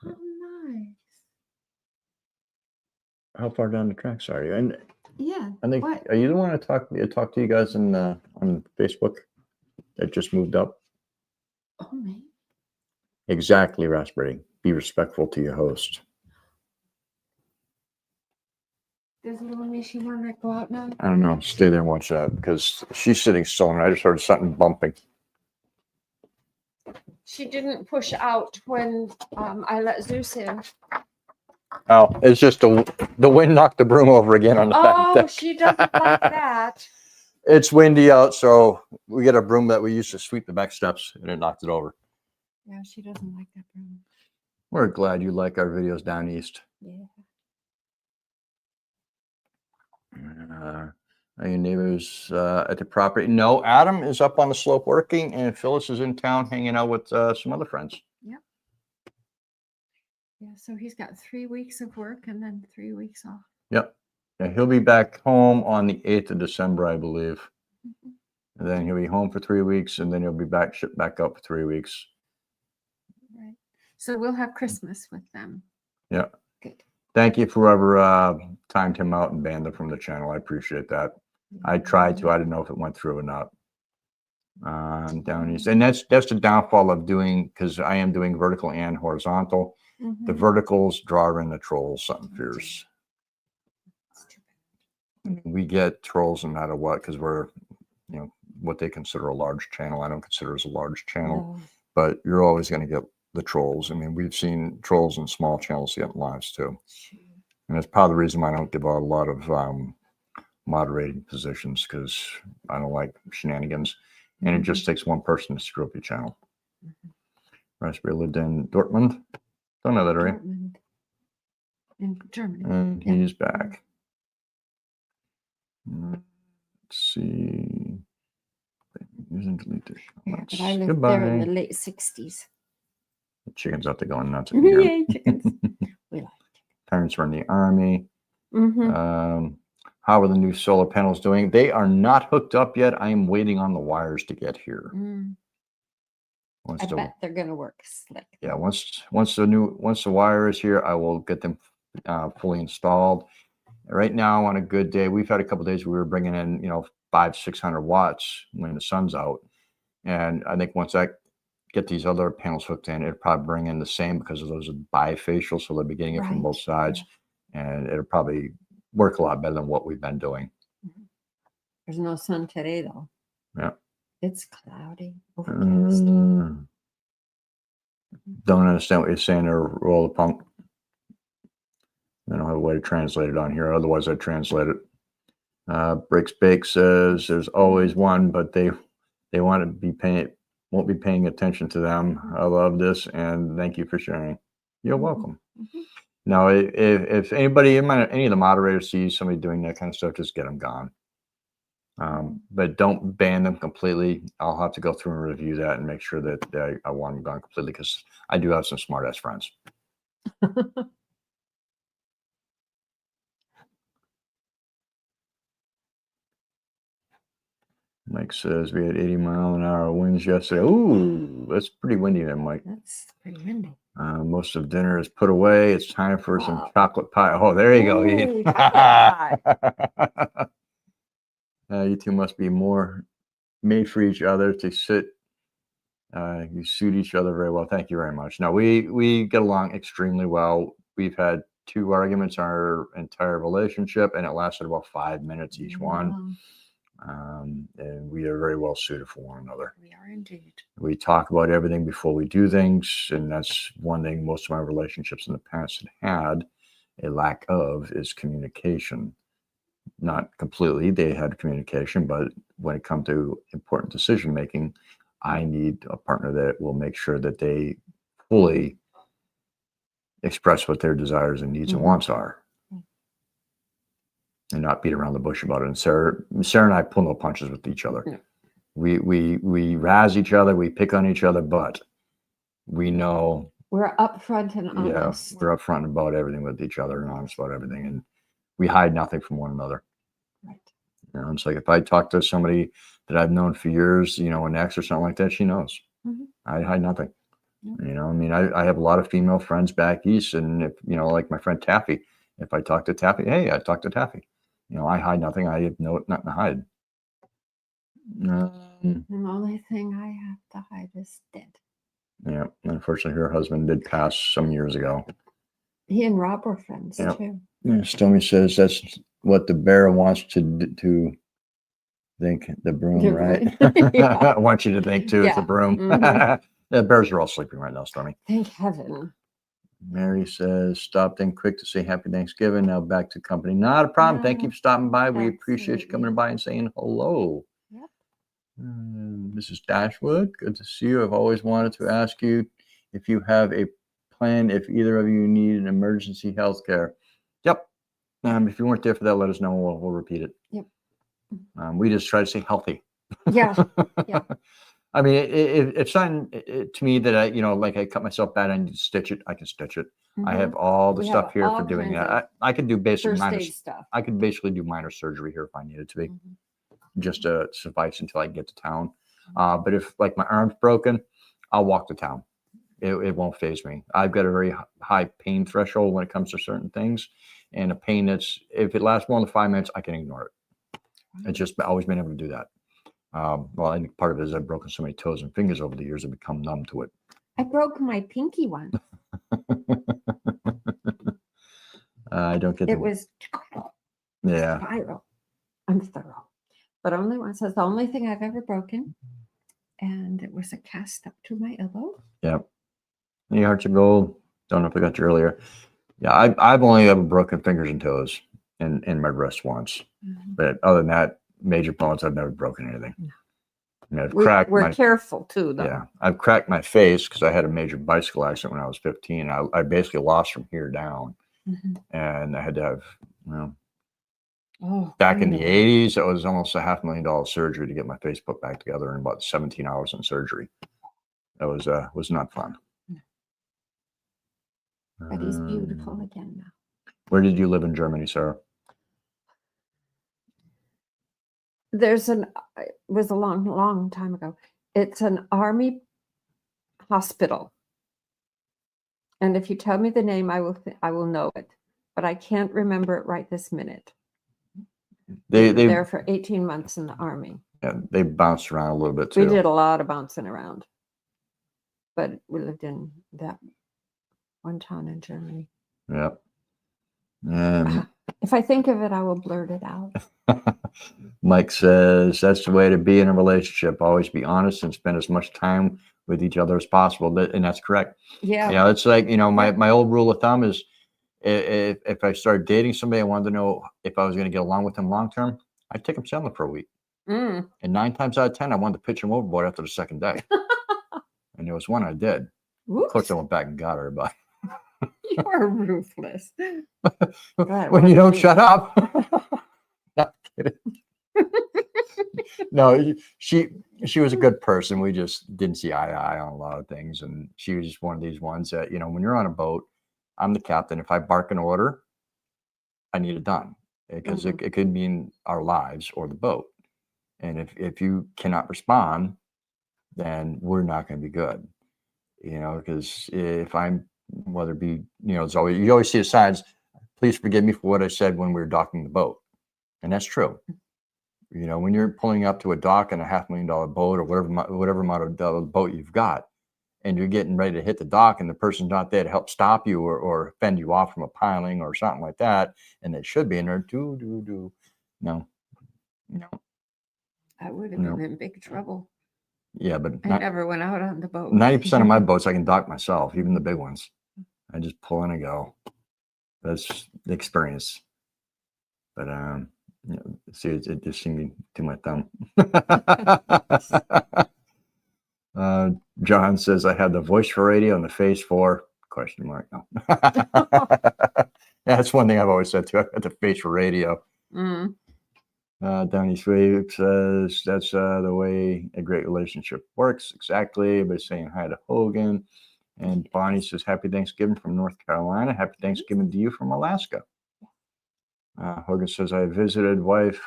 Oh, nice. How far down the tracks are you? And yeah. I think, are you the one to talk to you guys on Facebook that just moved up? Oh, me. Exactly, Raspberry. Be respectful to your host. Does little Mishi want to go out now? I don't know. Stay there and watch that because she's sitting still and I just heard something bumping. She didn't push out when I let Zeus in. Oh, it's just the wind knocked the broom over again on the back deck. She doesn't like that. It's windy out, so we get a broom that we used to sweep the back steps and it knocked it over. Yeah, she doesn't like that broom. We're glad you like our videos down east. Yeah. Are your neighbors at the property? No, Adam is up on the slope working, and Phyllis is in town hanging out with some other friends. Yep. Yeah, so he's got 3 weeks of work and then 3 weeks off. Yep. Yeah, he'll be back home on the 8th of December, I believe. And then he'll be home for 3 weeks, and then he'll be shipped back up for 3 weeks. Right. So we'll have Christmas with them. Yeah. Good. Thank you for whoever timed him out and banned him from the channel. I appreciate that. I tried to. I didn't know if it went through or not. Down east. And that's the downfall of doing, because I am doing vertical and horizontal. The verticals draw in the trolls, something fierce. We get trolls no matter what, because we're, what they consider a large channel. I don't consider as a large channel, but you're always going to get the trolls. I mean, we've seen trolls in small channels get lives too. And that's part of the reason why I don't give out a lot of moderating positions, because I don't like shenanigans. And it just takes one person to screw up your channel. Raspberry lived in Dortmund. Don't know that area. In Germany. And he's back. Let's see. Using delete this. Yeah, but I lived there in the late 60s. The chickens out there going nuts again. Yay, chickens. We like Parents were in the army. Mm-hmm. How are the new solar panels doing? They are not hooked up yet. I am waiting on the wires to get here. I bet they're gonna work slick. Yeah, once the wire is here, I will get them fully installed. Right now, on a good day, we've had a couple of days we were bringing in 500-600 watts when the sun's out, and I think once I get these other panels hooked in, it'll probably bring in the same because of those are bifacial, so they'll be getting it from both sides, and it'll probably work a lot better than what we've been doing. There's no sun today, though. Yeah. It's cloudy, overcast. Don't understand what you're saying there, roll the pump. I don't have a way to translate it on here. Otherwise, I'd translate it. Bricks Bake says there's always one, but they won't be paying attention to them. I love this, and thank you for sharing. You're welcome. Now, if anybody, any of the moderators sees somebody doing that kind of stuff, just get them gone. But don't ban them completely. I'll have to go through and review that and make sure that I want them gone completely, because I do have some smart ass friends. Mike says we had 80-mile-an-hour winds yesterday. Ooh, that's pretty windy there, Mike. That's pretty windy. Most of dinner is put away. It's time for some chocolate pie. Oh, there you go. Ooh, chocolate pie. You two must be more made for each other to sit. You suit each other very well. Thank you very much. No, we get along extremely well. We've had 2 arguments our entire relationship, and it lasted about 5 minutes each one. And we are very well suited for one another. We are indeed. We talk about everything before we do things, and that's one thing most of my relationships in the past had a lack of, is communication. Not completely, they had communication, but when it comes to important decision making, I need a partner that will make sure that they fully express what their desires and needs and wants are, and not beat around the bush about it. And Sarah and I pull no punches with each other. Yeah. We razz each other, we pick on each other, but we know we're upfront and honest. Yeah, we're upfront about everything with each other and honest about everything, and we hide nothing from one another. Right. It's like if I talk to somebody that I've known for years, an ex or something like that, she knows. I hide nothing. I have a lot of female friends back east, and if like my friend Taffy, if I talk to Taffy, hey, I talk to Taffy. I hide nothing. I have nothing to hide. The only thing I have to hide is dead. Yeah, unfortunately, her husband did pass some years ago. He and Rob were friends too. Yeah, Stormy says that's what the bear wants to think, the broom, right? I want you to think too, it's the broom. The bears are all sleeping right now, Stormy. Thank heaven. Mary says, stopped in quick to say happy Thanksgiving. Now back to company. Not a problem. Thank you for stopping by. We appreciate you coming by and saying hello. Yep. Mrs. Dashwood, good to see you. I've always wanted to ask you if you have a plan, if either of you need an emergency health care. Yep. If you weren't there for that, let us know. We'll repeat it. Yep. We just try to stay healthy. Yeah. Yeah. I mean, if something to me that like I cut myself bad, I need to stitch it, I can stitch it. I have all the stuff here for doing that. I could do basic minor stuff. I could basically do minor surgery here if I needed to be, just to suffice until I get to town. But if like my arm's broken, I'll walk to town. It won't faze me. I've got a very high pain threshold when it comes to certain things, and a pain that's, if it lasts more than 5 minutes, I can ignore it. It's just always been able to do that. Well, I think part of it is I've broken so many toes and fingers over the years, I've become numb to it. I broke my pinky once. I don't get it. Was spiral. I'm thorough, but only once. That's the only thing I've ever broken, and it was a cast up to my elbow. Yep. Any hearts of gold? Don't know if I got you earlier. Yeah, I've only ever broken fingers and toes in my wrist once, but other than that, major bones, I've never broken anything. No. I've cracked. We're careful too, though. Yeah, I've cracked my face because I had a major bicycle accident when I was 15. I basically lost from here down, and I had to have Oh, Back in the God. 80s, it was almost a $500,000 surgery to get my face put back together in about 17 hours in surgery. That was not fun. But he's beautiful again now. Where did you live in Germany, Sarah? It was a long time ago. It's an army hospital. And if you tell me the name, I will know it. But I can't remember it right this minute. They were there for 18 months in the army. Yeah, they bounced around a little bit too. We did a lot of bouncing around. But we lived in that one town in Germany. Yep. If I think of it, I will blurt it out. Mike says that's the way to be in a relationship. Always be honest and spend as much time with each other as possible. And that's correct. Yeah. Yeah, it's like, my old rule of thumb is if I started dating somebody, I wanted to know if I was going to get along with them long term, I'd take them sailing for a week. And 9 times out of 10, I wanted to pitch them overboard after the second day. And there was one I did. Of course, I went back and got her, but you're ruthless. when you don't shut up. Not kidding. No, she was a good person. We just didn't see eye to eye on a lot of things, and she was just one of these ones that, when you're on a boat, I'm the captain. If I bark an order, I need it done, because it could mean our lives or the boat. And if you cannot respond, then we're not going to be good. Because if I'm, whether it be, you always see the signs. Please forgive me for what I said when we were docking the boat, and that's true. When you're pulling up to a dock in a $500,000 boat or whatever amount of boat you've got, and you're getting ready to hit the dock, and the person's not there to help stop you or fend you off from a piling or something like that, and they should be in there. No. I would have been in big trouble. Yeah, but I never went out on the boat. 90% of my boats I can dock myself, even the big ones. I just pull in and go. That's the experience. But see, it just seemed to my thumb. John says I had the voice for radio and the face for ? No. That's one thing I've always said too. I had the face for radio. Donnie Sweep says that's the way a great relationship works. Exactly. By saying hi to Hogan. And Bonnie says happy Thanksgiving from North Carolina. Happy Thanksgiving to you from Alaska. Hogan says I visited wife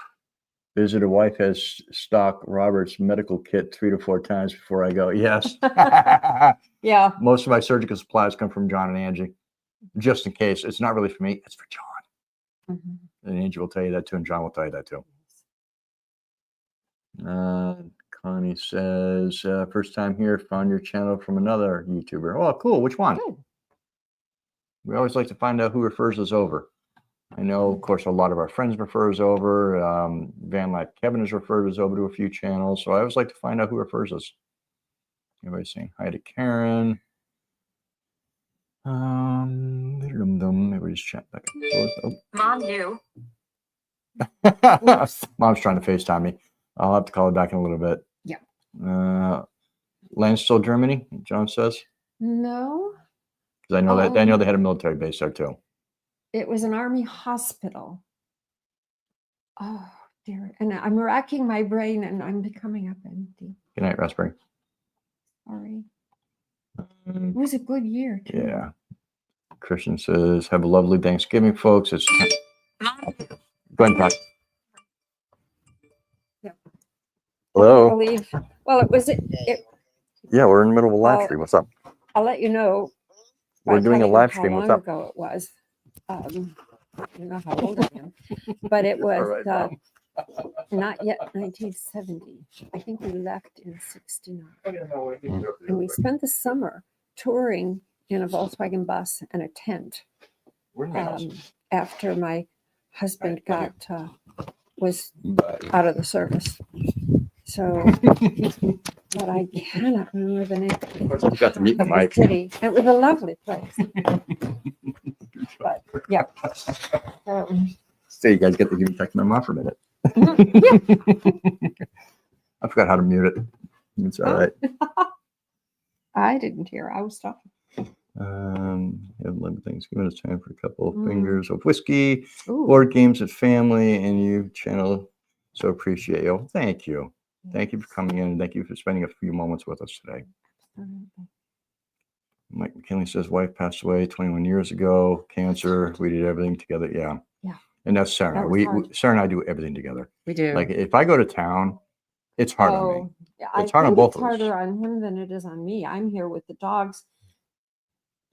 has stock Robert's medical kit 3 to 4 times before I go. Yes. Yeah. Most of my surgical supplies come from John and Angie, just in case. It's not really for me. It's for John. And Angie will tell you that too, and John will tell you that too. Connie says, first time here, found your channel from another YouTuber. Oh, cool. Which one? Good. We always like to find out who refers us over. I know, of course, a lot of our friends refer us over. Van Life Kevin has referred us over to a few channels. So I always like to find out who refers us. Everybody's saying hi to Karen. Everybody's chatting back and forth. Oh. Mom, you. Mom's trying to FaceTime me. I'll have to call her back in a little bit. Yeah. Landstill, Germany, John says. No. Because I know they had a military base there too. It was an army hospital. Oh dear. And I'm racking my brain and I'm becoming up empty. Good night, Raspberry. Sorry. It was a good year too. Yeah. Christian says, have a lovely Thanksgiving, folks. It's go ahead, Pat. Yeah. Hello. I believe. Well, it was it. Yeah, we're in the middle of a live stream. What's up? I'll let you know. We're doing a live stream. How What's long up? ago it was. I don't know how old I am, but it was not yet 1970. I think we left in 69. And we spent the summer touring in a Volkswagen bus and a tent. After my husband was out of the service. So, but I cannot remember the name You got to meet Mike. city. It was a lovely place. But yeah. So you guys get to give me text my mom for a minute. I forgot how to mute it. It's all right. I didn't hear. I was talking. Have limited things. Give us time for a couple of fingers of whiskey, Ooh. board games with family, and you channel. So appreciate you. Thank you. Thank you for coming in. Thank you for spending a few moments with us today. Mike McKinley says wife passed away 21 years ago, cancer. We did everything together. Yeah. Yeah. And that's Sarah. That was We hard. Sarah and I do everything together. We do. Like if I go to town, it's hard on me. Yeah, It's hard on both it's of us. harder on him than it is on me. I'm here with the dogs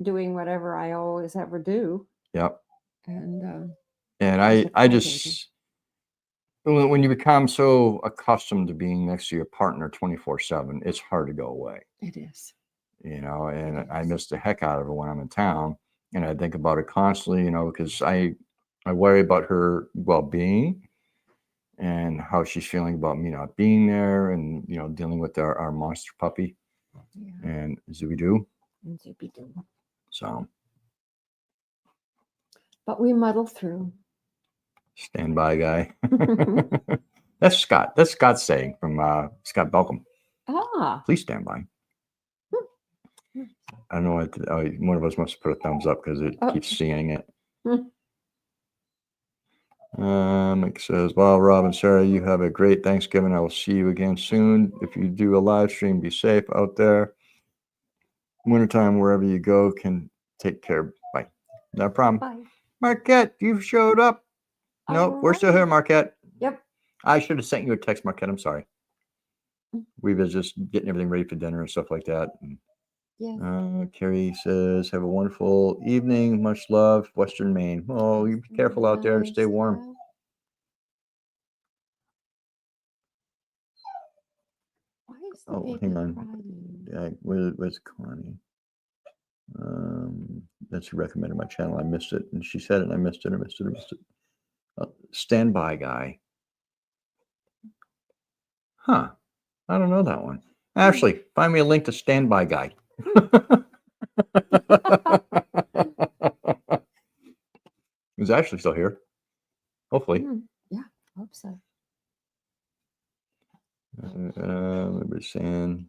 doing whatever I always ever do. Yep. And I just, when you become so accustomed to being next to your partner 24/7, it's hard to go away. It is. You know, and I miss the heck out of her when I'm in town. And I think about it constantly, you know, because I worry about her well-being and how she's feeling about me not being there and, you know, dealing with our monster puppy and Zooey-Doo. So. But we muddle through. Stand by guy. That's Scott. That's Scott's saying from Scott Belcom. Ah. Please stand by. I don't know what one of us must put a thumbs up because it keeps seeing it. It says, well, Rob and Sarah, you have a great Thanksgiving. I will see you again soon. If you do a live stream, be safe out there. Wintertime, wherever you go, can take care. Bye. No problem. Bye. Marquette, you showed up. Nope, we're still here, Marquette. Yep. I should have sent you a text, Marquette. I'm sorry. We were just getting everything ready for dinner and stuff like that. Yeah. Carrie says, have a wonderful evening. Much love, Western Maine. Oh, you be careful out there and stay warm. Oh, hang on. Where's Connie? That she recommended my channel. I missed it. And she said it and I missed it. I missed it. Standby guy. Huh. I don't know that one. Ashley, find me a link to Standby Guy. Is Ashley still here? Hopefully. Yeah, I hope so. Everybody's saying,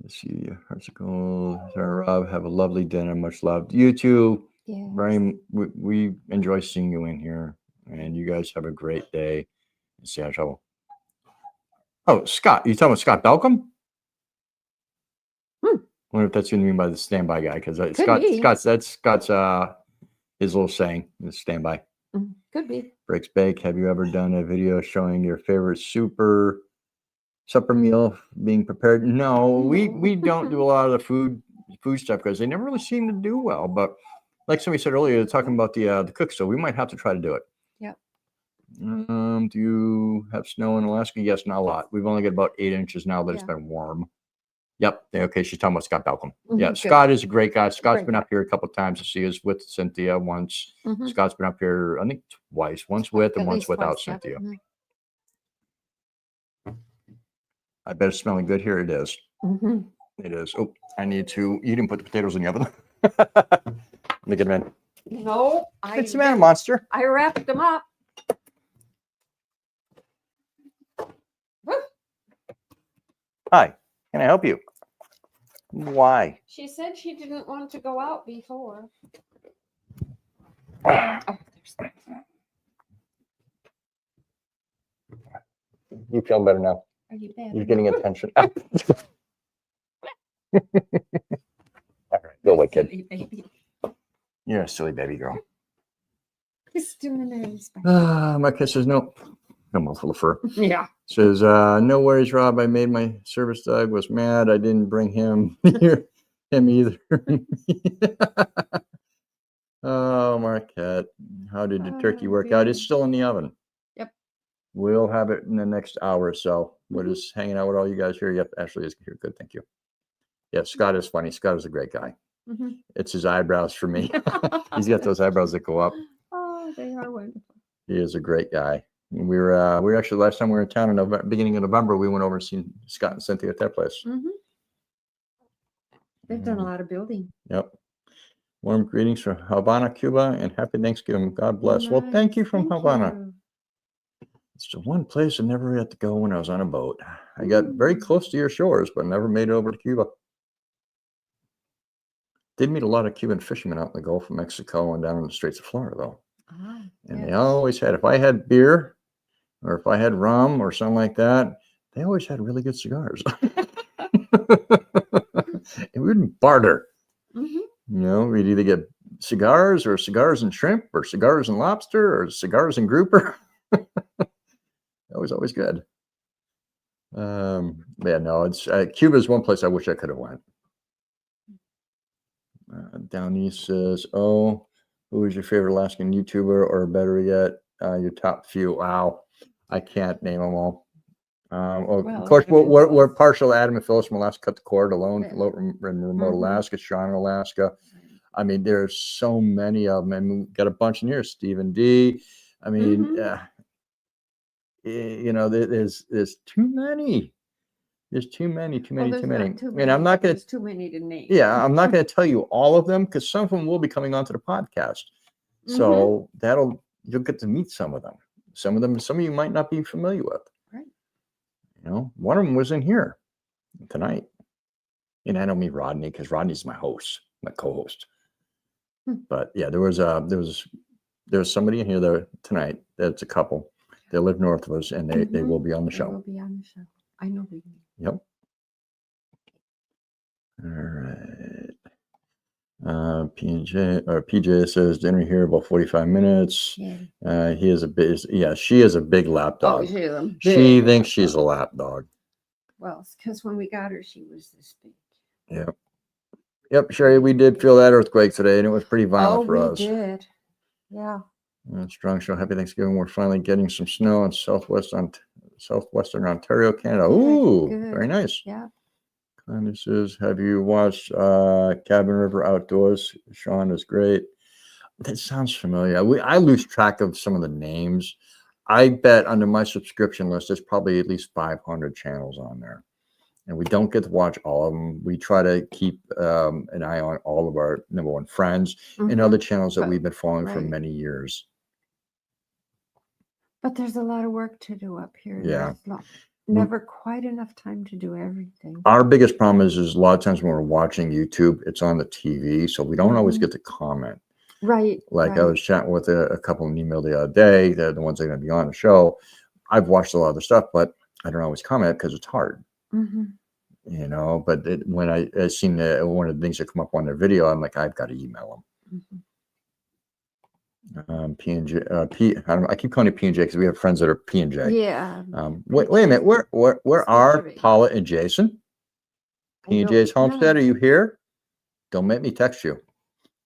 let's see, hearts of gold. Sarah, Rob, have a lovely dinner. Much love. You too. Yes. We enjoy seeing you in here, and you guys have a great day. See how trouble. Oh, Scott, you talking about Scott Belcom? I wonder if that's what you mean by the standby guy, because Scott's his little saying, the standby. Could be. Breaks Bake. Have you ever done a video showing your favorite supper meal being prepared? No, we don't do a lot of the food stuff because they never really seem to do well. But like somebody said earlier, talking about the cook stove, we might have to try to do it. Yep. Do you have snow in Alaska? Yes, not a lot. We've only got about 8 inches now that it's been warm. Yep. Okay, she's talking about Scott Belcom. Yeah, good. Scott is a great guy. Scott's been up here a couple of times to see us with Cynthia once. Scott's been up here, I think, twice. Once with and once without Cynthia. I bet it's smelling good here. It is. It is. Oh, you didn't put the potatoes in the oven. Let me get them in. No. What's the matter, monster? I wrapped them up. Hi. Can I help you? Why? She said she didn't want to go out before. You feel better now. Are you better? You're getting attention. All right, go away, kid. Baby. You're a silly baby girl. He's doing his best. My kid says no. No mouthful of fur. Yeah. Says, no worries, Rob. I made my service dog was mad. I didn't bring him here, him either. Oh, Marquette. How did the turkey work out? It's still in the oven. Yep. We'll have it in the next hour or so. We're just hanging out with all you guys here. Yep, Ashley is here. Good, thank you. Yeah, Scott is funny. Scott is a great guy. It's his eyebrows for me. He's got those eyebrows that go up. Oh, they are wonderful. He is a great guy. We were actually last time we were in town in beginning of November. We went over and seen Scott and Cynthia at their place. They've done a lot of building. Yep. Warm greetings from Havana, Cuba, and happy Thanksgiving. God bless. Well, thank you from Havana. It's the one place I never had to go when I was on a boat. I got very close to your shores, but never made it over to Cuba. Did meet a lot of Cuban fishermen out in the Gulf of Mexico and down in the Straits of Florida, though. And they always had, if I had beer or if I had rum or something like that, they always had really good cigars. And we wouldn't barter. We'd either get cigars or cigars and shrimp or cigars and lobster or cigars and grouper. That was always good. Yeah, no, it's Cuba is one place I wish I could have went. Down East says, "Oh, who is your favorite Alaskan YouTuber, or better yet, your top few?" Wow, I can't name them all. Of course, we're partial Adam and Phyllis from Alaska Cut the Cord alone, in remote Alaska, Sean in Alaska. I mean, there's so many of them, and we got a bunch in here. Stephen D. I mean, there's too many. There's too many. And I'm not going to. Too many to name. Yeah, I'm not going to tell you all of them because some of them will be coming onto the podcast. So you'll get to meet some of them. Some of you might not be familiar with. Right. One of them was in here tonight. And I don't mean Rodney because Rodney's my host, my co-host. But yeah, there was somebody in here there tonight. That's a couple. They live north of us, and they will be on the show. They will be on the show. I know they will. Yep. All right. PJ says dinner here about 45 minutes. Yeah. She is a big lap dog. Oh, she thinks she's a lap dog. Well, it's because when we got her, she was this big. Yep, Sherry, we did feel that earthquake today, and it was pretty violent for us. We did. Yeah. Strong show. Happy Thanksgiving. We're finally getting some snow in southwestern Ontario, Canada. Ooh, very nice. Yeah. And this is, have you watched Cabin River Outdoors? Sean is great. That sounds familiar. I lose track of some of the names. I bet under my subscription list, there's probably at least 500 channels on there. And we don't get to watch all of them. We try to keep an eye on all of our number one friends and other channels that we've been following for many years. But there's a lot of work to do up here. Yeah. Never quite enough time to do everything. Our biggest problem is a lot of times when we're watching YouTube, it's on the TV, so we don't always get to comment. Right. I was chatting with a couple in email the other day. They're the ones that are going to be on the show. I've watched a lot of the stuff, but I don't always comment because it's hard. But when I seen one of the things that come up on their video, I'm like, I've got to email them. P&J, I keep calling it P&J because we have friends that are P&J. Yeah. Wait a minute. Where are Paula and Jason? P&J's Homestead, are you here? Don't make me text you.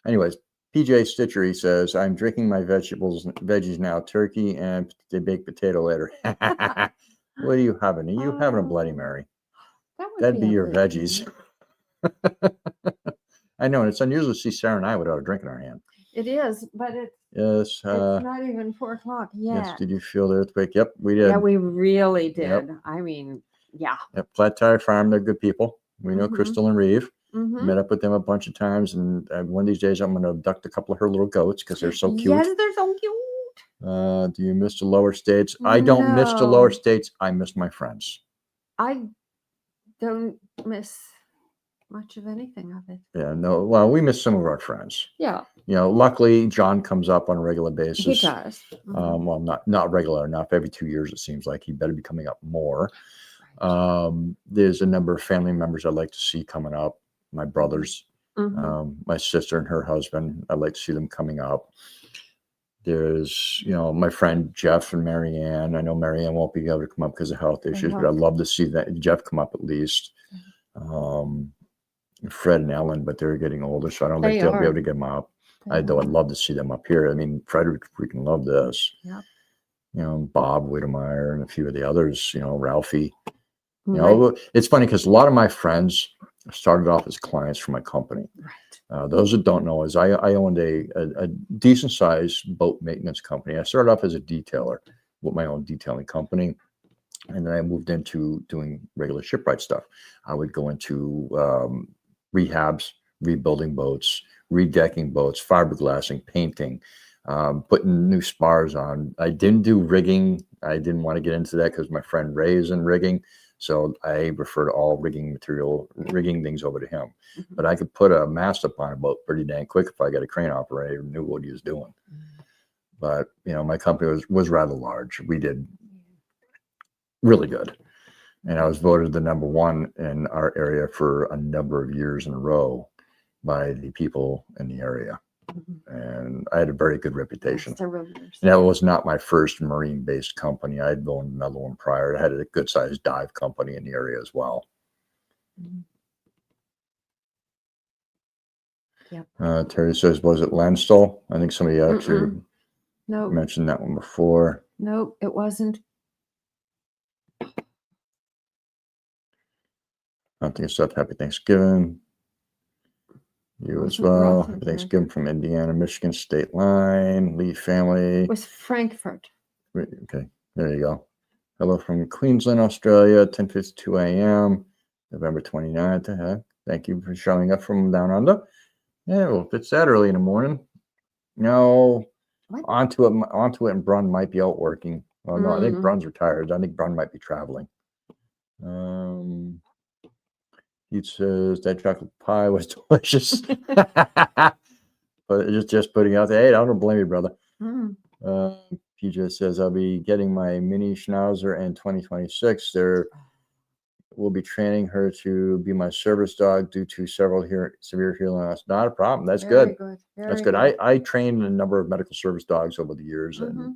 Anyways, PJ Stitchery says, I'm drinking my veggies now, turkey and the baked potato later. What are you having? Are you having a Bloody Mary? That'd be your veggies. I know, and it's unusual to see Sarah and I without a drink in our hand. It is, but it's not even 4 o'clock yet. Yes, did you feel the earthquake? Yep, we did. Yeah, we really did. Yep. I mean, yeah. Yep, Flat Tire Farm, they're good people. We know Crystal and Reeve. Met up with them a bunch of times, and one of these days I'm going to abduct a couple of her little goats because they're so cute. Yes, they're so cute. Do you miss the lower states? I don't miss the lower states. I miss my friends. I don't miss much of anything of it. Yeah, no. Well, we miss some of our friends. Yeah. Luckily, John comes up on a regular basis. He does. Well, not regular enough. Every 2 years, it seems like he better be coming up more. There's a number of family members I'd like to see coming up. My brothers, my sister and her husband. I'd like to see them coming up. There's, my friend Jeff and Marianne. I know Marianne won't be able to come up because of health issues, but I'd love to see that Jeff come up at least. Fred and Ellen, but they're getting older, so I don't think they'll be able to get them up. I'd love to see them up here. I mean, Frederick freaking love this. Yep. Bob Whittemeyer and a few of the others, Ralphie. It's funny because a lot of my friends started off as clients for my company. Right. Those that don't know is I owned a decent sized boat maintenance company. I started off as a detailer with my own detailing company. And then I moved into doing regular shipwright stuff. I would go into rehabs, rebuilding boats, redecking boats, fiberglassing, painting, putting new spars on. I didn't do rigging. I didn't want to get into that because my friend Ray is in rigging. So I refer to all rigging things over to him. But I could put a mast up on a boat pretty dang quick if I got a crane operator who knew what he was doing. But, my company was rather large. We did really good. And I was voted the #1 in our area for a number of years in a row by the people in the area. And I had a very good reputation. And that was not my first marine-based company. I had owned another one prior. I had a good-sized dive company in the area as well. Yep. Terry says, was it Landstuhl? I think somebody actually mentioned that one before. Nope, it wasn't. I think it's Happy Thanksgiving. You as well. Happy Thanksgiving from Indiana, Michigan state line. Lee family. It was Frankfurt. Okay, there you go. Hello from Queensland, Australia, 10:52 a.m., November 29th. Thank you for showing up from down under. Yeah, well, if it's that early in the morning, onto it, and Brun might be out working. Well, no, I think Brun's retired. I think Brun might be traveling. He says that chocolate pie was delicious. But just putting out there, hey, I don't blame you, brother. PJ says I'll be getting my mini Schnauzer in 2026. We'll be training her to be my service dog due to several severe hearing loss. Not a problem. That's good. That's good. I trained a number of medical service dogs over the years, and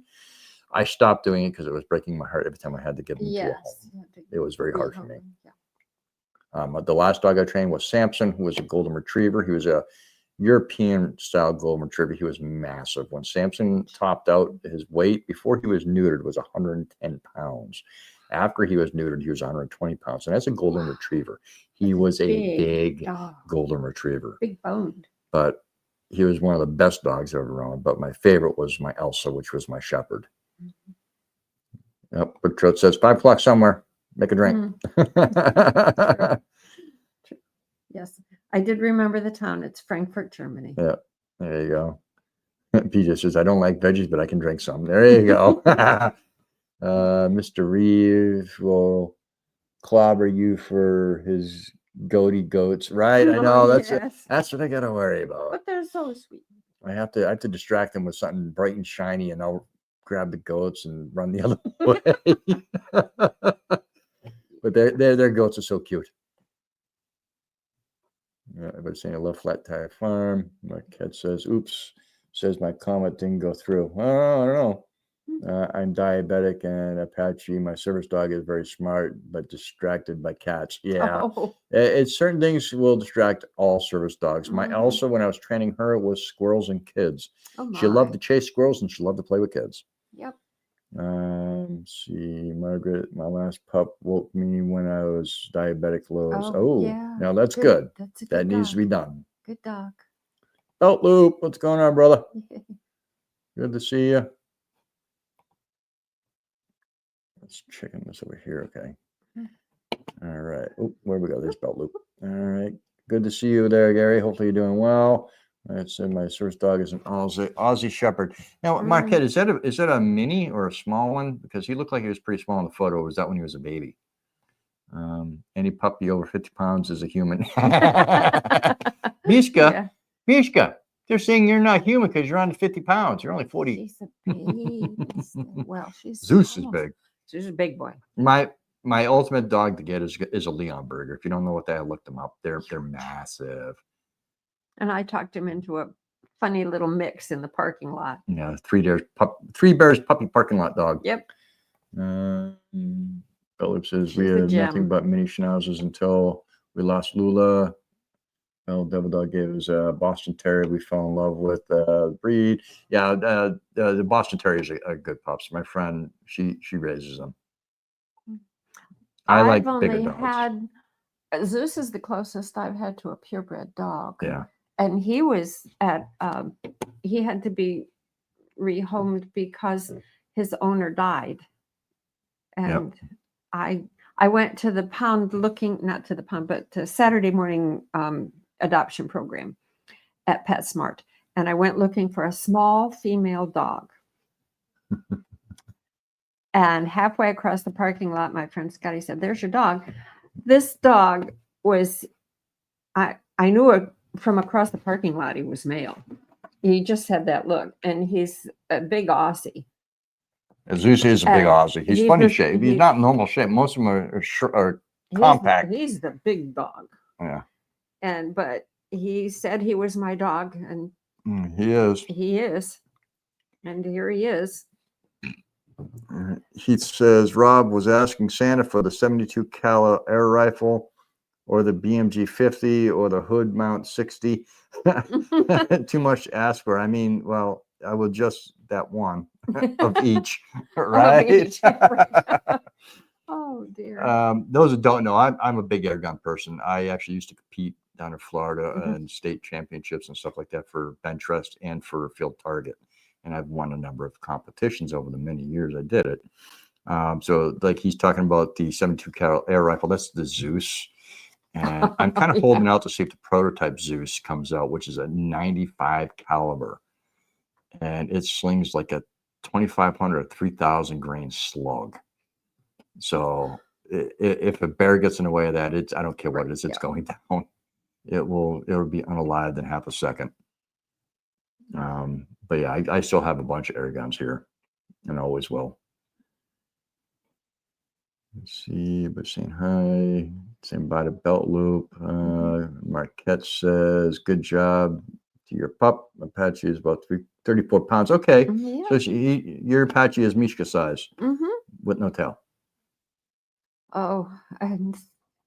I stopped doing it because it was breaking my heart every time I had to give them to a home. It was very hard for me. The last dog I trained was Samson, who was a golden retriever. He was a European-style golden retriever. He was massive. When Samson topped out, his weight before he was neutered was 110 pounds. After he was neutered, he was 120 pounds. And that's a golden retriever. He was a big golden retriever. Big boned. But he was one of the best dogs I've ever owned. But my favorite was my Elsa, which was my shepherd. Yep. But Trot says 5 o'clock somewhere. Make a drink. Yes, I did remember the town. It's Frankfurt, Germany. Yeah, there you go. PJ says, I don't like veggies, but I can drink some. There you go. Mr. Reeve will clobber you for his goaty goats, right? I know that's what I got to worry about. But they're so sweet. I have to distract them with something bright and shiny, and I'll grab the goats and run the other way. But their goats are so cute. Everybody's saying I love Flat Tire Farm. My cat says, oops, says my comment didn't go through. Oh, I don't know. I'm diabetic and Apache. My service dog is very smart, but distracted by cats. Yeah. It's certain things will distract all service dogs. My Elsa, when I was training her, it was squirrels and kids. She loved to chase squirrels and she loved to play with kids. Yep. See, Margaret, my last pup woke me when I was diabetic lows. Yeah. Now that's good. That's a good that needs dog. to be done. Good dog. Belt Loop, what's going on, brother? Good to see you. Let's check in this over here. Okay. All right. Oh, where we go? There's Belt Loop. All right. Good to see you there, Gary. Hopefully you're doing well. I said my service dog is an Aussie Shepherd. Now, Marquette, is that a mini or a small one? Because he looked like he was pretty small in the photo. Or was that when he was a baby? Any puppy over 50 pounds is a human. Mishka, they're saying you're not human because you're under 50 pounds. You're only 40. She's a baby. Well, Zeus is big. She's a big boy. My ultimate dog to get is a Leon Burger. If you don't know what that, look them up. They're massive. And I talked him into a funny little mix in the parking lot. Yeah, Three Bears puppy parking lot dog. Yep. Philip says we had nothing but mini schnauzers until we lost Lula. Well, Devil Dog gave us a Boston Terrier. We fell in love with the breed. Yeah, the Boston Terriers are good pups. My friend, she raises them. I like bigger dogs. Zeus is the closest I've had to a purebred dog. Yeah. And he was he had to be rehomed because his owner died. And I went to the pound not to the pound, but to Saturday morning adoption program at PetSmart. And I went looking for a small female dog. And halfway across the parking lot, my friend Scotty said, "There's your dog." This dog was, I knew it from across the parking lot. He was male. He just had that look, and he's a big Aussie. Zeus is a big Aussie. He's funny shape. He's not normal shape. Most of them are compact. He's the big dog. Yeah. But he said he was my dog, and he is. He is. And here he is. He says Rob was asking Santa for the 72 cal air rifle or the BMG 50 or the hood mount 60. Too much to ask for. I mean, well, I will just that one of each, right? Of each, right. Oh dear. Those that don't know, I'm a big air gun person. I actually used to compete down in Florida and state championships and stuff like that for bench rest and for field target. And I've won a number of competitions over the many years I did it. So like he's talking about the 72 cal air rifle, that's the Zeus. And I'm kind of holding out to see if the prototype Zeus comes out, which is a 95 caliber. And it slings like a 2,500 or 3,000 grain slug. So if a bear gets in the way of that, I don't care what it is, it's going down. It'll be unalived in half a second. But yeah, I still have a bunch of air guns here and always will. Let's see, but saying hi. Same by the belt loop. Marquette says, good job to your pup. Apache is about 34 pounds. Okay. So your Apache is Mishka size with no tail. Oh, and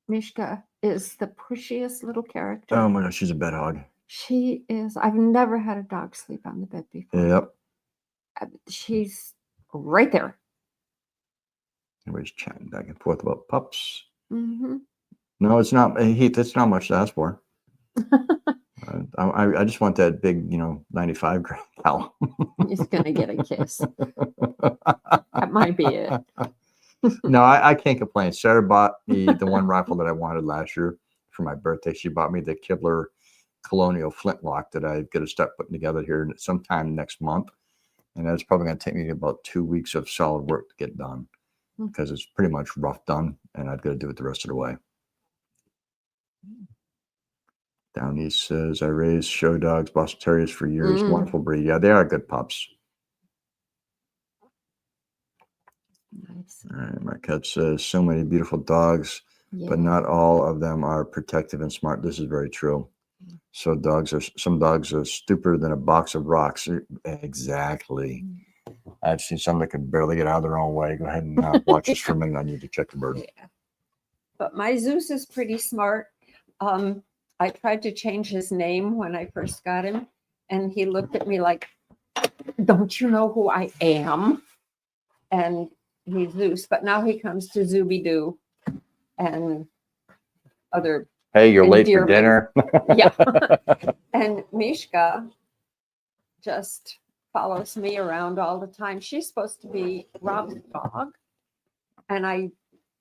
Mishka is the pushiest little character. Oh my gosh, she's a bed hog. She is. I've never had a dog sleep on the bed before. Yep. She's right there. Everybody's chatting back and forth about pups. No, it's not, Heath. It's not much to ask for. I just want that big, 95 grain cow. He's gonna get a kiss. That might be it. No, I can't complain. Sarah bought me the one rifle that I wanted last year for my birthday. She bought me the Kibler Colonial flintlock that I've got to start putting together here sometime next month. And that's probably going to take me about 2 weeks of solid work to get done because it's pretty much rough done and I've got to do it the rest of the way. Down East says, I raised show dogs, Boston Terriers for years. Wonderful breed. Yeah, they are good pups. Nice. All right, Marquette says, so many beautiful dogs, but not all of them are protective and smart. This is very true. So some dogs are stupider than a box of rocks. Exactly. I've seen some that can barely get out of their own way. Go ahead and watch this for a minute. I need to check the bird. Yeah. But my Zeus is pretty smart. I tried to change his name when I first got him, and he looked at me like, don't you know who I am? And he's Zeus, but now he comes to Zooby-Doo and other. Hey, you're late for dinner. Yeah. And Mishka just follows me around all the time. She's supposed to be Rob's dog. And I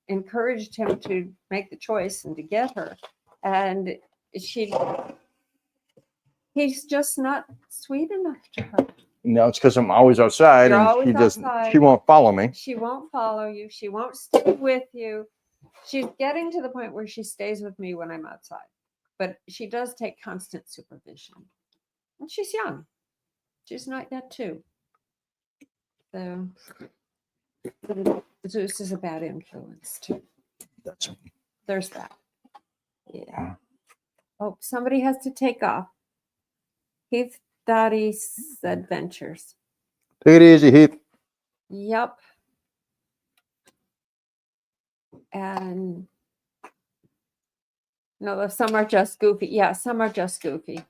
encouraged him to make the choice and to get her. And he's just not sweet enough to her. No, it's because I'm always outside. You're and always outside. She won't follow me. She won't follow you. She won't stick with you. She's getting to the point where she stays with me when I'm outside, but she does take constant supervision. And she's young. She's not yet 2. So Zeus is a bad influence too. There's that. Yeah. Oh, somebody has to take off. Heath Dottie's Adventures. Take it easy, Heath. Yep. And no, some are just goofy. Yeah, some are just goofy.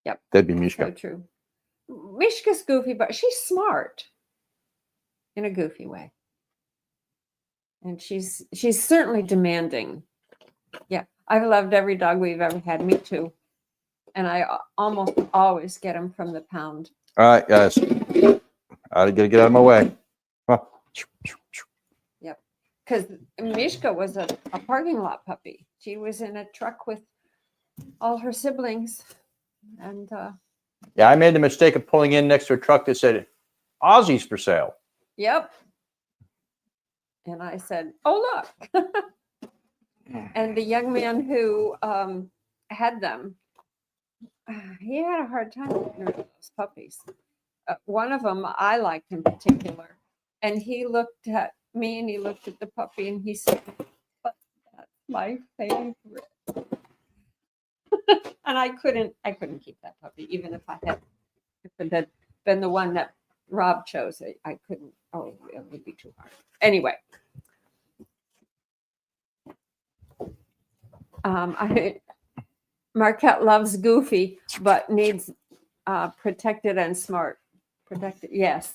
Yep. That'd be Mishka. So true. Mishka's goofy, but she's smart in a goofy way. And she's certainly demanding. Yeah. I've loved every dog we've ever had. Me too. And I almost always get them from the pound. All right, guys. I gotta get out of my way. Huh. Yep. Because Mishka was a parking lot puppy. She was in a truck with all her siblings. And yeah, I made the mistake of pulling in next to a truck that said Aussies for sale. Yep. And I said, oh, look. And the young man who had them, he had a hard time getting rid of those puppies. One of them I liked in particular. And he looked at me and he looked at the puppy and he said, but that's my favorite. And I couldn't keep that puppy, even if it had been the one that Rob chose. I couldn't. Oh, it would be too hard. Anyway, Marquette loves Goofy, but needs protected and smart. Protected, yes.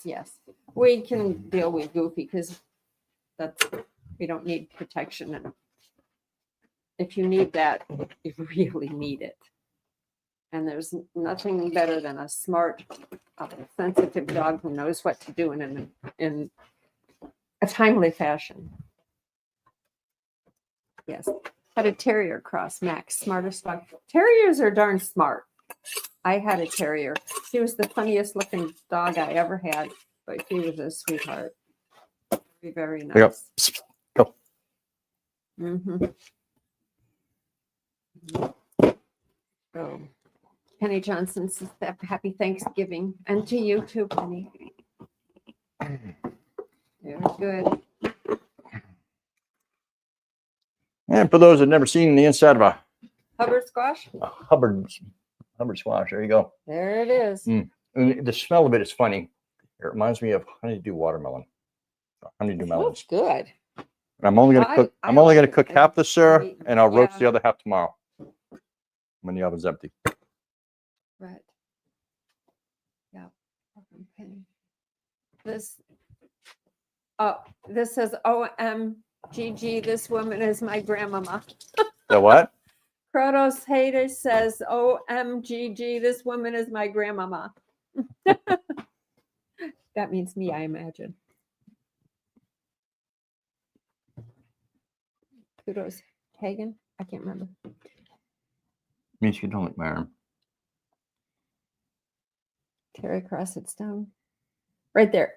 We can deal with Goofy because we don't need protection, and if you need that, you really need it. And there's nothing better than a smart, sensitive dog who knows what to do in a timely fashion. Yes. Had a terrier cross, Max, smartest dog. Terriers are darn smart. I had a terrier. She was the funniest looking dog I ever had, but she was a sweetheart. Very nice. Go. Mm-hmm. So, Penny Johnson says, happy Thanksgiving. And to you too, Penny. Very good. And for those that never seen the inside of a Hubbard squash? Hubbard squash, there you go. There it is. And the smell of it is funny. It reminds me of honeydew watermelon. Honeydew melons. Good. And I'm only gonna cook. I'm only gonna cook half this, Sarah, and I'll roast the other half tomorrow when the oven's empty. Right. Yeah. This says OMGG, this woman is my grandmama. The what? Krotos Hater says OMGG, this woman is my grandmama. That means me, I imagine. Kudos Hagen? I can't remember. Means you don't like my arm. Terry Cross, it's down. Right there.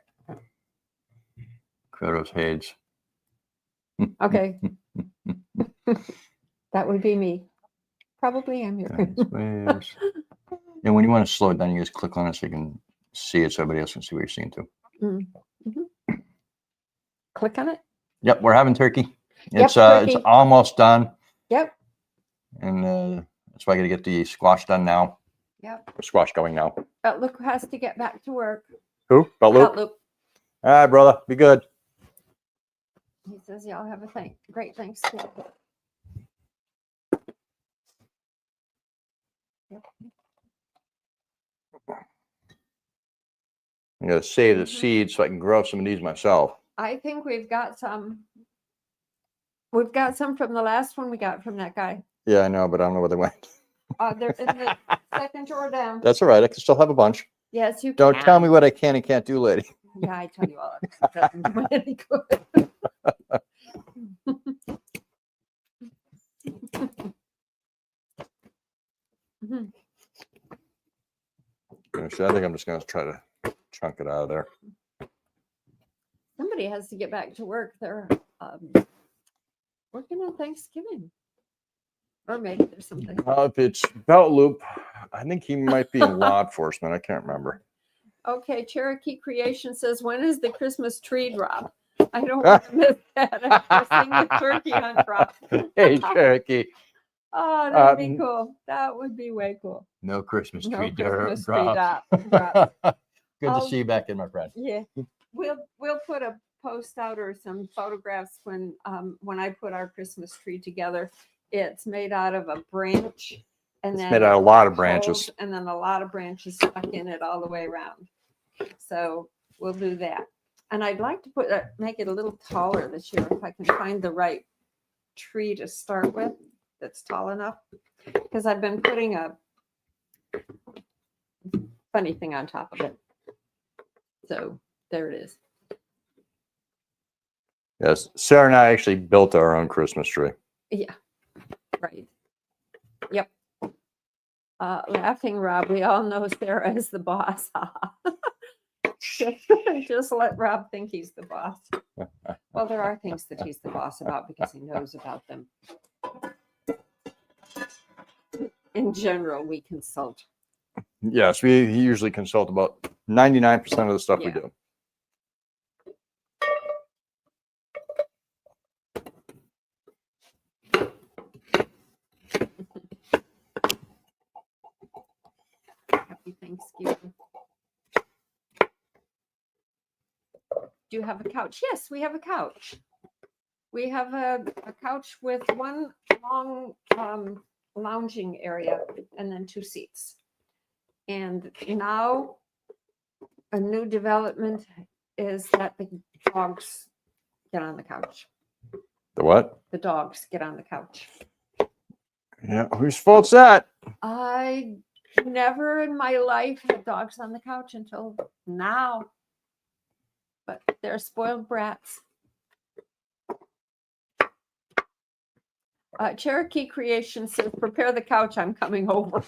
Krotos Hades. Okay. That would be me. Probably I'm here. And when you want to slow it down, you just click on it so you can see it so everybody else can see what you're seeing too. Mm-hmm. Click on it. Yep, we're having turkey. It's turkey. It's almost done. Yep. And that's why I got to get the squash done now. Yep. Squash going now. But look who has to get back to work. Who? Beltloop? Beltloop. All right, brother. Be good. He says y'all have a great Thanksgiving. Yep. I'm going to save the seeds so I can grow some of these myself. I think we've got some. We've got some from the last one we got from that guy. Yeah, I know, but I don't know where they went. They're in the second drawer down. That's all right. I can still have a bunch. Yes, you can. Don't tell me what I can and can't do, lady. Yeah, I tell you all. It doesn't do me any good. Actually, I think I'm just going to try to chunk it out of there. Somebody has to get back to work. They're working on Thanksgiving. Or maybe there's something. If it's Beltloop, I think he might be in law enforcement. I can't remember. Okay, Cherokee Creation says, when is the Christmas tree drop? I don't want to miss that. I'm seeing the turkey hunt drop. Hey, Cherokee. Oh, that'd be cool. That would be way cool. No Christmas tree, Christmas tree drop. drop. Good to see you back in, my friend. Yeah, we'll put a post out or some photographs when I put our Christmas tree together. It's made out of a branch, and then It's made out of a lot of branches, and then a lot of branches stuck in it all the way around. So we'll do that. And I'd like to make it a little taller this year if I can find the right tree to start with that's tall enough, because I've been putting a funny thing on top of it. So there it is. Yes, Sarah and I actually built our own Christmas tree. Yeah, right. Yep. Laughing Rob, we all know Sarah is the boss. Just let Rob think he's the boss. Well, there are things that he's the boss about because he knows about them. In general, we consult. Yes, we usually consult about 99% of the stuff we Yeah. do. Happy Thanksgiving. Do you have a couch? Yes, we have a couch. We have a couch with one long lounging area and then 2 seats. And now a new development is that the dogs get on the couch. The what? The dogs get on the couch. Yeah, whose fault's that? I never in my life had dogs on the couch until now. But they're spoiled brats. Cherokee Creation says, prepare the couch, I'm coming over.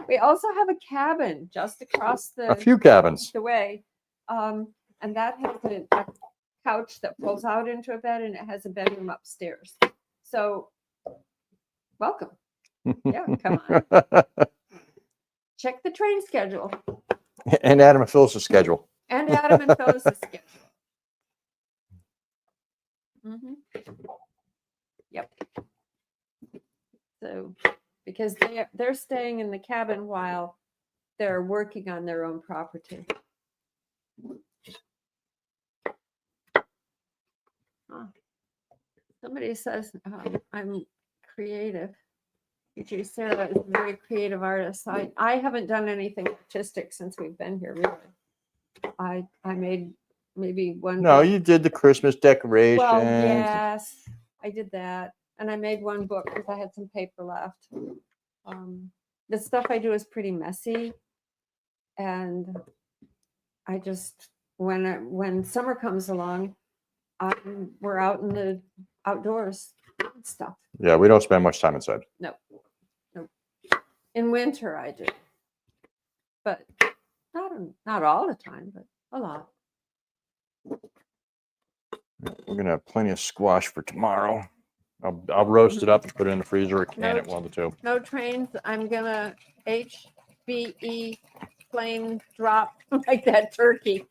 We also have a cabin just across A few cabins. the way. And that has a couch that pulls out into a bed and it has a bedroom upstairs. So, welcome. Yeah, come on. Check the train schedule. And Adam and Phyllis' schedule. And Adam and Phyllis' schedule. Yep. So, because they're staying in the cabin while they're working on their own property. Somebody says I'm creative. PJ Sarah is a very creative artist. I haven't done anything artistic since we've been here, really. I made maybe one. No, book. you did the Christmas decorations. Well, yes, I did that. And I made one book because I had some paper left. The stuff I do is pretty messy. And I just, when summer comes along, we're out in the outdoors and stuff. Yeah, we don't spend much time inside. No. In winter I do. But not all the time, but a lot. We're gonna have plenty of squash for tomorrow. I'll roast it up and put it in the freezer or can it, one of the two. No trains. I'm gonna HBE plane drop like that turkey.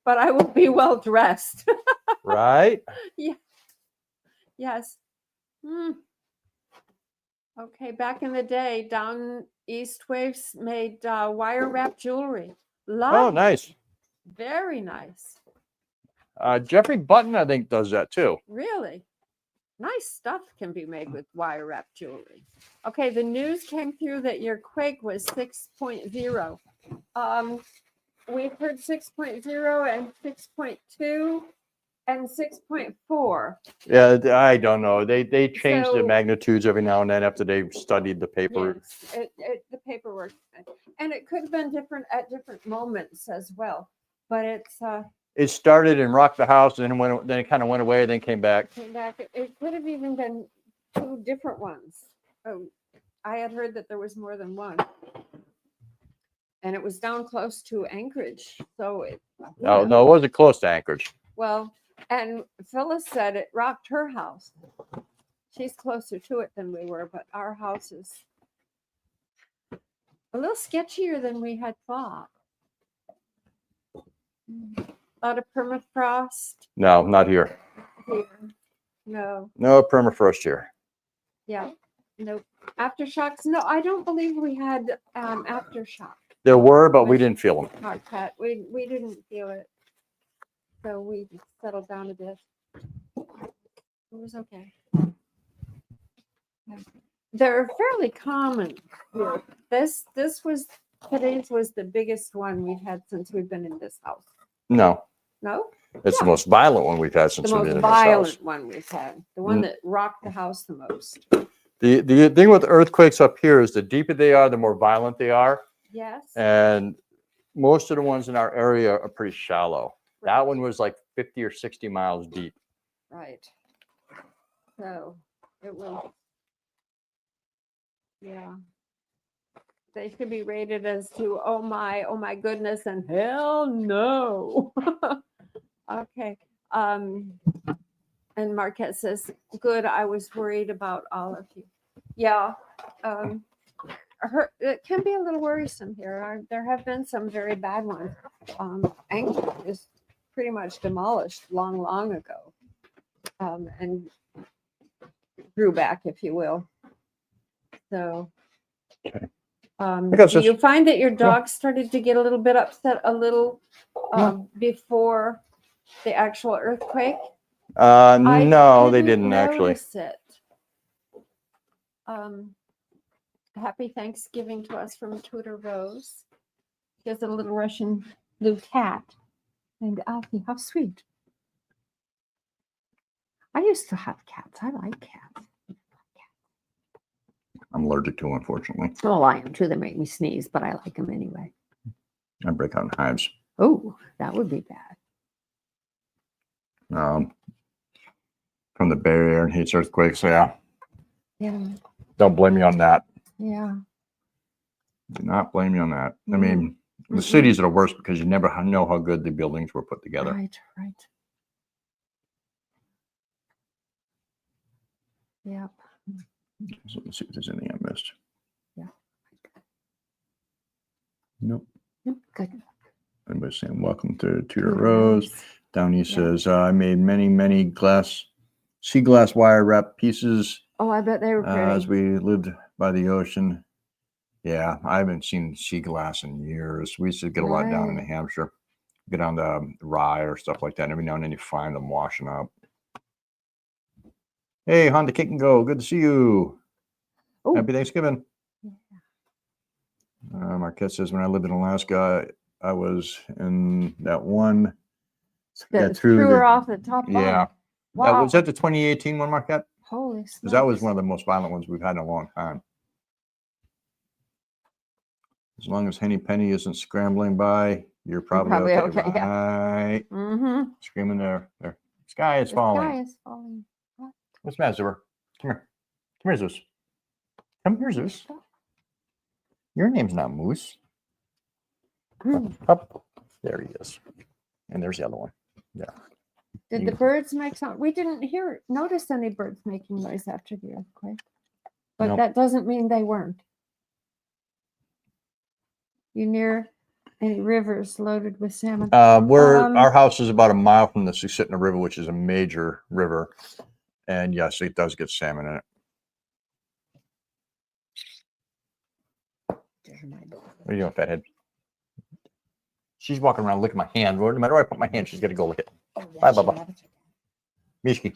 But I will be well dressed. Right? Yeah. Yes. Okay, back in the day, down East Waves made wire wrap jewelry. Oh, nice. Very nice. Jeffrey Button, I think, does that too. Really? Nice stuff can be made with wire wrap jewelry. Okay, the news came through that your quake was 6.0. We've heard 6.0 and 6.2 and 6.4. Yeah, I don't know. They change the So- magnitudes every now and then after they've studied the paper. Yes, the paperwork. And it could have been different at different moments as well. But it's It started and rocked the house, and then it kind of went away, then came back. came back. It could have even been 2 different ones. Oh, I had heard that there was more than one. And it was down close to Anchorage. So No, it wasn't close to Anchorage. Well, and Phyllis said it rocked her house. She's closer to it than we were, but our house is a little sketchier than we had thought. A lot of permafrost No, not here. here. No. No permafrost here. Yeah. Nope. Aftershocks. No, I don't believe we had aftershock. There were, but we didn't feel them. Hard cut. We didn't feel it. So we settled down a bit. It was okay. Yeah. They're fairly common here. Today's was the biggest one we've had since we've been in this house. No, No? it's the most violent one we've had since The we've been most in this house. violent one we've had. The one that rocked the house the most. The thing with earthquakes up here is the deeper they are, the more violent they are. Yes. And most of the ones in our area are pretty shallow. That one was like 50 or 60 miles deep. Right. So it was, yeah. they should be rated as to oh my goodness, and hell no. Okay. And Marquette says, good, I was worried about all of you. Yeah. It can be a little worrisome here. There have been some very bad ones. Anchor is pretty much demolished long ago, and grew back, if you will. So, Okay. do you find that your dog started to get a little bit upset before the actual earthquake? No, they didn't actually. Notice it. Happy Thanksgiving to us from Tudor Rose. She has a little Russian blue cat named Alfie. How sweet. I used to have cats. I like cats. I'm allergic to them, unfortunately. Well, I am too. They make me sneeze, but I like them anyway. I break out in hives. Oh, that would be bad. From the Bay Area and hates earthquakes. So yeah. Yeah. Don't blame me on that. Yeah. Do not blame me on that. I mean, the cities are the worst because you never know how good the buildings were put together. Right. Yep. So let's see if there's anything I missed. Yeah. Nope. Good. Everybody's saying welcome to Tudor Rose. Downey says, I made many sea glass wire wrap pieces. Oh, I bet they were pretty. As we lived by the ocean. Yeah, I haven't seen sea glass in years. We used to get a lot down in New Hampshire. Get on the Rye or stuff like that. And every now and then you find them washing up. Hey, Honda Kick and Go. Good to see you. Ooh. Happy Thanksgiving. Yeah. Marquette says, when I lived in Alaska, I was in that one that threw her off the top. Yeah. Wow. Was that the 2018 one, Marquette? Holy smokes. Because that was one of the most violent ones we've had in a long time. As long as Henny Penny isn't scrambling by, you're probably okay. Right. Yeah. Screaming there. Sky is falling. Sky is falling. What's the matter, Zipper? Come here. Come here, Zeus. Come here, Zeus. Your name's not Moose. Up. There he is. And there's the other one. Yeah. Did the birds make sound? We didn't notice any birds making noise after the earthquake. But that doesn't mean they weren't. You near any rivers loaded with salmon? Our house is about a mile from the Susitna River, which is a major river. And yes, it does get salmon in it. What are you doing, fathead? She's walking around licking my hand. No matter where I put my hand, she's got to go lick it. Oh, yeah, bye, Bubba. Mishka.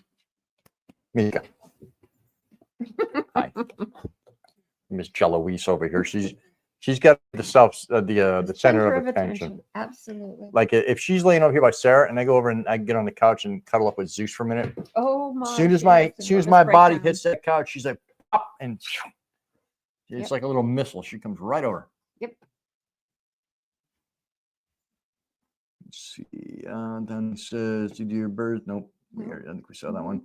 Hi. Miss Jeloise over here. She's got the center of attention. Absolutely. Like if she's laying over here by Sarah, and I go over and I get on the couch and cuddle up with Zeus for a minute. Oh my! As soon as my body hits that couch, she's like, pop, and it's like a little missile. She comes right over. Yep. Let's see. Then it says, "Did your birds?" Nope. I think we saw that one.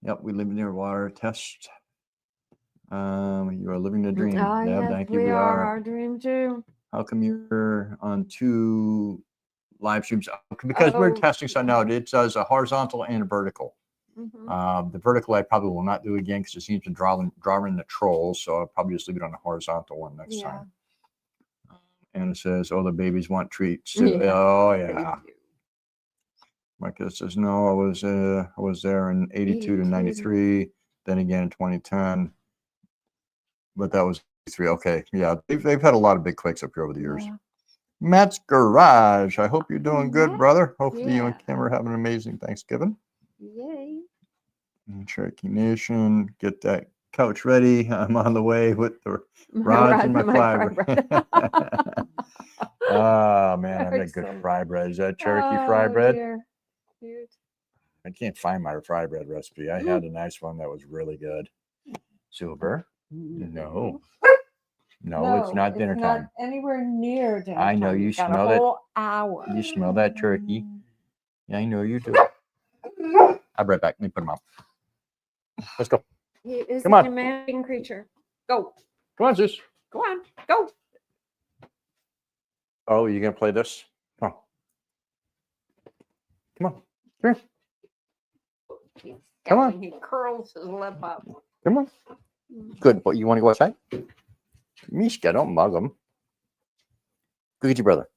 Yep. We live near water. Test. You are living the dream. Oh, yes, thank you. We are our dream too. How come you're on 2 live streams? Because we're testing something out. It does a horizontal and a vertical. The vertical I probably will not do again because it seems to draw in the trolls. So I'll probably just leave it on the horizontal one next time. And it says, "Oh, the babies want treats." Yeah. Oh yeah. Marcus says, "No, I was there in 82 to 93, then again in 2010, but that was 3. Okay, yeah, they've had a lot of big quakes up here over the years." Yeah. Matt's Garage. I hope you're doing good, brother. Hopefully you and Kim are having an amazing Thanksgiving. Yay! And Cherokee Nation, get that couch ready. I'm on the way with the rods and my fry bread. Oh man, I make good fry bread. Is that Cherokee fry bread? Cute. I can't find my fry bread recipe. I had a nice one that was really good. Silver? No, it's not dinner time. Anywhere near dinner time. I know you smell that. Hour. You smell that turkey. Yeah, I know you do. I'll be right back. Let me put him out. Let's go. He is a demanding creature. Go. Come on, Zeus. Go on. Go. Oh, you gonna play this? Oh, come on, come here, Come on. He curls his lip up. come on. Good, but you want to go outside? Mishka, don't mug him. Go get your brother.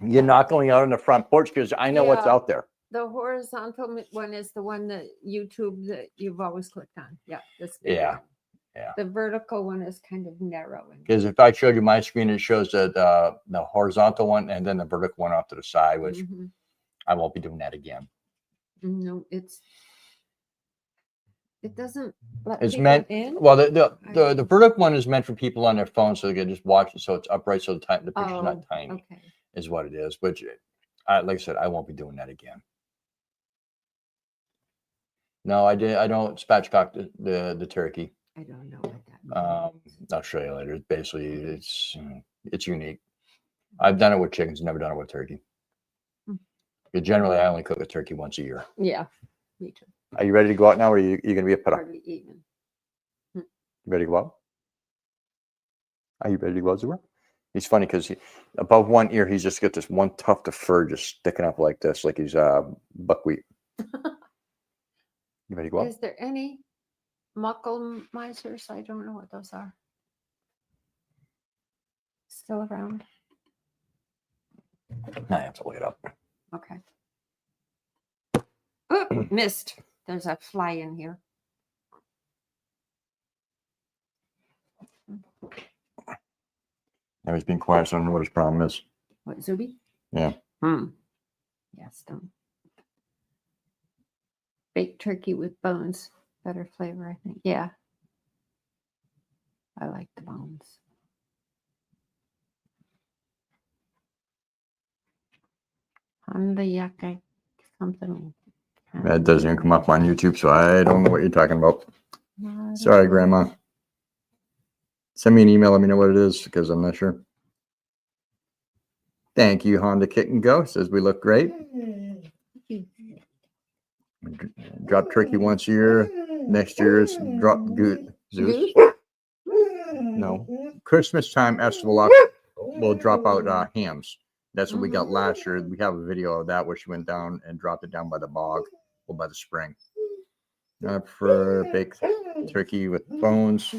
You're not going out on the front porch because I know what's Yeah. out there. The horizontal one is the one that YouTube that you've always clicked on. Yeah, this big Yeah, one. yeah. The vertical one is kind of narrow. Because if I showed you my screen, it shows the horizontal one and then the vertical one off to the side, which I won't be doing that again. No, it doesn't let It's people meant in. well. The vertical one is meant for people on their phone, so they can just watch it, so it's upright, so the picture's not tiny. Okay. Is what it is. Which, like I said, I won't be doing that again. No, I did. I don't spatchcock the turkey. I don't know what that means. I'll show you later. Basically, it's unique. I've done it with chickens, never done it with turkey. But generally, I only cook a turkey once a year. Yeah, me too. Are you ready to go out now, or are you going to be a put up? Hardly even. You ready to go out? Are you ready to go out, Zura? He's funny because above one ear, he's just got this one tuft of fur just sticking up like this, like he's buckwheat. You ready to go out? Is there any muckle misers? I don't know what those are. Still around? I have to look it up. Okay. Oh, missed. There's a fly in here. Now he's being quiet, so I don't know what his problem is. What, Zuby? Yeah. Yes, don't. Baked turkey with bones. Better flavor, I think. Yeah. I like the bones. Handayaka something. That doesn't even come up on YouTube, so I don't know what you're talking about. Sorry, Grandma. Send me an email. Let me know what it is because I'm not sure. Thank you, Honda Kitten Go. Says we look great. Drop turkey once a year. Next year is drop Zeus. No. Christmas time, Estevala will drop out hams. That's what we got last year. We have a video of that where she went down and dropped it down by the bog or by the spring. I prefer baked turkey with bones.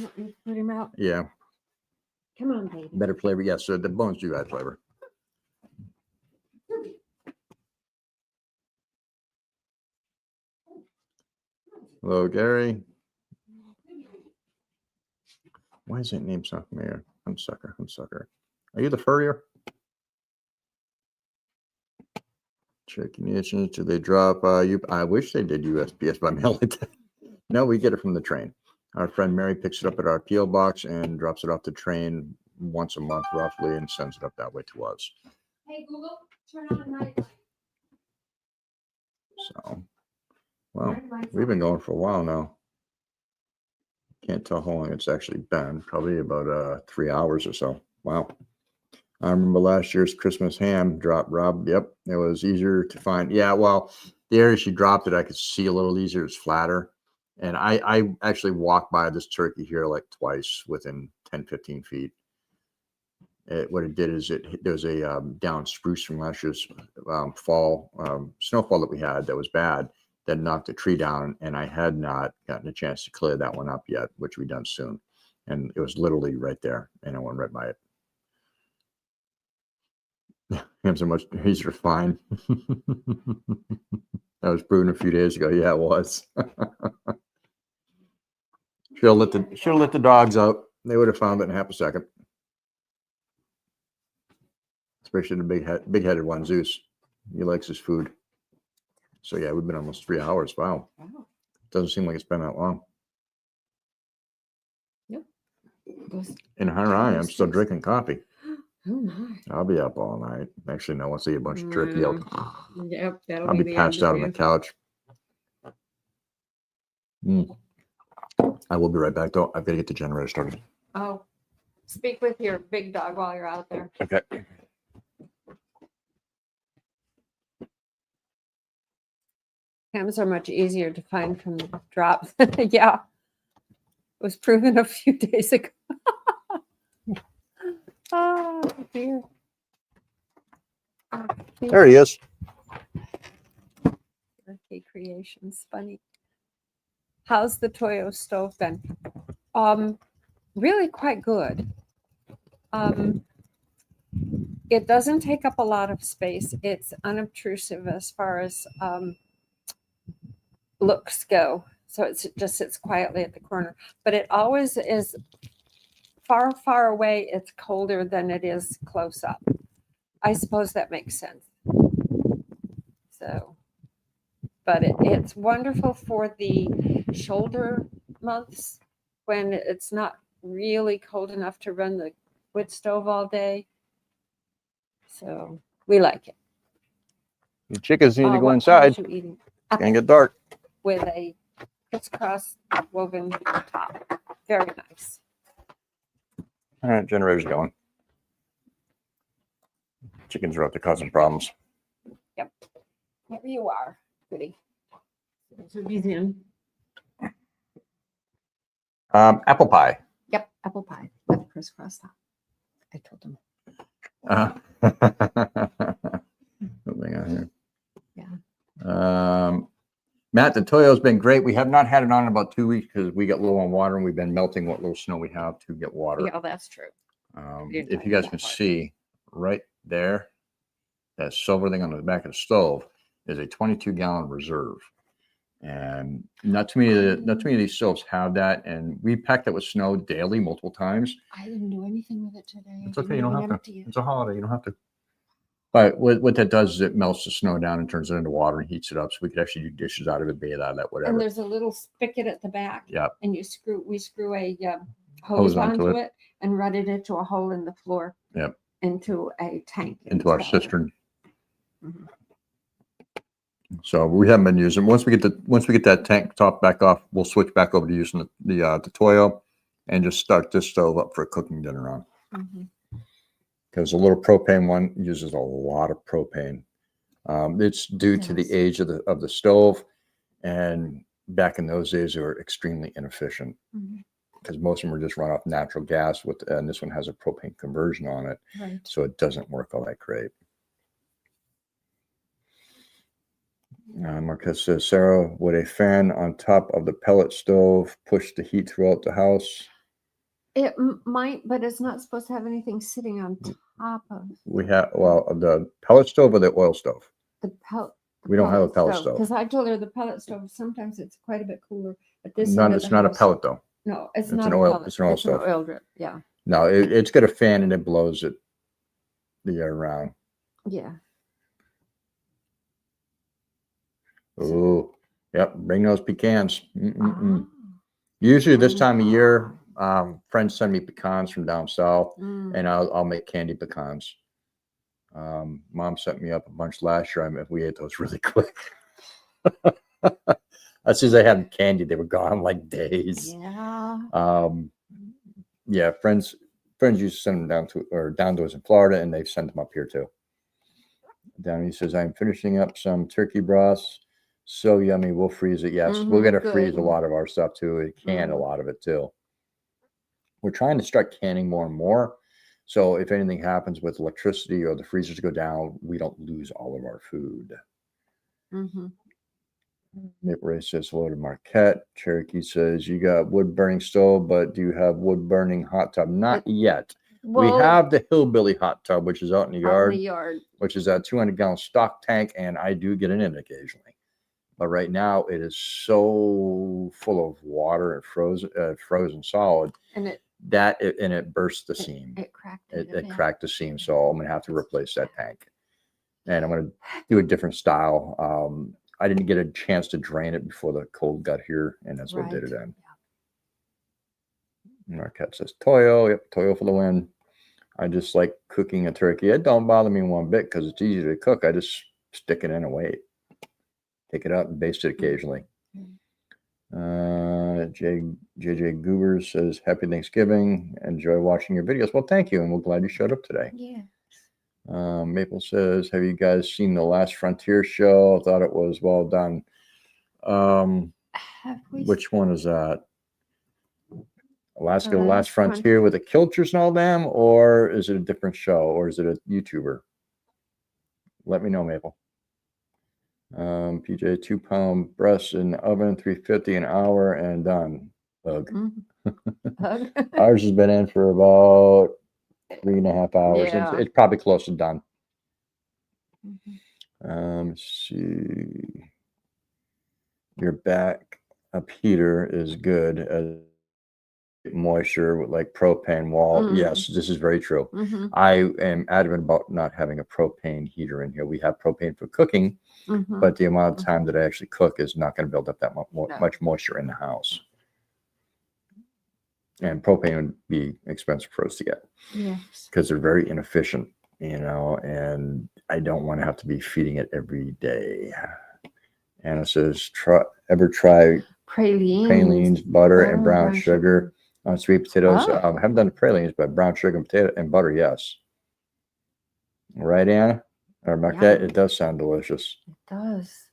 Put him out. Yeah. Come on, baby. Better flavor. Yes, so the bones do add flavor. Hello, Gary. Why is that name so familiar? Hunsucker. Are you the furrier? Checking itches. Do they drop you? I wish they did USPS by mail like that. No, we get it from the train. Our friend Mary picks it up at our PO box and drops it off the train once a month roughly and sends it up that way to us. Hey, Google, turn on the night. So, well, we've been going for a while now. Can't tell how long it's actually been. Probably about 3 hours or so. Wow. I remember last year's Christmas ham drop, Rob. Yep, it was easier to find. Yeah, well, the area she dropped it, I could see a little easier. It's flatter. And I actually walked by this turkey here like twice within 10, 15 feet. What it did is there was a down spruce from last year's fall snowfall that we had that was bad that knocked the tree down, and I had not gotten a chance to clear that one up yet, which we done soon. And it was literally right there, and I went right by it. Him so much easier to find. That was proven a few days ago. Yeah, it was. Should have let the dogs out. They would have found it in half a second. Especially the big-headed one, Zeus. He likes his food. So yeah, we've been almost 3 hours. Wow. Doesn't seem like it's been that long. Nope. In her eye, I'm still drinking coffee. Oh my. I'll be up all night. Actually, no, once I eat a bunch of turkey, Yep, I'll be passed out on the couch. I will be right back, though. I've got to get the generator started. Oh, speak with your big dog while you're out there. Okay. Hams are much easier to find from the drop. Yeah. It was proven a few days ago. Oh, dear. Oh, dear. There he is. Okay, creations, funny. How's the Toyo stove been? Really quite good. It doesn't take up a lot of space. It's unobtrusive as far as looks go. So it just sits quietly at the corner. But it always is far, far away. It's colder than it is close up. I suppose that makes sense. So, but it's wonderful for the shoulder months when it's not really cold enough to run the wood stove all day. So we like it. The chickens need to go What inside. kind are you eating? It's gonna get dark. With a crisscross woven top. Very nice. All right, generator's going. Chickens are up to causing problems. Yep. Here you are, goody. So he's in. Apple pie. Yep, apple pie with crisscross top. I told him. Something on here. Yeah. Matt, the Toyo's been great. We have not had it on in about 2 weeks because we got low on water and we've been melting what little snow we have to get water. Yeah, that's true. If you guys can see right there, that silver thing on the back of the stove is a 22-gallon reserve. And not too many of these stoves have that. And we packed it with snow daily, multiple times. I didn't do anything with it today. It's okay. You don't have to. It's a holiday. You don't have to. But what that does is it melts the snow down and turns it into water and heats it up. So we could actually do dishes out of it, bathe out of that, whatever. And there's a little spigot at the back. Yep. And we screw a hose onto it and run it into a hole in the floor. Yep. Into a tank. Into our cistern. Mm-hmm. So we haven't been using. Once we get that tank top back off, we'll switch back over to using the Toyo and just start this stove up for cooking dinner on. Mm-hmm. Because the little propane one uses a lot of propane. It's due to the age of the stove, and back in those days they were extremely inefficient because most of them were just run off natural gas and this one has a propane conversion on it, right. So it doesn't work all that great. Marquez says, Sarah, would a fan on top of the pellet stove push the heat throughout the house? It might, but it's not supposed to have anything sitting on top of. We have, the pellet stove or the oil stove? The pellet. We don't have a pellet stove. Because I told her the pellet stove, sometimes it's quite a bit cooler. At this It's not a pellet though. No, it's not an oil. Pellet. It's an oil stove. An oil drip, yeah. No, it's got a fan and it blows it the air around. Yeah. Oh, yep. Bring those pecans. Usually this time of year, friends send me pecans from down south, and I'll make candy pecans. Mom sent me up a bunch last year. We ate those really quick. As soon as I had them candy, they were gone like days. Yeah. Yeah. Friends used to send them down to us in Florida, and they've sent them up here too. Down, he says, I'm finishing up some turkey broths. So yummy. We'll freeze it. Yes, we're going to freeze a lot of our stuff too. We can a lot of it too. We're trying to start canning more and more. So if anything happens with electricity or the freezers go down, we don't lose all of our food. Maple Ray says hello to Marquette. Cherokee says you got wood burning stove, but do you have wood burning hot tub? Not yet. Well, we have the hillbilly hot tub, which is out in the yard, which is a 200-gallon stock tank, and I do get in it occasionally. But right now it is so full of water and frozen solid, and it burst the seam. It cracked the seam, so I'm gonna have to replace that tank, and I'm gonna do a different style. I didn't get a chance to drain it before the cold got here, and that's what did it in. Marquette says Toyo. Yep, Toyo for the win. I just like cooking a turkey. It don't bother me one bit because it's easy to cook. I just stick it in and wait. Take it out and baste it occasionally. JJ Goober says, Happy Thanksgiving. Enjoy watching your videos. Well, thank you. And we're glad you showed up today. Yeah. Maple says, have you guys seen The Last Frontier show? I thought it was well done. Which one is that? Alaska, the Last Frontier with the Kilchers and all them, or is it a different show, or is it a YouTuber? Let me know, Maple. PJ, 2-pound breasts in the oven, 350 an hour, and done. Ugh. Hug. Ours has been in for about 3.5 hours. Yeah. It's probably close to done. Mhm. Let's see. Your back up heater is good as moisture with like propane wall. Mhm. Yes, this is very true. Mhm. I am adamant about not having a propane heater in here. We have propane for cooking, Mhm. but the amount of time that I actually cook is not going to build up that much moisture in the house. And propane would be expensive for us to get. Yes. Because they're very inefficient, and I don't want to have to be feeding it every day. Anna says, ever try pralines, butter, and brown sugar on sweet potatoes? Oh. I haven't done the pralines, but brown sugar and potato and butter, yes. Right, Anna? Or Marquette? It does sound delicious. It does.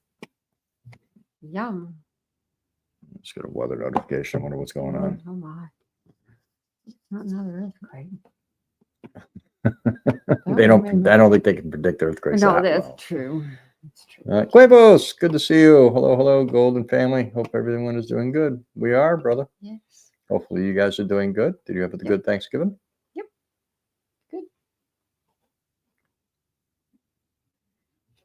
Yum. Let's get a weather notification. I wonder what's going on. Oh my. Not another earthquake. I don't think they can predict earthquakes. No, that's true. That's true. Cuevos, good to see you. Hello, Golden family. Hope everyone is doing good. We are, brother. Yes. Hopefully you guys are doing good. Did you have a good Thanksgiving? Yep. Good.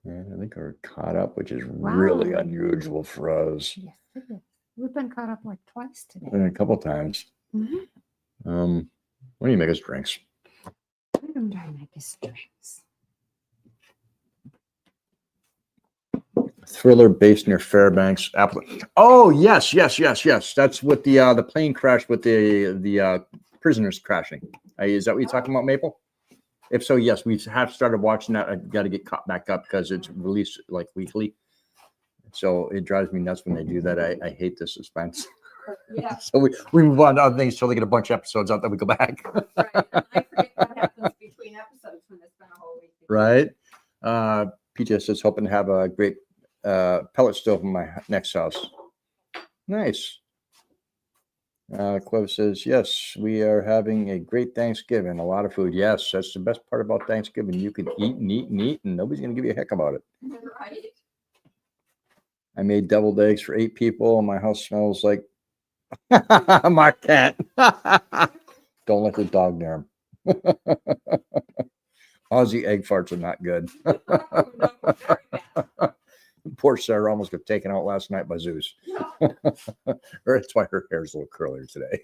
I think we're caught up, which is really unusual for us. Yes, it is. We've been caught up like twice today. And a couple times. Mm-hmm. What do you make us drinks? I'm trying to make us drinks. Thriller based near Fairbanks. Oh, yes. That's with the plane crash with the prisoners crashing. Is that what you're talking about, Maple? If so, yes, we have started watching that. I've got to get caught back up because it's released like weekly. So it drives me nuts when they do that. I hate the suspense. Yeah. So we move on to other things until they get a bunch of episodes out, then we go back. Right. And I forget what happens between episodes when it's been a whole week. Right. PJ says, hoping to have a great pellet stove in my next house. Nice. Cleve says, yes, we are having a great Thanksgiving. A lot of food. Yes, that's the best part about Thanksgiving. You can eat and eat and eat, and nobody's going to give you a heck about it. Right. I made deviled eggs for 8 people. My house smells like Marquette. Don't let the dog near him. Aussie egg farts are not good. Poor Sarah almost got taken out last night by Zeus. That's why her hair's a little curlier today.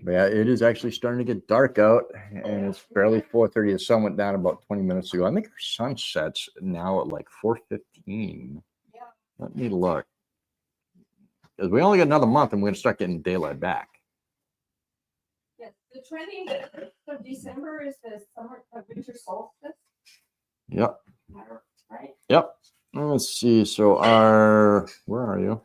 But yeah, it is actually starting to get dark out, and it's barely 4:30. The sun went down about 20 minutes ago. I think our sun sets now at like 4:15. Yeah. Let me look. Because we only got another month, and we're going to start getting daylight back. Yes, the 20th of December is the winter solstice. Yep. Right? Yep. Let's see. So where are you?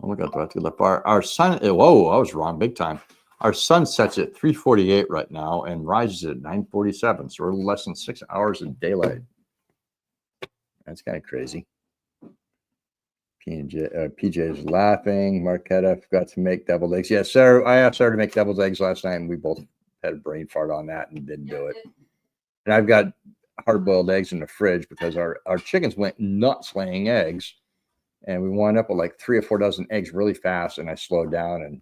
Oh my God, do I have to get our sun? Whoa, I was wrong big time. Our sun sets at 3:48 right now and rises at 9:47. So we're less than 6 hours of daylight. That's kind of crazy. PJ is laughing. Marquetta forgot to make deviled eggs. Yeah, Sarah, I asked her to make deviled eggs last night, and we both had a brain fart on that and didn't do it. And I've got hard-boiled eggs in the fridge because our chickens went nuts laying eggs, and we wound up with like 3 or 4 dozen eggs really fast. And I slowed down, and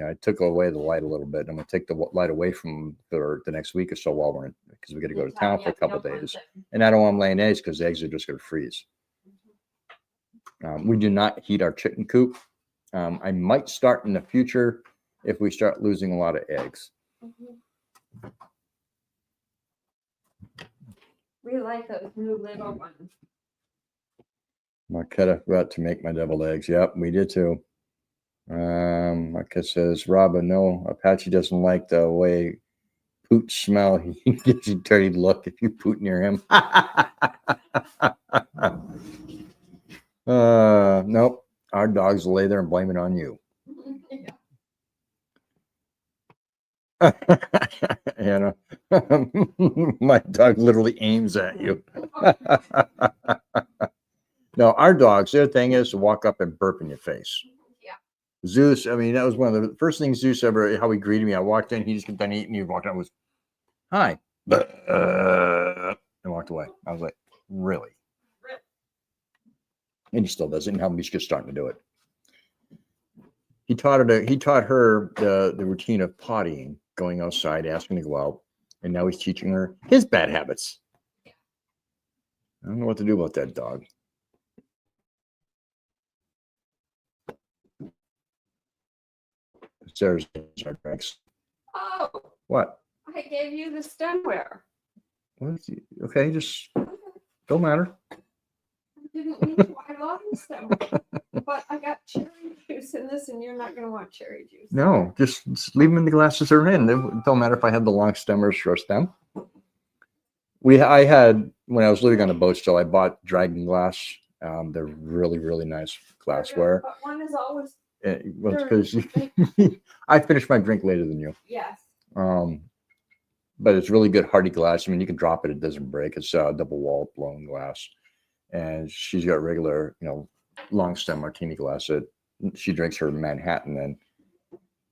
I took away the light a little bit. I'm gonna take the light away from for the next week or so while we're in, because we got to go to town for a couple of days, and I don't want them laying eggs because the eggs are just going to freeze. We do not heat our chicken coop. I might start in the future if we start losing a lot of eggs. We like those new little ones. Marquetta forgot to make my deviled eggs. Yep, we did too. Marquetta says, Robin, no, Apache doesn't like the way pooch smell. He gives you a dirty look if you poot near him. Nope. Our dogs lay there and blame it on you. Anna, my dog literally aims at you. No, our dogs, their thing is to walk up and burp in your face. Yeah. Zeus, I mean, that was one of the first things Zeus ever, how he greeted me. I walked in, he just got done eating, he walked out and was, hi. And walked away. I was like, really? And he still doesn't. Now he's just starting to do it. He taught her the routine of pottying, going outside, asking to go out, and now he's teaching her his bad habits. I don't know what to do about that dog. Sarah's our drinks. Oh, What? I gave you the stemware. Okay, just don't matter. I didn't mean to. I love the stemware. But I got cherry juice in this, and you're not going to want cherry juice. No, just leave them in the glasses they're in. It don't matter if I had the long stem or short stem. I had, when I was living on a boat still, I bought Dragon glass. They're really, really nice glassware. But one is always. Well, it's because I finished my drink later than you. Yes. But it's really good hardy glass. I mean, you can drop it; it doesn't break. It's double wall blown glass, and she's got regular, long stem martini glass that she drinks her Manhattan in,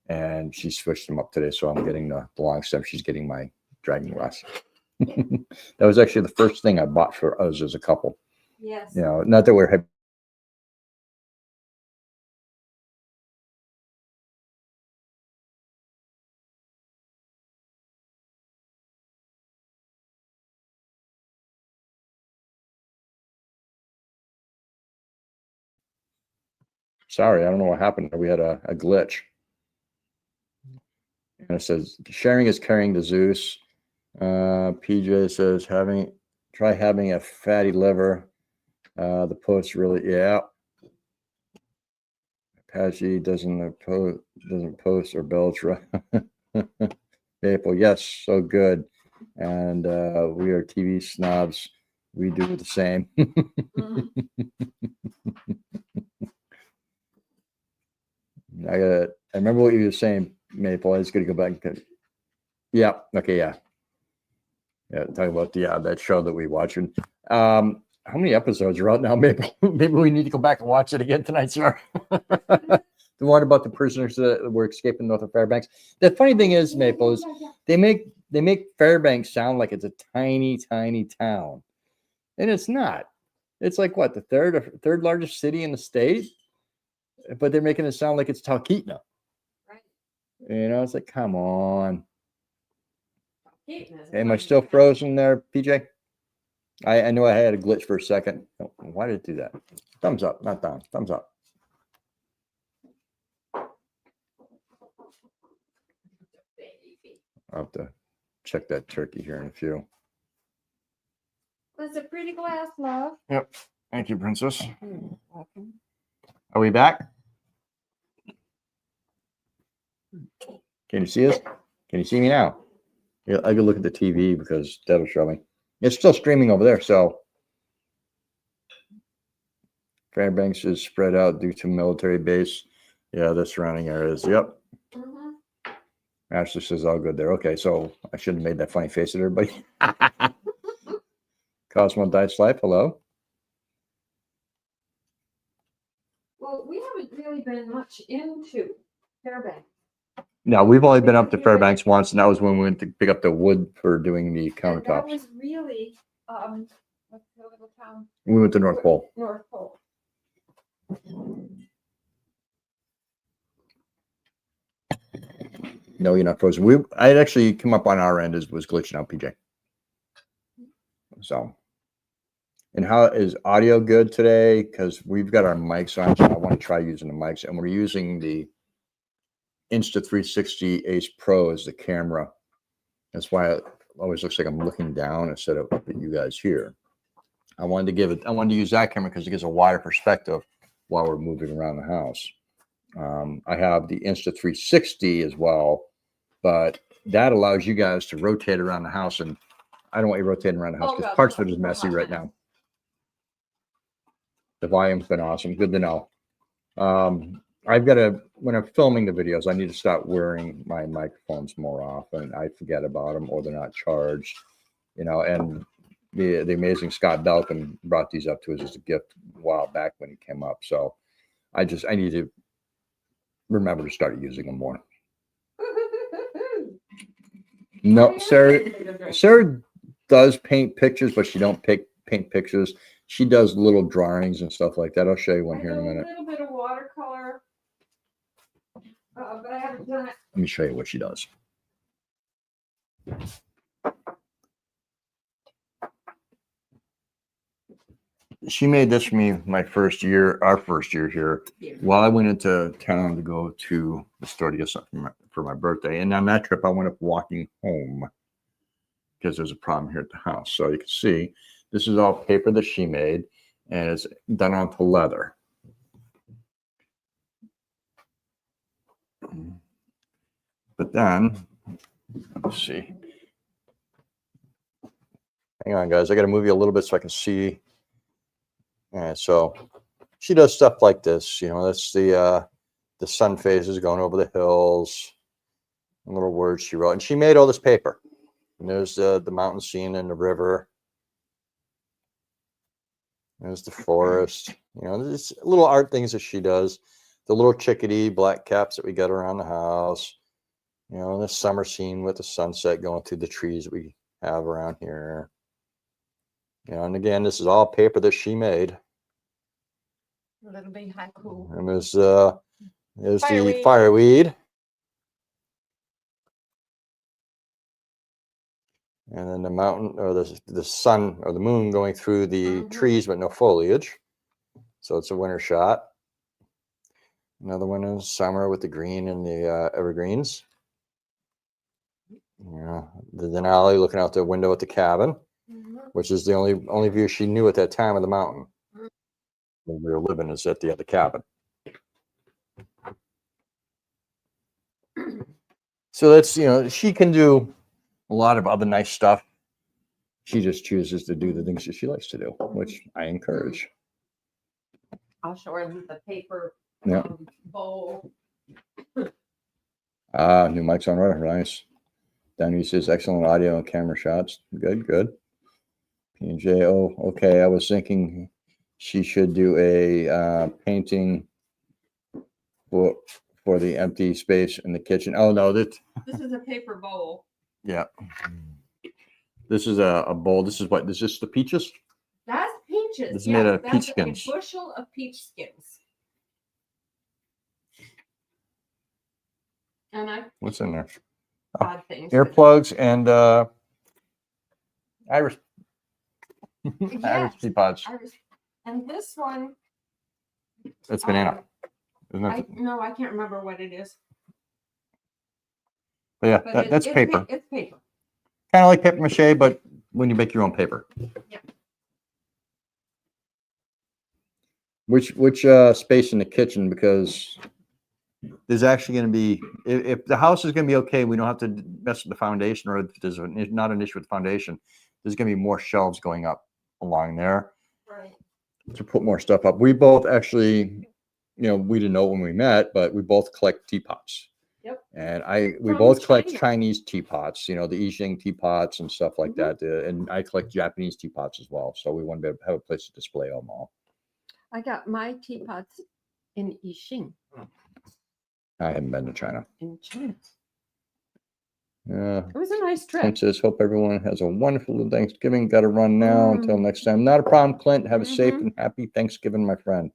and she switched them up today. So I'm getting the long stem. She's getting my Dragon glass. That was actually the first thing I bought for us as a couple. Yes. Not that we're. Sorry, I don't know what happened. We had a glitch. And it says sharing is carrying to Zeus. PJ says try having a fatty liver. The post really, yeah. Apache doesn't post or belch. Maple, yes, so good. And we are TV snobs. We do the same. I remember what you were saying, Maple. I was going to go back and yeah. Okay. Yeah. Talking about that show that we watched. And how many episodes are out now, Maple? Maybe we need to go back and watch it again tonight, sir. The one about the prisoners that were escaping north of Fairbanks. The funny thing is, Maple, is they make Fairbanks sound like it's a tiny, tiny town, and it's not. It's like what, the third largest city in the state, but they're making it sound like it's Talkeetna. Right. It's like, come on. Am I still frozen there, PJ? I know I had a glitch for a second. Oh, why did it do that? Thumbs up, not down. Thumbs up. I'll have to check that turkey here in a few. That's a pretty glass, love. Yep. Thank you, Princess. Welcome. Are we back? Can you see us? Can you see me now? Yeah, I can look at the TV because that'll show me. It's still streaming over there, so Fairbanks is spread out due to military base. Yeah, the surrounding areas. Yep. Mm-hmm. Ashley says all good there. Okay, so I shouldn't have made that funny face at everybody. Cosmo Dice Life, hello. Well, we haven't really been much into Fairbanks. No, we've only been up to Fairbanks once, and that was when we went to pick up the wood for doing the countertops. That was really, what's the little town? We went to North Pole. North Pole. No, you're not frozen. I had actually come up on our end was glitching out, PJ. So, and how is audio good today? Because we've got our mics on, so I want to try using the mics, and we're using the Insta360 Ace Pro as the camera. That's why it always looks like I'm looking down instead of up at you guys here. I wanted to use that camera because it gives a wider perspective while we're moving around the house. I have the Insta360 as well, but that allows you guys to rotate around the house, and I don't want you rotating around the house because parts of it is messy right now. The volume's been awesome. Good to know. When I'm filming the videos, I need to stop wearing my microphones more often. I forget about them or they're not charged, and the amazing Scott Belkin brought these up to us as a gift a while back when he came up. So I need to remember to start using them more. No, Sarah does paint pictures, but she don't paint pictures. She does little drawings and stuff like that. I'll show you one here in a minute. A little bit of watercolor, but I haven't done it. Let me show you what she does. She made this for me our first year here, while I went into town to go to the store to get something for my birthday. And on that trip, I went up walking home because there's a problem here at the house. So you can see this is all paper that she made, and it's done onto leather. But then, let's see. Hang on, guys. I got to move you a little bit so I can see. And so she does stuff like this. You know, that's the sun phases going over the hills. Little words she wrote, and she made all this paper. And there's the mountain scene and the river. There's the forest. You know, there's little art things that she does. The little chickadee black caps that we got around the house. You know, the summer scene with the sunset going through the trees that we have around here. You know, and again, this is all paper that she made. A little bit haiku. And there's the fireweed. And then the mountain, or the sun or the moon going through the trees with no foliage. So it's a winter shot. Another one in summer with the green and the evergreens. Yeah, the Denali looking out the window at the cabin, which is the only view she knew at that time of the mountain. When we were living is at the other cabin. So that's, you know, she can do a lot of other nice stuff. She just chooses to do the things that she likes to do, which I encourage. I'll show her the paper bowl. New mic's on right. Nice. Danny says excellent audio and camera shots. Good. P&J, oh, okay. I was thinking she should do a painting for the empty space in the kitchen. Oh no, this is a paper bowl. Yeah. This is a bowl. This is the peaches? That's peaches. It's made of peach skins. A bushel of peach skins. And what's in there? Odd things. Earplugs and Irish teapots. And this one. It's banana. Isn't it? No, I can't remember what it is. But yeah, that's paper. It's paper. Kind of like paper mache, but when you make your own paper. Yeah. Which space in the kitchen? Because there's actually going to be, if the house is going to be okay, we don't have to mess with the foundation, or if there's not an issue with the foundation, there's going to be more shelves going up along there. Right. To put more stuff up. We both actually, you know, we didn't know when we met, but we both collect teapots. Yep. And we both collect Chinese teapots, you know, the I Ching teapots and stuff like that. And I collect Japanese teapots as well. So we want to have a place to display them all. I got my teapots in I Ching. I haven't been to China. In China. Yeah. It was a nice trip. Clint says, hope everyone has a wonderful Thanksgiving. Got to run now until next time. Not a problem, Clint. Have a safe and happy Thanksgiving, my friend.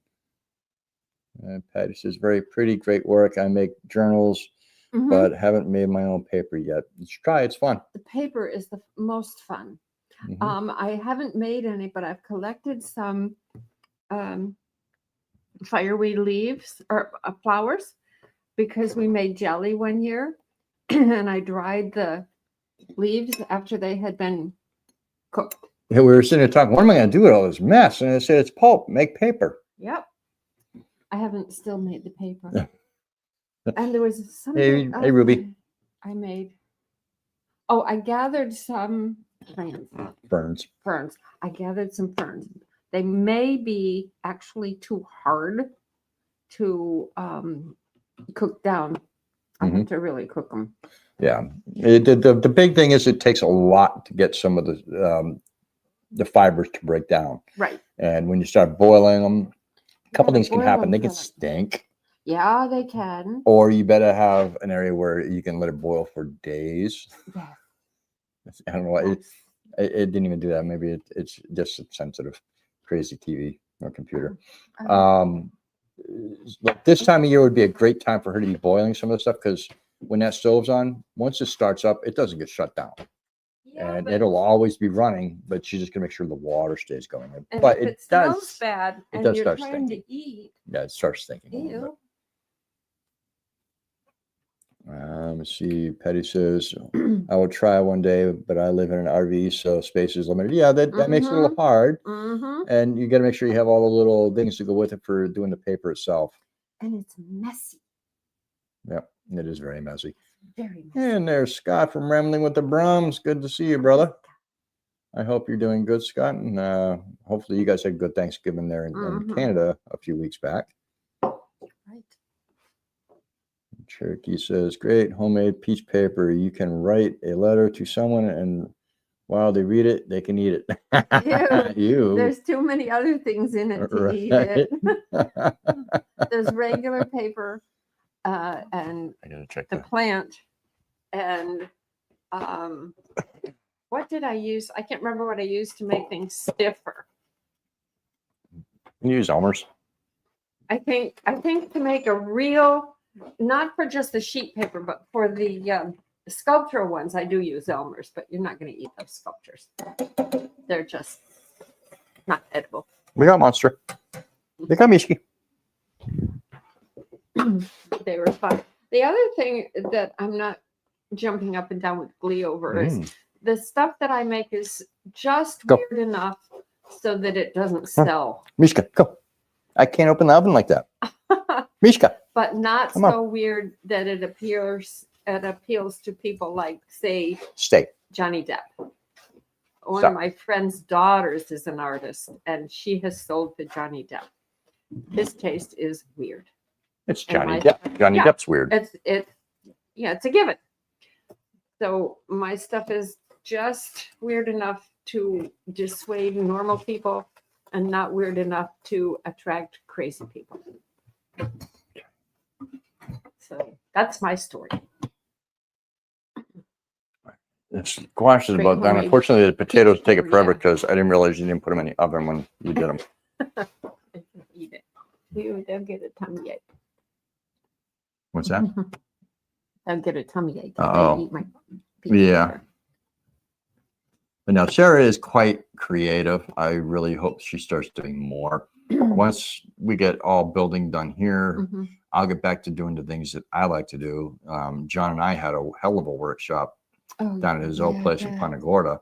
And Patty says, very pretty, great work. I make journals, but haven't made my own paper yet. You should try. It's fun. The paper is the most fun. I haven't made any, but I've collected some fireweed leaves or flowers, because we made jelly one year. And I dried the leaves after they had been cooked. Yeah, we were sitting there talking, what am I going to do with all this mess? And I said, it's pulp, make paper. Yep. I haven't still made the paper. And there was something Hey, Ruby. I made. Oh, I gathered some ferns. I gathered some ferns. They may be actually too hard to cook down. I have to really cook them. Yeah. The big thing is it takes a lot to get some of the the fibers to break down. Right. And when you start boiling them, a couple gotta things can boil happen. them They can for like- stink, Yeah, they can. or you better have an area where you can let it boil for days. Yes. I don't know why Yes. it didn't even do that. Maybe it's just a sensitive, crazy TV or computer. Oh. Like this time of year would be a great time for her to be boiling some of the stuff, because when that stove's on, once it starts up, it doesn't get shut down. Yeah, And but- it'll always be running, but she's just gonna make sure the water stays going. and But if it smells does, bad it and does you're start trying stinking. to eat. Yeah, it starts stinking a little bit. Ew. Let's see. Petty says, I will try one day, but I live in an RV, so space is limited. Yeah, that makes it a little hard. And you got to make sure you have all the little things to go with it for doing the paper itself. And it's messy. Yep, it is very messy. Very messy. And there's Scott from Rambling with the Brums. Good to see you, brother. I hope you're doing good, Scott. And hopefully you guys had good Thanksgiving there in Canada a few weeks back. Right. Cherokee says, great homemade peach paper. You can write a letter to someone, and while they read it, they can eat it. Ew. There's too many other things in it to eat it. There's regular paper and I gotta check the that. plant. And what did I use? I can't remember what I used to make things stiffer. Can you use Elmer's? I think to make a real, not for just the sheet paper, but for the sculptural ones, I do use Elmer's, but you're not going to eat those sculptures. They're just not edible. We got Monster. We got Mishki. They were fun. The other thing that I'm not jumping up and down with glee over is the stuff that I make is just weird enough so that it doesn't sell. Mishka, go. I can't open the oven like that. Mishka. But not so weird that it appeals to people like, say, Stay. Johnny Depp. One of my friend's daughters is an artist, and she has sold to Johnny Depp. His taste is weird. It's Johnny Depp. Johnny Depp's weird. It's a given. So my stuff is just weird enough to dissuade normal people and not weird enough to attract crazy people. So that's my story. The squash is about done. Unfortunately, the potatoes take it forever because I didn't realize you didn't put them in the oven when you did them. Eat it. They'll get a tummy ache. What's that? They'll get a tummy ache. Oh, eat my yeah. But now Sarah is quite creative. I really hope she starts doing more. Once we get all building done here, I'll get back to doing the things that I like to do. John and I had a hell of a workshop down at his old place in Punta Gorda,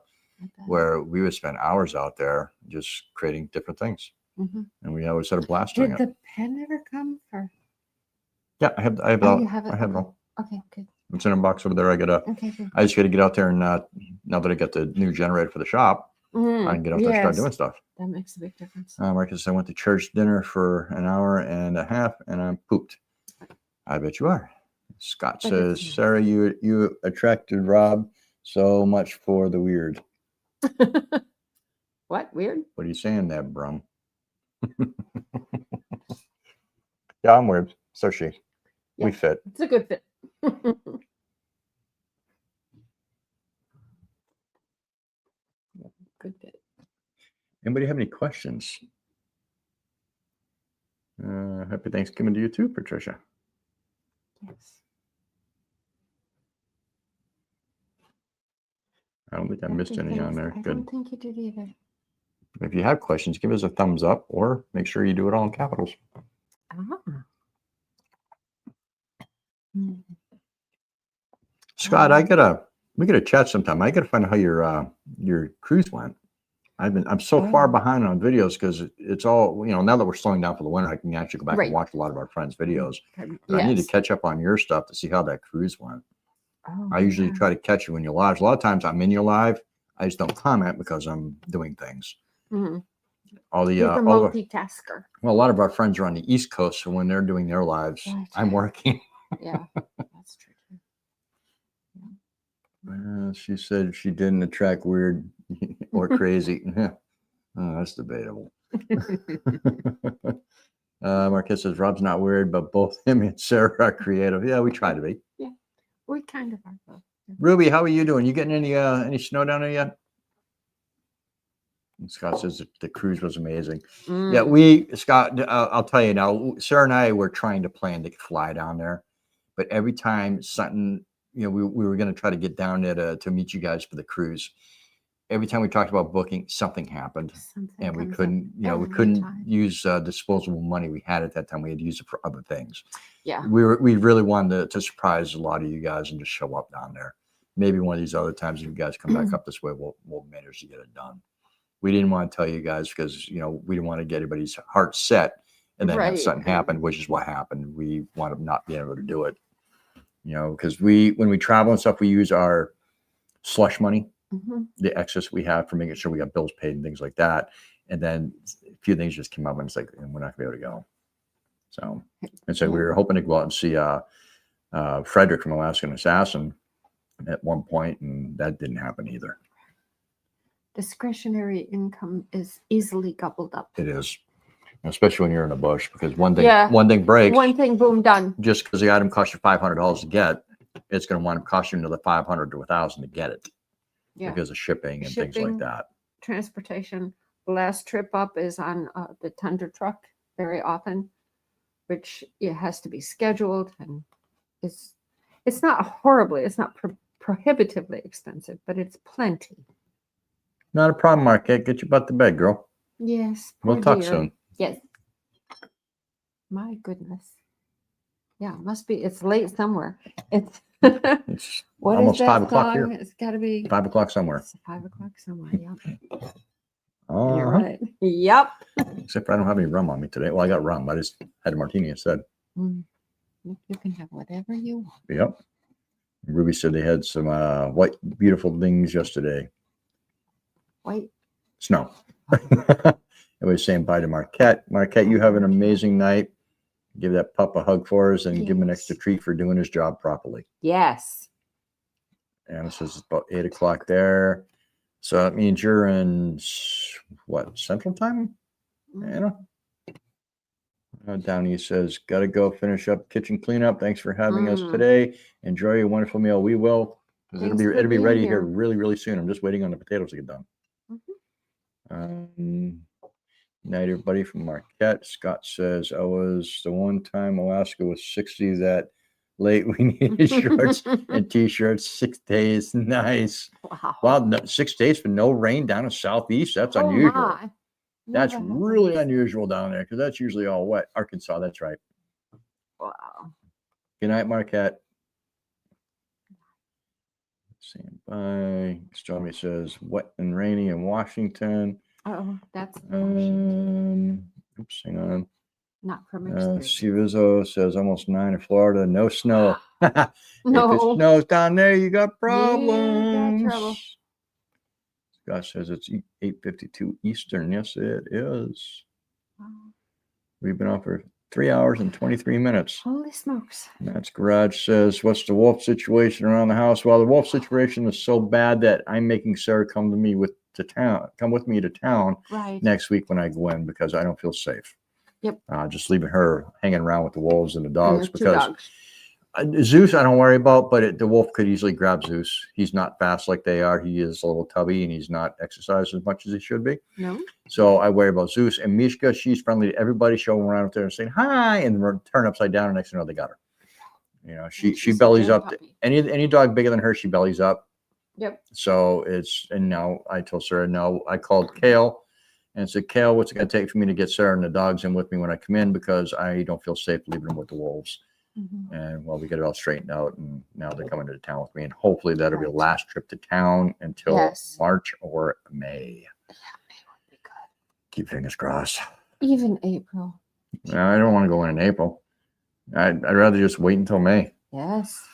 where we would spend hours out there just creating different things. And we always had a blast doing it. Did the pen ever come for? Yeah, I have it all. Okay, good. It's in a box over there. I just got to get out there and now that I got the new generator for the shop, I can get out there and start doing stuff. That makes a big difference. Marcus, I went to church dinner for an hour and a half and I'm pooped. I bet you are. Scott says, Sarah, you attracted Rob so much for the weird. What? Weird? What are you saying there, Brum? Yeah, I'm weird. So she. Yeah, we fit. It's a good fit. Good fit. Anybody have any questions? Happy Thanksgiving to you too, Patricia. Yes. I don't think I missed any on there. I Good. don't think you did either. If you have questions, give us a thumbs up or make sure you do it all in capitals. Scott, we gotta chat sometime. I gotta find out how your cruise went. I'm so far behind on videos because it's all, now that we're slowing down for the winter, I can actually go back and watch a lot of our friends' videos. But I need to catch up on your stuff to see how that cruise went. I usually try to catch you when you're live. A lot of times I'm in your live. I just don't comment because I'm doing things. All the You're a multitasker. Well, a lot of our friends are on the East Coast, so when they're doing their lives, I'm working. Yeah, that's true. She said she didn't attract weird. or crazy. Oh, that's debatable. Marquette says Rob's not weird, but both him and Sarah are creative. Yeah, we try to be. Yeah, we kind of are both. Ruby, how are you doing? You getting any snow down there yet? And Scott says that the cruise was amazing. Yeah, Scott, I'll tell you now, Sarah and I were trying to plan to fly down there, but every time something, we were going to try to get down there to meet you guys for the cruise. Every time we talked about booking, something happened, and we couldn't, we couldn't use disposable money we had at that time. We had to use it for other things. Yeah, we really wanted to surprise a lot of you guys and just show up down there. Maybe one of these other times, if you guys come back up this way, we'll manage to get it done. We didn't want to tell you guys because we didn't want to get anybody's heart set and then have something happen, which is what happened. We wound up not being able to do it, because when we travel and stuff, we use our slush money, the excess we have for making sure we got bills paid and things like that. And then a few things just came up and it's like, we're not gonna be able to go. So we were hoping to go out and see Frederick from Alaskan Assassin at one point, and that didn't happen either. Discretionary income is easily gobbled up. It is, especially when you're in a bush, because one thing breaks. One thing, boom, done. Just because the item costs you $500 to get, it's going to wind up costing you another $500 to $1,000 to get it. Yeah. Because of shipping and things like that. Transportation. The last trip up is on the Tundra truck very often, which it has to be scheduled, and it's not prohibitively expensive, but it's plenty. Not a problem, Marquette. Get your butt to bed, girl. Yes. We'll talk soon. Yes. My goodness. Yeah, it must be. It's late somewhere. It's almost 5 o'clock here. It's got to be 5 o'clock somewhere. It's 5 o'clock somewhere. Yeah. You're right. Yep. Except for I don't have any rum on me today. Well, I got rum. I just had a martini instead. You can have whatever you want. Yep. Ruby said they had some white, beautiful things yesterday. White snow. Everybody's saying bye to Marquette. Marquette, you have an amazing night. Give that pup a hug for us and give him an extra treat for doing his job properly. Yes. And it says it's about 8 o'clock there. So that means you're in what, Central Time? Anna? Downey says, gotta go finish up kitchen cleanup. Thanks for having us today. Enjoy your wonderful meal. We will. It'll be ready here really, really soon. I'm just waiting on the potatoes to get done. Night, everybody from Marquette. Scott says, I was the one time Alaska was 60 that late. We needed shorts and t-shirts. 6 days. Nice. Wow. 6 days for no rain down in Southeast. That's unusual. That's really unusual down there because that's usually all wet. Arkansas, that's right. Wow. Good night, Marquette. Saying bye. Stormy says wet and rainy in Washington. Oh, that's oops, hang on. Not from experience. Civizo says almost 9 in Florida. No snow. No. If it snows down there, you got problems. You got trouble. Scott says it's 8:52 Eastern. Yes, it is. Wow. We've been on for 3 hours and 23 minutes. Holy smokes. Matt's Garage says, what's the wolf situation around the house? Well, the wolf situation is so bad that I'm making Sarah come with me to town next week when I go in because I don't feel safe. Yep. Just leaving her hanging around with the wolves and the dogs because Zeus I don't worry about, but the wolf could easily grab Zeus. He's not fast like they are. He is a little tubby and he's not exercised as much as he should be. No. So I worry about Zeus. And Mishka, she's friendly to everybody, showing around up there and saying hi and turn upside down and next thing you know they got her. She bellies up to, any dog bigger than her, she bellies up. Yep. So and now I told Sarah, no, I called Kale and said, Kale, what's it going to take for me to get Sarah and the dogs in with me when I come in because I don't feel safe leaving them with the wolves. And we get it all straightened out, and now they're coming to town with me, and hopefully that'll be the last trip to town until March or May. Yeah, May would be good. Keep fingers crossed. Even April. No, I don't want to go in April. I'd rather just wait until May. Yes.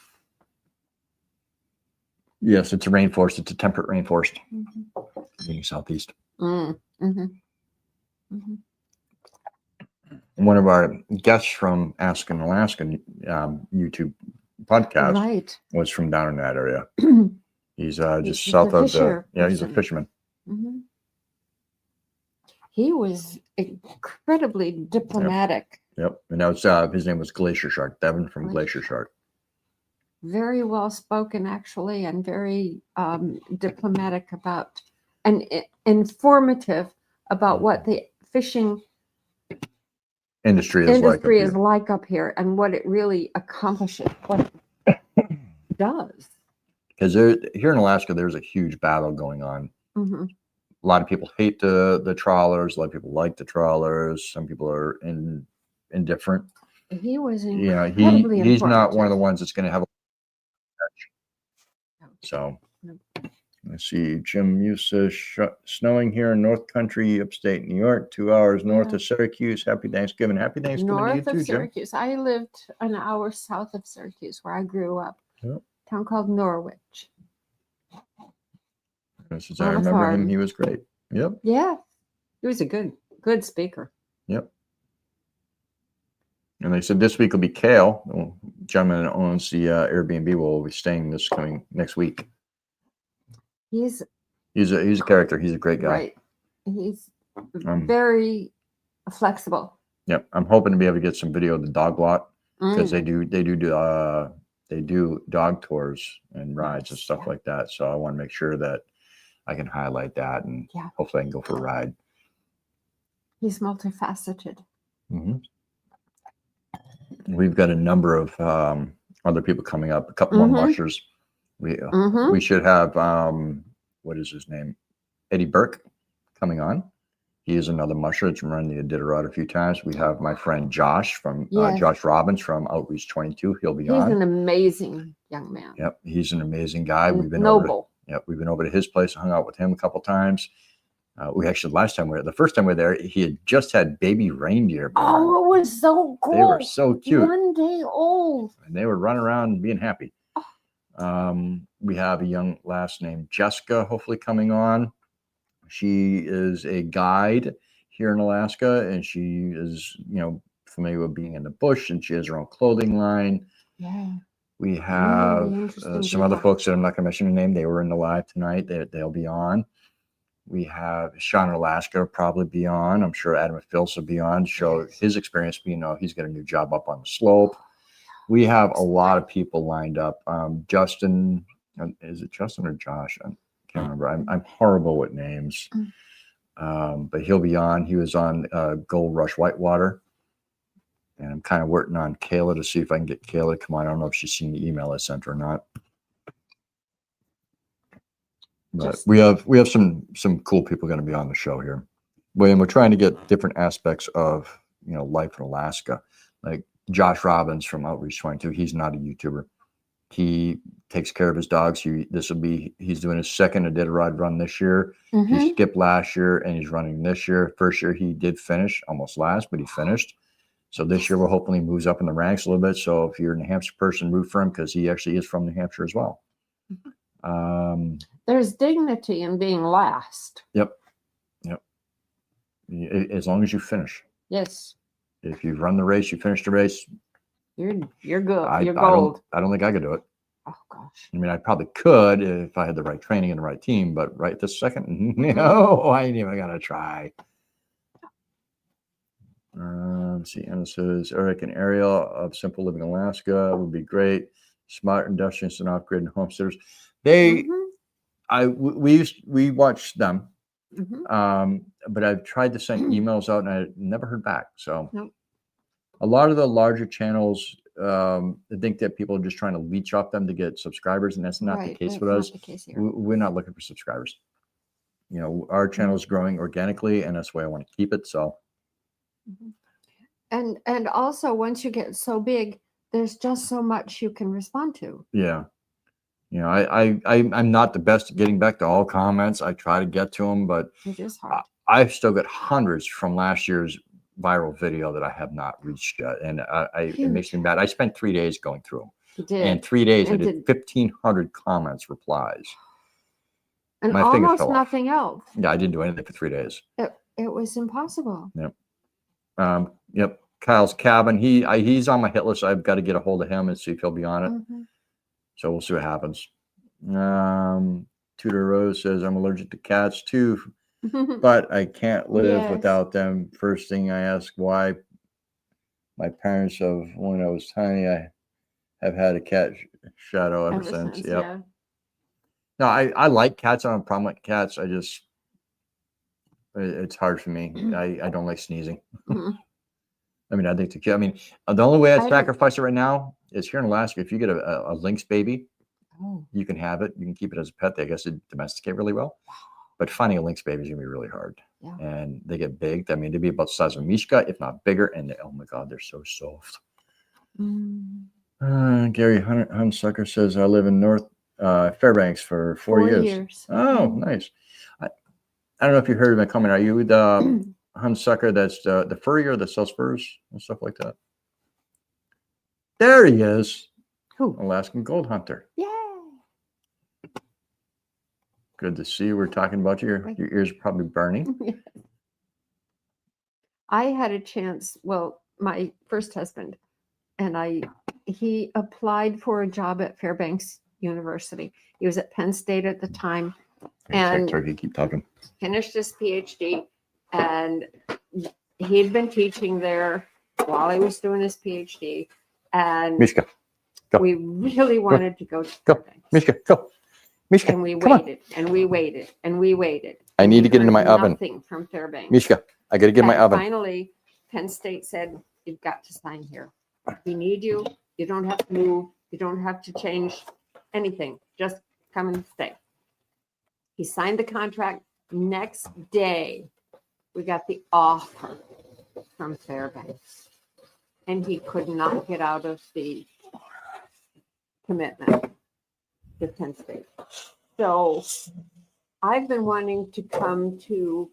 Yes, it's a rainforest. It's a temperate rainforest. Being southeast. One of our guests from Ask an Alaskan YouTube podcast was from down in that area. He's just south of he's a fisherman. he was incredibly diplomatic. Yep. And that was his name was Glacier Shark, Devin from Glacier Shark. Very well spoken, actually, and very diplomatic about and informative about what the fishing Industry is like up here and what it really accomplishes, what it does. Because here in Alaska, there's a huge battle going on. Mm-hmm. A lot of people hate the trawlers. A lot of people like the trawlers. Some people are indifferent. He was incredibly he's not one of the ones that's going to have a so. Let's see. Jim Muse says snowing here in North Country, upstate New York, 2 hours north of Syracuse. Happy Thanksgiving. Happy Thanksgiving north to you of too, Syracuse. Jim. I lived an hour south of Syracuse, where I grew up. Yep. A town called Norwich. I remember him. He was great. Yep. Yeah, he was a good speaker. Yep. And they said this week will be Kale, the gentleman that owns the Airbnb. Will be staying next week. He's a character. He's a great guy. Right. He's very flexible. Yep. I'm hoping to be able to get some video of the dog lot because they do dog tours and rides and stuff like that. So I want to make sure that I can highlight that and hopefully I can go for a ride. He's multifaceted. Mm-hmm. We've got a number of other people coming up, a couple more mushers. We should have, what is his name? Eddie Burke coming on. He is another musher that's run the Iditarod a few times. We have my friend Josh from Josh Robbins from Outreach 22. He'll be on. He's an amazing young man. Yep. He's an amazing guy. We've been noble. We've been over to his place and hung out with him a couple times. We actually, the first time we were there, he had just had baby reindeer. Oh, it was so cool. They were so cute. 1 day old. And they were running around and being happy. We have a young lass named Jessica, hopefully coming on. She is a guide here in Alaska, and she is, familiar with being in the bush, and she has her own clothing line. Yeah. We have some other folks that I'm not going to mention their name. They were in the live tonight. They'll be on. We have Sean in Alaska probably be on. I'm sure Adam Phils will be on to show his experience. He's got a new job up on the slope. We have a lot of people lined up. Justin, is it Justin or Josh? I can't remember. I'm horrible with names. But he'll be on. He was on Gold Rush Whitewater. And I'm kind of working on Kayla to see if I can get Kayla to come on. I don't know if she's seen the email I sent her or not. But we have some cool people going to be on the show here. William, we're trying to get different aspects of life in Alaska. Like Josh Robbins from Outreach 22. He's not a YouTuber. He takes care of his dogs. He's doing his second Iditarod run this year. He skipped last year and he's running this year. First year he did finish, almost last, but he finished. So this year we'll hopefully moves up in the ranks a little bit. So if you're a New Hampshire person, root for him because he actually is from New Hampshire as well. There's dignity in being last. Yep. As long as you finish. Yes. If you run the race, you finish the race. You're good. You're gold. I don't think I could do it. Oh gosh. I mean, I probably could if I had the right training and the right team, but right this second, no, I ain't even gonna try. Let's see, Anna says Eric and Ariel of Simple Living Alaska would be great. Smart Industrialists and Off-Grid and Homesteaders. We watched them, but I've tried to send emails out and I never heard back. So a lot of the larger channels, I think that people are just trying to leech off them to get subscribers, and that's not the case with us. We're not looking for subscribers. Our channel is growing organically, and that's the way I want to keep it. So. And also, once you get so big, there's just so much you can respond to. Yeah. I'm not the best at getting back to all comments. I try to get to them, but it is hard. I've still got hundreds from last year's viral video that I have not reached yet. And it makes me mad. I spent 3 days going through them. You did. And 3 days, I did 1,500 comments, replies. And almost nothing else. Yeah, I didn't do anything for 3 days. It was impossible. Yep. Kyle's Cabin. He's on my hit list. I've got to get a hold of him and see if he'll be on it. So we'll see what happens. Tudor Rose says I'm allergic to cats too. but I can't live Yes. without them. First thing I ask why. My parents of when I was tiny, I have had a cat shadow ever since. Yep. Yeah. No, I like cats. I don't have a problem with cats. It's hard for me. I don't like sneezing. Mhm. I mean, I think the the only way I I'd don't- sacrifice it right now is here in Alaska. If you get a lynx baby, Oh. you can have it. You can keep it as a pet. I guess they domesticate really well. But finding a lynx baby is gonna be really hard. Yeah. And they get big. I mean, they'd be about the size of a Mishka, if not bigger. And oh my God, they're so soft. Gary Hunsucker says, I live in North Fairbanks for 4 years. Oh, nice. I don't know if you heard my comment. Are you the Hunsucker that's the furrier that sells furs and stuff like that? There he is. Who? Alaskan Gold Hunter. Yay. Good to see you. We're talking about you. Your ears are probably burning. I had a chance, well, my first husband, and he applied for a job at Fairbanks University. He was at Penn State at the time and Turkey, keep talking. finished his PhD, and he had been teaching there while he was doing his PhD. And Mishka, go. We really wanted to go to Go. Fairbanks. Mishka, go. Mishka, And we come on. waited and we waited and we waited. I need to get into heard my oven. Nothing from Fairbanks. Mishka, I got to get in my And oven. Finally, Penn State said, you've got to sign here. We need you. You don't have to move. You don't have to change anything. Just come and stay. He signed the contract. Next day, we got the offer from Fairbanks. And he could not get out of the commitment to Penn State. So I've been wanting to come to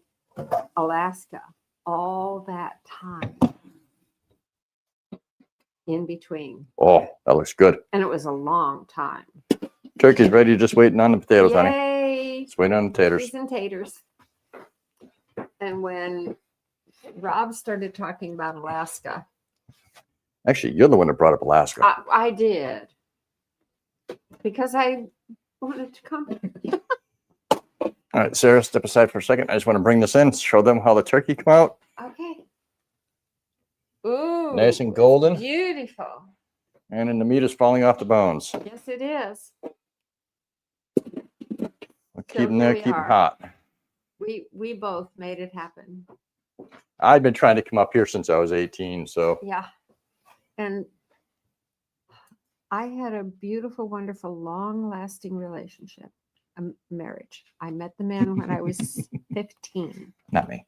Alaska all that time in between. Oh, that looks good. And it was a long time. Turkey's ready, just waiting on the potatoes, honey. Yay! Just waiting on the taters. Cheese and taters. And when Rob started talking about Alaska, Actually, you're the one that brought up Alaska. I did. Because I wanted to come. All right, Sarah, step aside for a second. I just want to bring this in, show them how the turkey come out. Okay. Ooh. Nice and golden. Beautiful. And then the meat is falling off the bones. Yes, it is. We'll keep them here there, we keep them are. hot. We both made it happen. I've been trying to come up here since I was 18, so. Yeah. And I had a beautiful, wonderful, long-lasting relationship, a marriage. I met the man when I was 15. Not me.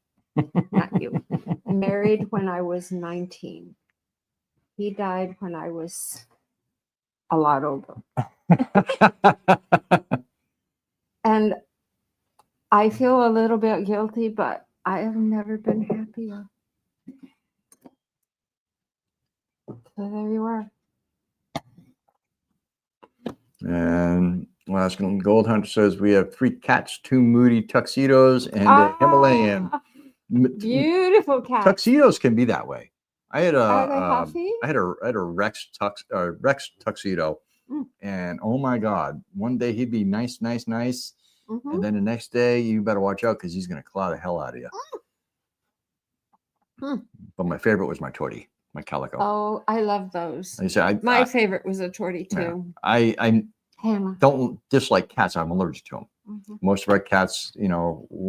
Not you. Married when I was 19. He died when I was a lot older. And I feel a little bit guilty, but I have never been happier. So there you are. And Alaskan Gold Hunter says we have 3 cats, 2 moody tuxedos, and a Himalayan. Beautiful cat. Tuxedos can be that way. I had Are they a puffy? I had a Rex tuxedo, and oh my God, one day he'd be nice, Mhm. and then the next day you better watch out because he's gonna claw the hell out of you. But my favorite was my tortie, my calico. Oh, I love those. Like I said, My favorite was a tortie too. I Hannah. don't dislike cats. I'm allergic to them. Mhm. Most of our cats, when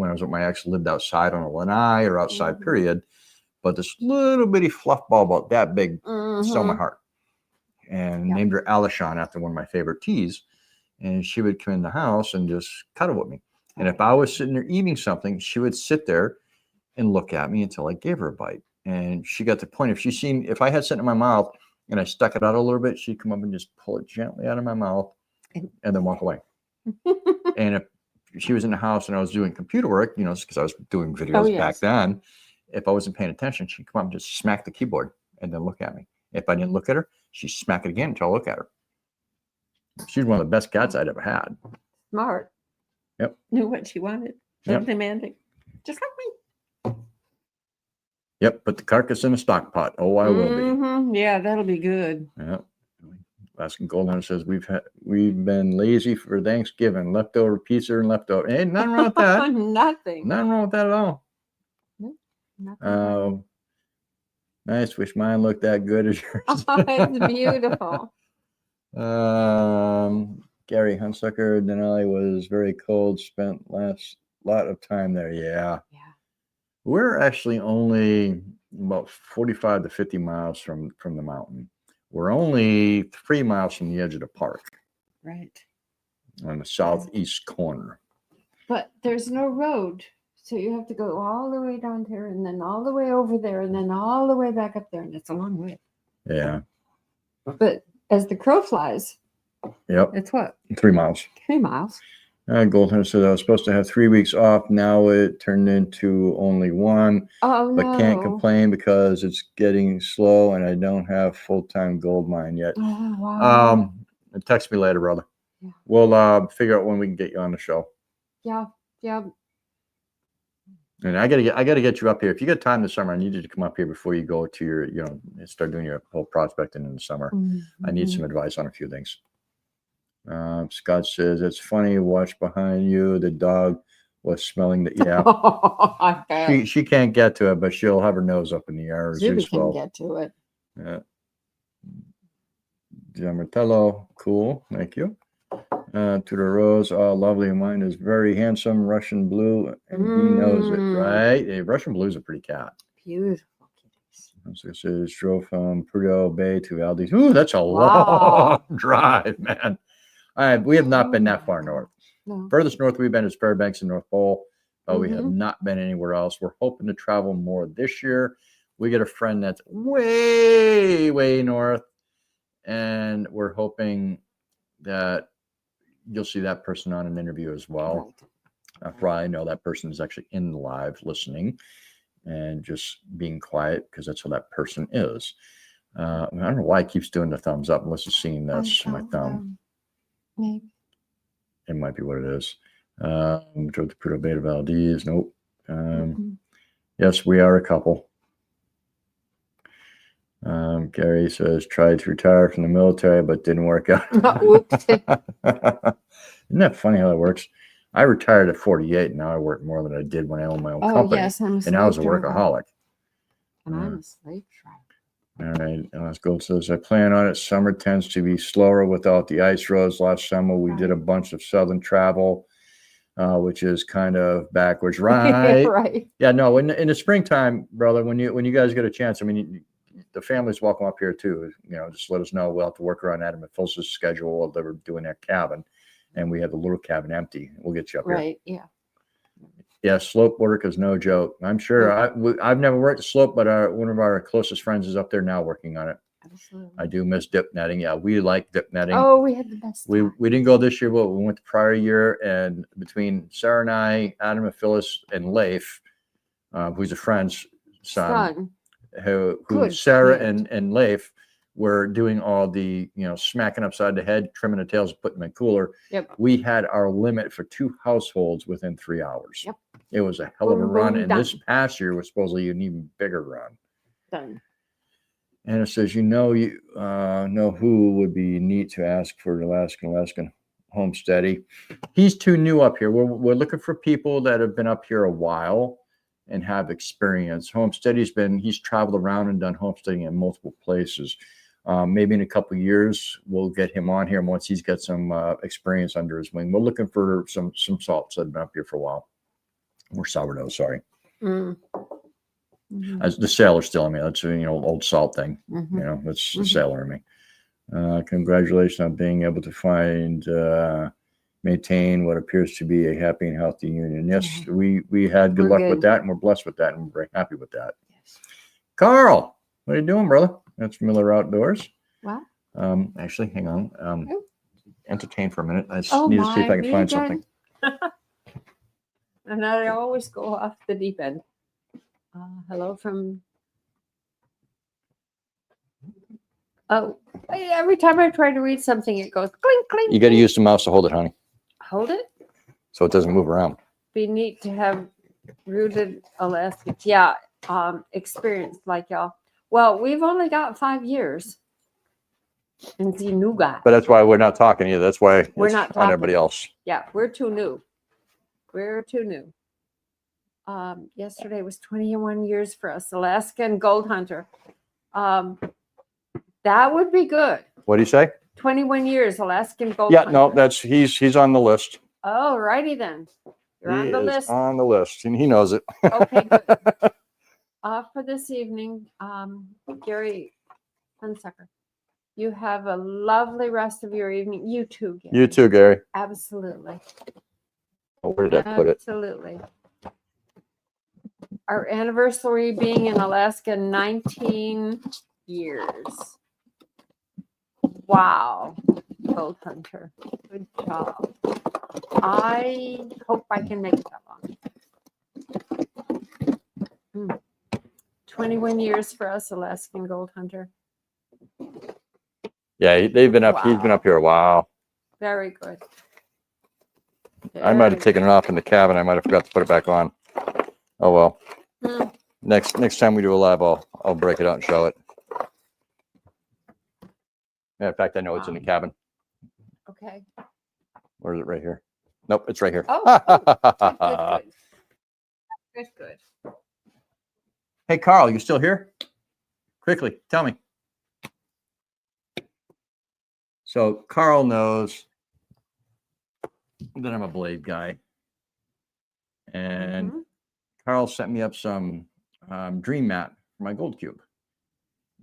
I was with my ex, lived outside on a lanai or outside, Mhm. period. But this little bitty fluff ball about that big stole my Mhm. heart. And Yeah. named her Alishon after one of my favorite teas. And she would come in the house and just cuddle with me. And if I was sitting there eating something, she would sit there and look at me until I gave her a bite. And she got to the point, if I had something in my mouth and I stuck it out a little bit, she'd come up and just pull it gently out of my mouth and then walk away. And if she was in the house and I was doing computer work, because I was doing videos back then, if I wasn't paying attention, she'd come up and just smack the keyboard and then look at me. If I didn't look at her, she'd smack it again until I look at her. She's one of the best cats I'd ever had. Smart. Yep. Knew what she wanted. Yep. Demanding. Just like me. Yep. Put the carcass in a stock pot. Oh, I will be. Yeah, that'll be good. Yep. Asking Golden says we've been lazy for Thanksgiving, leftover pizza and leftover. Ain't nothing wrong with that. Nothing. Nothing wrong with that at all. Nope, nothing. Nice. Wish mine looked that good as yours. Oh, it's beautiful. Gary Hunsucker, Denali was very cold. Spent last lot of time there. Yeah. We're actually only about 45 to 50 miles from the mountain. We're only 3 miles from the edge of the park. Right. On the southeast corner. But there's no road. So you have to go all the way down here and then all the way over there and then all the way back up there. And it's a long way. Yeah. But as the crow flies, yep. It's what? 3 miles. 3 miles. Goldhunter said I was supposed to have 3 weeks off. Now it turned into only 1. Oh, but no. Can't complain because it's getting slow and I don't have full-time gold mine yet. Oh, wow. Text me later, brother. Yeah. We'll figure out when we can get you on the show. Yeah. And I gotta get you up here. If you get time this summer, I need you to come up here before you go to your, start doing your whole prospecting in the summer. Mm-hmm. I need some advice on a few things. Scott says it's funny. Watch behind you. The dog was smelling the I bet. She can't get to it, but she'll have her nose up in the air. Zuby can get to it. Yeah. Giamartello, cool. Thank you. To the rose, lovely. Mine is very handsome, Russian blue, and he knows it, right? Hey, Russian blue is a pretty cat. Beautiful kitties. So it says drove from Prudhoe Bay to Valdez. Ooh, that's a long drive, man. We have not been that far north. No. Furthest north we've been is Fairbanks and North Pole, but we have not been anywhere else. We're hoping to travel more this year. We get a friend that's way, way north, and we're hoping that you'll see that person on an interview as well. For all I know, that person is actually in the live listening and just being quiet because that's how that person is. I don't know why it keeps doing the thumbs up unless it's seeing that's my thumb. Maybe. It might be what it is. Drove to Prudhoe Bay to Valdez. Nope. Yes, we are a couple. Gary says, tried to retire from the military, but didn't work out. Isn't that funny how that works? I retired at 48. Now I work more than I did when I owned my own company. Yes, and I was a workaholic. And I'm a slave driver. All right. Alice Gold says, I plan on it. Summer tends to be slower without the ice roads. Last summer, we did a bunch of southern travel, which is kind of backwards. Right. Right. Yeah, no, in the springtime, brother, when you guys get a chance, I mean, the family's welcome up here too. Just let us know. We'll have to work around Adam and Phyllis's schedule while they were doing their cabin, and we have the little cabin empty. We'll get you up here. Right. Yeah. Yeah. Slope work is no joke. I'm sure. I've never worked a slope, but one of our closest friends is up there now working on it. Absolutely. I do miss dip netting. Yeah, we like dip netting. Oh, we had the best time. We didn't go this year, but we went the prior year, and between Sarah and I, Adam and Phyllis, and Leif, who's a friend's son. Who Sarah and Leif were doing all the, smacking upside the head, trimming the tails, putting them in cooler. Yep. We had our limit for 2 households within 3 hours. Yep. It was a hell of a run. And this past year was supposedly an even bigger run. Done. And it says, you know who would be neat to ask for Alaskan homesteading. He's too new up here. We're looking for people that have been up here a while and have experience. He's traveled around and done homesteading in multiple places. Maybe in a couple of years, we'll get him on here. And once he's got some experience under his wing, we're looking for some salts that have been up here for a while. Or sourdough, sorry. The sailor still in me. That's old salt thing. That's the sailor in me. Congratulations on being able to maintain what appears to be a happy and healthy union. Yes, we had good luck with that, and we're blessed with that, and we're very happy with that. Yes. Carl, what are you doing, brother? That's Miller Outdoors. What? Actually, hang on. Entertain for a minute. I just need to see if I can find something. And I always go off the deep end. Hello from. Oh, every time I try to read something, it goes clink, clink. You got to use the mouse to hold it, honey. Hold it? So it doesn't move around. Be neat to have rooted Alaska. Yeah, experience like y'all. Well, we've only got 5 years. And the new guy. But that's why we're not talking either. That's why We're it's not on everybody talking. else. Yeah, we're too new. We're too new. Yesterday was 21 years for us, Alaskan Gold Hunter. That would be good. What do you say? 21 years, Alaskan Gold Yeah, Hunter. no, that's he's on the list. Oh, righty then. You're He on the is list. on the list, and he knows it. Okay, good. For this evening, Gary Hunsucker, you have a lovely rest of your evening. You too, Gary. You too, Gary. Absolutely. Oh, where did I put it? Absolutely. Our anniversary being in Alaska, 19 years. Wow. Gold Hunter. Good job. I hope I can make it that long. 21 years for us, Alaskan Gold Hunter. Yeah, they've been up. Wow. He's been up here a while. Very good. I might have taken it off in the cabin. I might have forgot to put it back on. Oh well. Next time we do a live, I'll break it out and show it. Yeah, in fact, I know it's in the cabin. Okay. Where is it? Right here. Nope, it's right here. Oh, good. Hey, Carl, you still here? Quickly, tell me. So Carl knows that I'm a blade guy. And Carl sent me up some dream mat for my gold cube.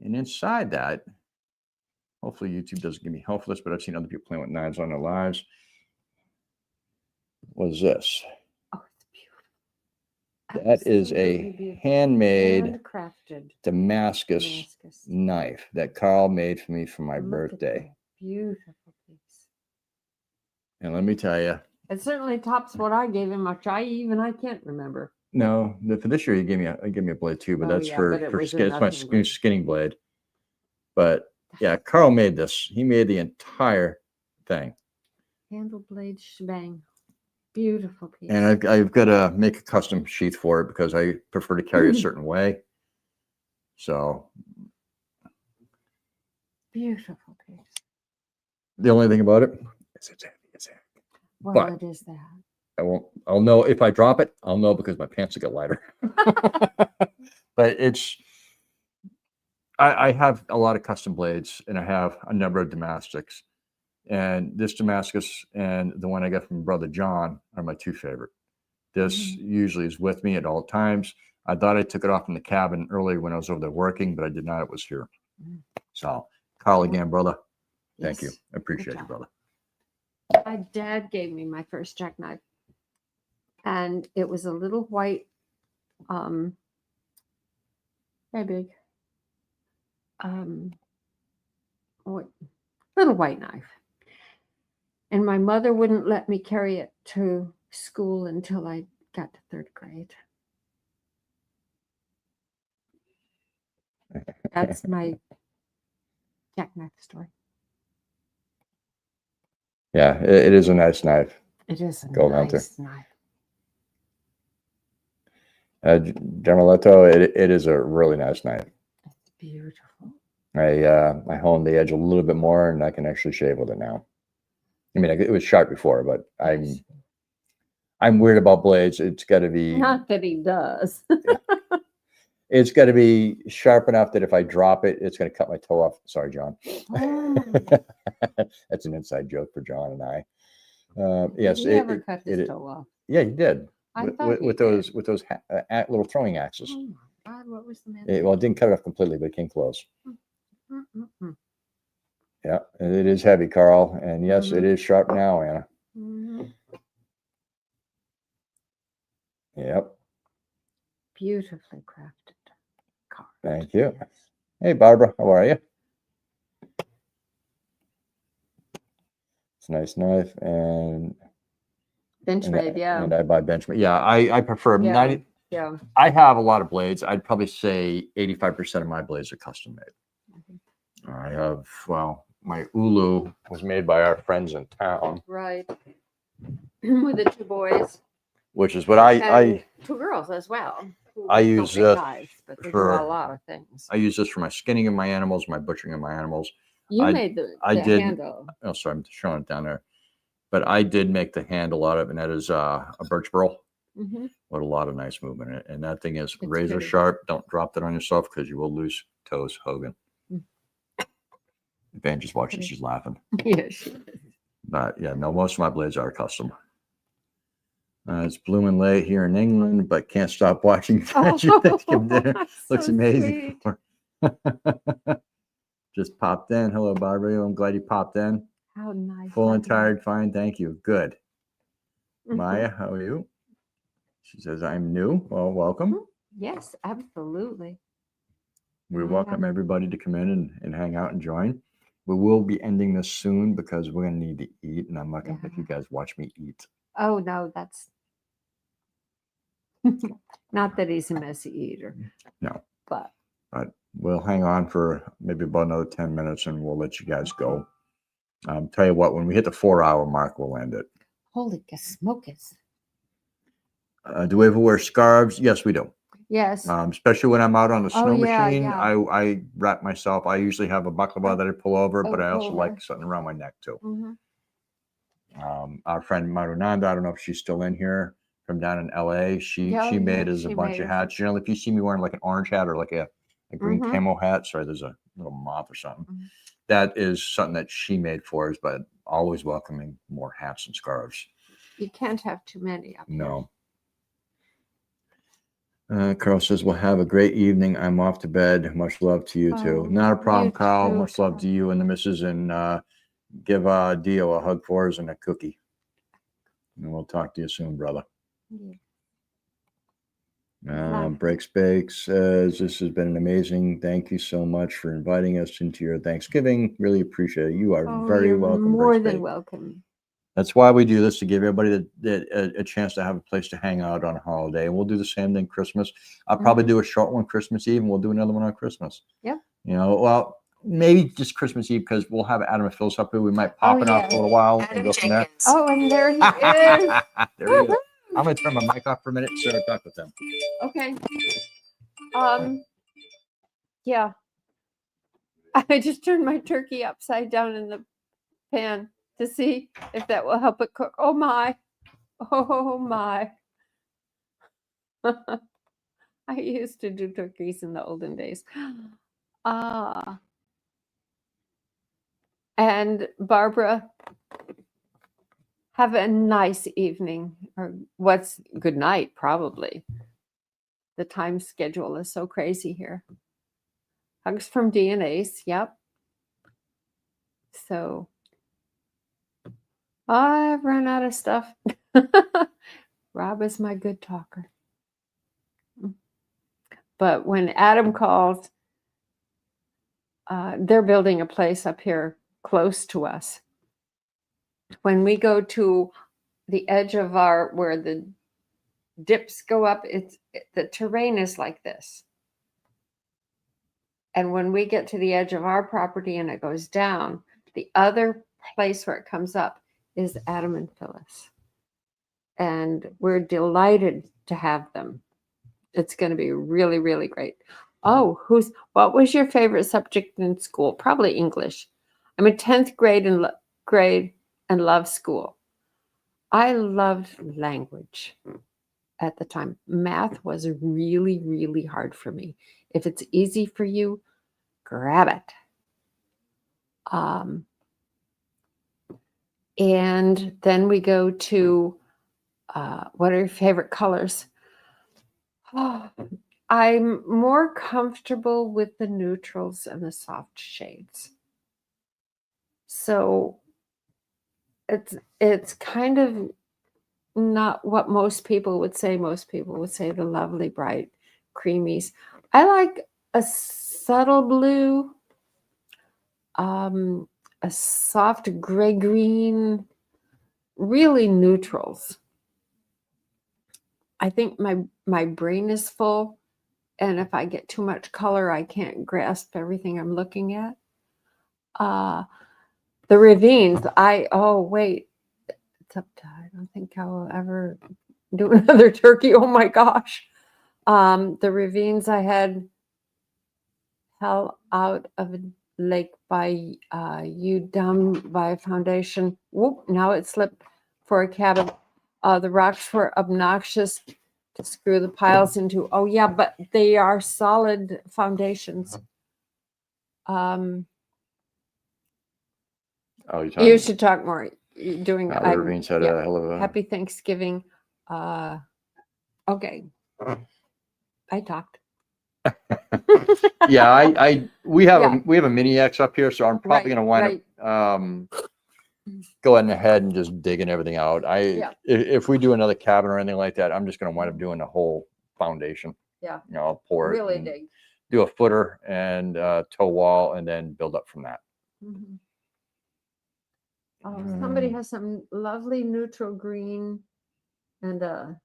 And inside that, hopefully YouTube doesn't give me hell for this, but I've seen other people playing with knives on their lives. What is this? Oh, it's beautiful. That is a handmade handcrafted Damascus knife that Carl made for me for my birthday. Beautiful piece. And let me tell you, it certainly tops what I gave him, which I can't remember. No, for this year he gave me a blade too, but that's for skin. It's my skinning blade. But yeah, Carl made this. He made the entire thing. Handle blade shebang. Beautiful piece. And I've got to make a custom sheath for it because I prefer to carry a certain way. So beautiful piece. The only thing about it is it's heavy. It's heavy. Well, but it is that. I'll know if I drop it. I'll know because my pants will get lighter. But I have a lot of custom blades, and I have a number of Damascus. And this Damascus and the one I got from Brother John are my two favorite. This usually is with me at all times. I thought I took it off in the cabin earlier when I was over there working, but I did not. It was here. So, Carl, again, brother, thank you. I appreciate you, brother. My dad gave me my first jackknife, and it was a little white, very big, little white knife. And my mother wouldn't let me carry it to school until I got to 3rd grade. That's my jackknife story. Yeah, it is a nice knife. It is a Gold nice Hunter. knife. Gemeletto, it is a really nice knife. It's beautiful. I honed the edge a little bit more, and I can actually shave with it now. I mean, it was sharp before, but I'm weird about blades. It's got to be Not that he does. It's got to be sharp enough that if I drop it, it's going to cut my toe off. Sorry, John. That's an inside joke for John and I. Yes, Did he ever cut his toe off? Yeah, he did. I thought with those little throwing axes. Oh my God, what was the matter? Well, it didn't cut it off completely, but it came close. Mm-hmm. Yeah, it is heavy, Carl, and yes, it is sharp now, Anna. Mm-hmm. Yep. Beautifully crafted card. Thank you. Yes. Hey, Barbara, how are you? It's a nice knife and Benchmade, yeah. And I buy Benchmade. Yeah, I prefer 90. Yeah. I have a lot of blades. I'd probably say 85% of my blades are custom made. Mm-hmm. I have, well, my Ulu was made by our friends in town. Right. With the 2 boys. Which is what I 2 girls as well. I use knives, but they do for a lot of things. I use this for my skinning of my animals, my butchering of my animals. You I- made the I did- handle. Oh, sorry, I'm showing it down there. But I did make the handle out of it, and that is a birch burl Mhm. with a lot of nice movement in it. And that thing is It's razor pretty. sharp. Don't drop that on yourself because you will lose toes, Hogan. Mm. Van just watching, Pretty. she's laughing. Yeah, she is. But yeah, no, most of my blades are custom. It's blooming late here in England, but can't stop watching your Thanksgiving dinner. that's Looks so amazing. sweet. Just popped in. Hello, Barbara. I'm glad you popped in. How nice. Full and of you. tired, fine. Thank you. Good. Mhm. Maya, how are you? She says, I'm new. Well, welcome. Yes, absolutely. We Maya. welcome everybody to come in and hang out and join. We will be ending this soon because we're going to need to eat, and I'm not going to make you guys watch me eat. Oh, no, that's not that he's a messy eater. No. But We'll hang on for maybe about another 10 minutes and we'll let you guys go. Tell you what, when we hit the 4-hour mark, we'll end it. holy smokes. Do we ever wear scarves? Yes, we do. Yes. Especially when I'm out on the snow yeah, machine. yeah. I wrap myself. I usually have a baklava that I pull over, but I also over. like something around my neck too. Mhm. Our friend Marunanda, I don't know if she's still in here, from down in LA. She Yeah, made yeah, us a she bunch made of us. hats. Generally, if you see me wearing like an orange hat or like a green Mhm. camo hat, sorry, there's a little moth or something. Mhm. That is something that she made for us, but always welcoming more hats and scarves. You can't have too many up here. No. Carl says, well, have a great evening. I'm off to bed. Much love to you too. Oh, Not a problem, you Carl. too, Much love Carl. to you and the missus, and give Dio a hug for us and a cookie. And we'll talk to you soon, brother. Yeah. Breaks Bakes says, this has been an amazing. Thank you so much for inviting us into your Thanksgiving. Really appreciate it. You are very you're welcome. more Breaks than Bakes. welcome. That's why we do this, to give everybody a chance to have a place to hang out on a holiday. And we'll do the same thing Christmas. I'll probably do a short one Christmas Eve, and we'll do another one on Christmas. Yep. You know, well, maybe just Christmas Eve because we'll have Adam and Phil's up here. We might pop it out for a little while and go from there. Oh, and there he is. There he is. I'm going to turn my mic off for a minute so I talk with them. Okay. Yeah. I just turned my turkey upside down in the pan to see if that will help it cook. Oh my. Oh my. I used to do turkeys in the olden days. And Barbara, have a nice evening, or what's good night, probably. The time schedule is so crazy here. Hugs from DNA's, yep. So I've run out of stuff. Rob is my good talker. But when Adam called, they're building a place up here close to us. When we go to the edge of where the dips go up, the terrain is like this. And when we get to the edge of our property and it goes down, the other place where it comes up is Adam and Phyllis. And we're delighted to have them. It's going to be really, really great. Oh, what was your favorite subject in school? Probably English. I'm in 10th grade and love school. I loved language at the time. Math was really, really hard for me. If it's easy for you, grab it. And then we go to what are your favorite colors? Oh, I'm more comfortable with the neutrals and the soft shades. So it's kind of not what most people would say. Most people would say the lovely, bright creamies. I like a subtle blue, a soft gray-green, really neutrals. I think my brain is full, and if I get too much color, I can't grasp everything I'm looking at. The ravines, wait, it's up to, I don't think I will ever do another turkey. Oh my gosh. The ravines I had hell out of lake by you down by foundation. Whoop! Now it slipped for a cabin. The rocks were obnoxious to screw the piles into. Oh yeah, but they are solid foundations. Oh, you're You talking. should talk more. You're doing. Irving's had a hell of a. Happy Thanksgiving. Okay. I talked. Yeah, we have Yeah. a mini X up here, so I'm probably Right, gonna wind up going ahead and just digging everything out. If we do another cabin or anything like that, I'm just gonna wind up doing the whole foundation. Yeah. You know, I'll pour it. Really and dig. do a footer and toe wall, and then build up from that. Mm-hmm. Oh, somebody has some lovely neutral green and a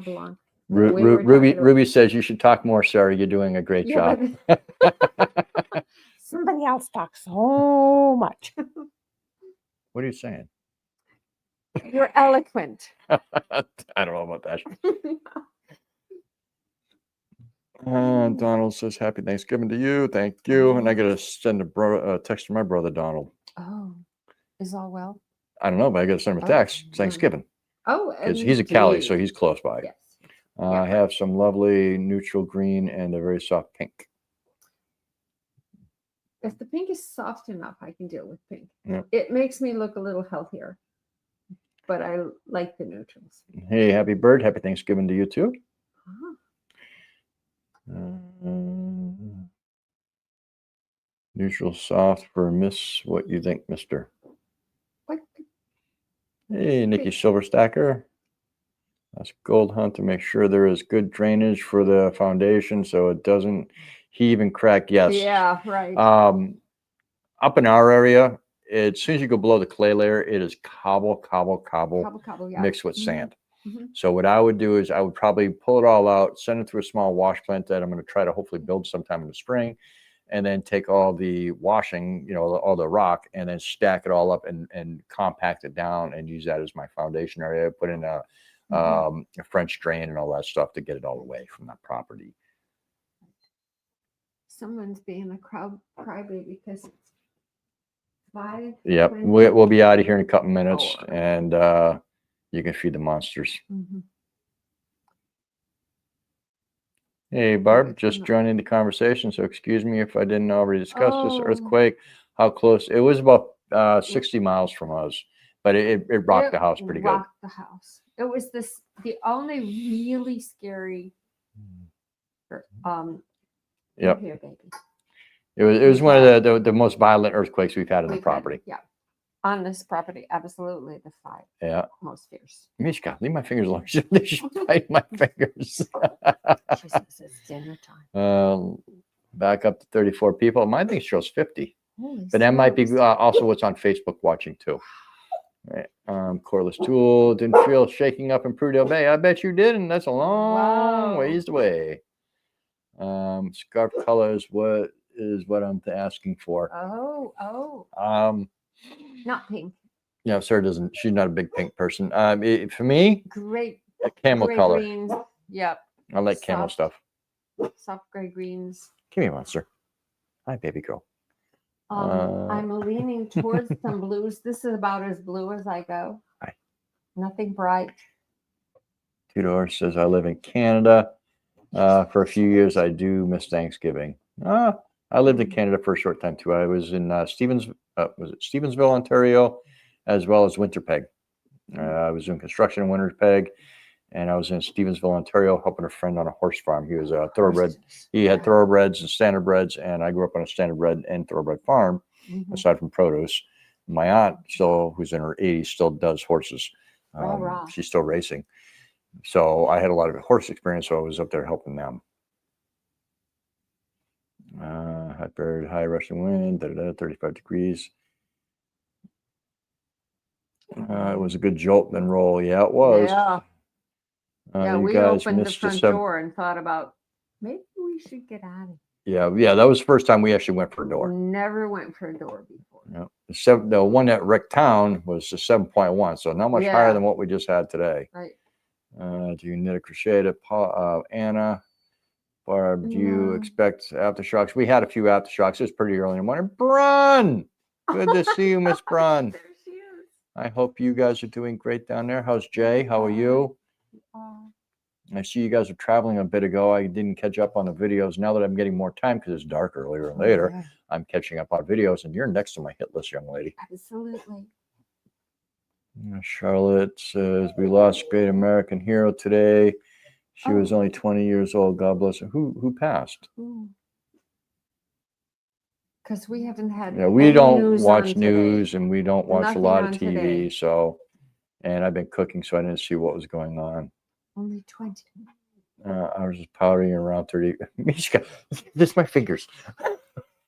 blonde. Ruby says you should talk more, Sarah. You're doing a great job. Somebody else talks so much. What are you saying? You're eloquent. I don't know about that. Donald says, "Happy Thanksgiving to you." Thank you. And I got to send a text to my brother Donald. Oh, is all well? I don't know, but I got to send him a text. It's Thanksgiving. Oh, because he's a Cali, so he's close by. Yes. I have some lovely neutral green and a very soft pink. If the pink is soft enough, I can deal with pink. Yeah. It makes me look a little healthier, but I like the neutrals. Hey, happy bird. Happy Thanksgiving to you too. Neutral soft for Miss. What you think, Mister? What? Hey, Nikki Silver Stacker. That's Gold Hunt to make sure there is good drainage for the foundation so it doesn't heave and crack. Yes. Yeah, right. Up in our area, as soon as you go below the clay layer, it is cobble, yeah. mixed with sand. Mm-hmm. So what I would do is I would probably pull it all out, send it through a small wash plant that I'm going to try to hopefully build sometime in the spring, and then take all the washing, all the rock, and then stack it all up and compact it down and use that as my foundation area. Put in a French drain and all that stuff to get it all away from that property. Someone's being a crybaby because it's 5. Yep, we'll be out of here in a couple minutes, and you can feed the monsters. Mm-hmm. Hey, Barb, just joining the conversation, so excuse me if I didn't already discuss this earthquake. How close? It was about 60 miles from us, but it rocked the house pretty good. Rocked the house. It was the only really scary. Yep. Here, baby. It was one of the most violent earthquakes we've had on the property. Yeah. On this property, absolutely the 5. Yeah. Most fierce. Mishka, leave my fingers alone. They should bite my fingers. She says it's dinner time. Back up to 34 people. My thing shows 50. Holy but that might be also what's on Facebook watching too. Right. Cordless tool. Didn't feel shaking up in Prudhoe Bay. I bet you didn't. That's a long ways away. Scarf color is what I'm asking for. Not pink. Yeah, Sarah doesn't. She's not a big pink person. For me, great camel color. Greens. Yep. I like camel stuff. Soft gray greens. Give me a monster. Hi, baby girl. I'm leaning towards some blues. This is about as blue as I go. Hi. Nothing bright. Tudor says I live in Canada. For a few years, I do miss Thanksgiving. I lived in Canada for a short time too. I was in Stevensville, Ontario, as well as Winterpeg. I was doing construction in Winterpeg, and I was in Stevensville, Ontario, helping a friend on a horse farm. He was a thoroughbred. He had thoroughbreds and standardbreds, and I grew up on a standardbred and thoroughbred farm, aside from produce. My aunt, who's in her 80s, still does horses. She's still racing. So I had a lot of horse experience, so I was up there helping them. High rushing wind, 35 degrees. It was a good jolt and roll. Yeah, it was. Yeah. We opened the front door and thought about maybe we should get out of here. Yeah. That was the first time we actually went for a door. Never went for a door before. Yeah. The one at wrecked town was a 7.1, so not much higher than what we just had today. Right. Do you knit or crochet to Anna? Barb, do you No. expect aftershocks? We had a few aftershocks. It was pretty early in the morning. Brun! Good to see you, Miss Brun. There she is. I hope you guys are doing great down there. How's Jay? How are you? I see you guys were traveling a bit ago. I didn't catch up on the videos. Now that I'm getting more time because it's dark earlier and later, Yeah. I'm catching up on videos, and you're next to my hit list, young lady. Absolutely. Charlotte says, we lost a great American hero today. She was Oh. only 20 years old. God bless her. Who passed? Because we haven't had. Yeah, we any don't news watch on news today. and we don't watch Nothing a lot of on TV. today. So, and I've been cooking, so I didn't see what was going on. Only 20. I was just powdering around 30. Mishka, this is my fingers.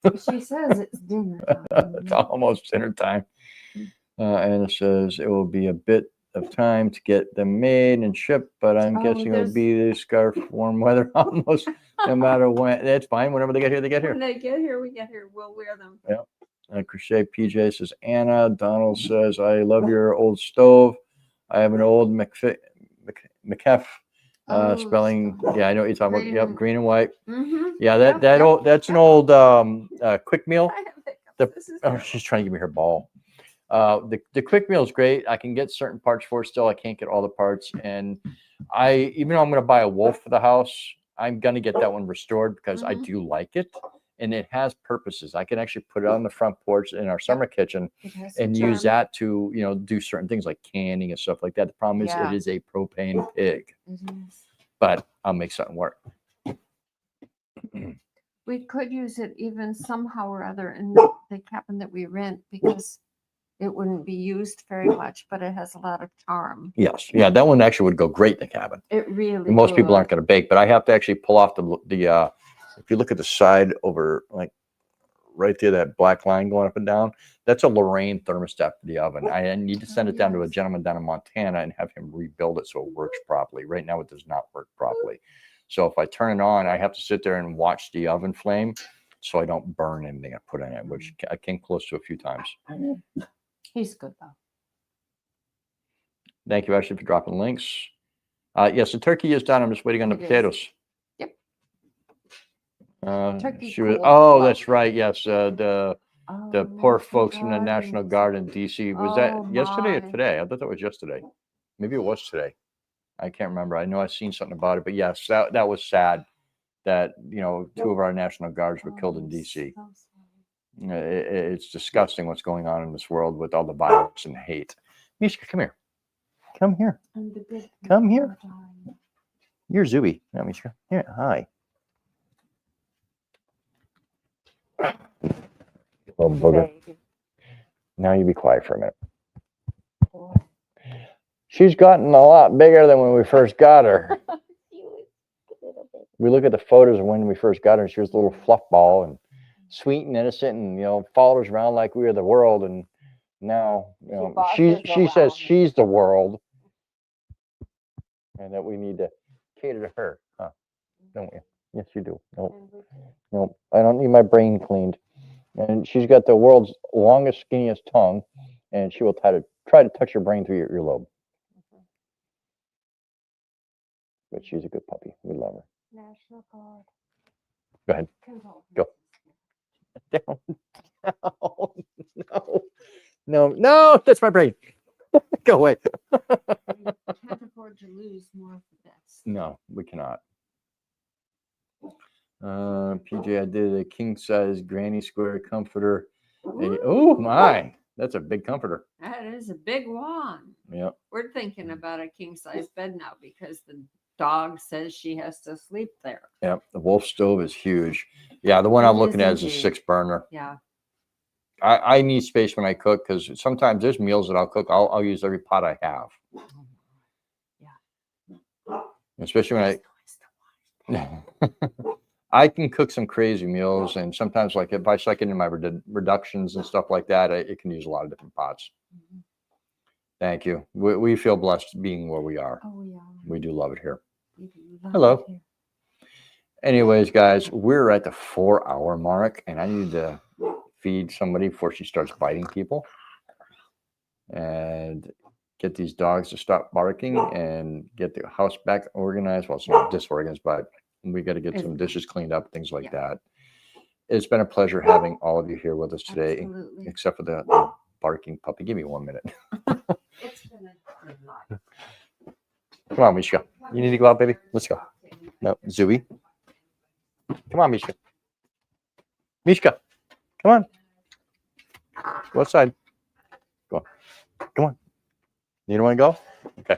She says it's dinner time. It's almost dinner time. And it says it will be a bit of time to get them made and shipped, but I'm guessing it'll be the scarf, warm weather almost no matter when. That's fine. Whenever they get here, they get here. When they get here, we get here. We'll wear them. Yeah. Crochet PJ says, Anna. Donald says, I love your old stove. I have an old McKeff spelling. Yeah, I know what you're talking about. Yep, green and white. Yeah, that's an old quick meal. She's trying to give me her ball. The quick meal is great. I can get certain parts for it still. I can't get all the parts. And even though I'm going to buy a wolf for the house, I'm going to get that one restored because I do like it. And it has purposes. I can actually put it on the front porch in our summer kitchen and use that to, do certain things like canning and stuff like that. The problem is it is a propane pig. But I'll make something work. We could use it even somehow or other in the cabin that we rent because it wouldn't be used very much, but it has a lot of charm. Yes. Yeah, that one actually would go great in the cabin. It really Most people aren't going to bake, but I have to actually pull off the if you look at the side over, like right there, that black line going up and down, that's a Lorraine thermostat for the oven. I need to send it down to a gentleman down in Montana and have him rebuild it so it works properly. Right now, it does not work properly. So if I turn it on, I have to sit there and watch the oven flame so I don't burn anything I put in it, which I came close to a few times. He's good, though. Thank you, Ashley, for dropping links. Yes, the turkey is done. I'm just waiting on the potatoes. Yep. She was. That's right. Yes, the poor folks from the National Guard in D.C. Was that yesterday or today? I thought that was yesterday. Maybe it was today. I can't remember. I know I've seen something about it, but yes, that was sad. That 2 of our National Guards were killed in D.C. It's disgusting what's going on in this world with all the violence and hate. Mishka, come here. Come here. Come here. You're Zooey. Not Mishka. Here. Hi. Little booger. Now you be quiet for a minute. She's gotten a lot bigger than when we first got her. We look at the photos of when we first got her, and she was a little fluff ball and sweet and innocent and, followed us around like we were the world. And now, she says she's the world and that we need to cater to her. Huh? Don't we? Yes, you do. Nope. I don't need my brain cleaned. And she's got the world's longest, skinniest tongue, and she will try to touch your brain through your earlobe. But she's a good puppy. We love her. National Guard. Go ahead. Go. No, that's my brain. Go away. We can't afford to lose more of the best. No, we cannot. PJ, I did a king size granny square comforter. Oh my, that's a big comforter. That is a big one. Yep. We're thinking about a king size bed now because the dog says she has to sleep there. Yep. The wolf stove is huge. Yeah, the one I'm looking at is a 6 burner. Yeah. I need space when I cook because sometimes there's meals that I'll cook. I'll use every pot I have. Yeah. Especially when I can cook some crazy meals, and sometimes like if I suck it in my reductions and stuff like that, it can use a lot of different pots. Thank you. We feel blessed being where we are. Oh, yeah. We do love it here. Hello. Anyways, guys, we're at the 4-hour mark, and I need to feed somebody before she starts biting people and get these dogs to stop barking and get the house back organized. Well, it's not disorganized, but We got to get some dishes cleaned up, things like Yeah. that. It's been a pleasure having all of you here with us today, Absolutely. except for the barking puppy. Give me 1 minute. It's been a lot. Come on, Mishka. You need to go out, baby. Let's go. No, Zooey. Come on, Mishka. Mishka, come on. Go outside. Go on. Come on. You don't want to go? Okay.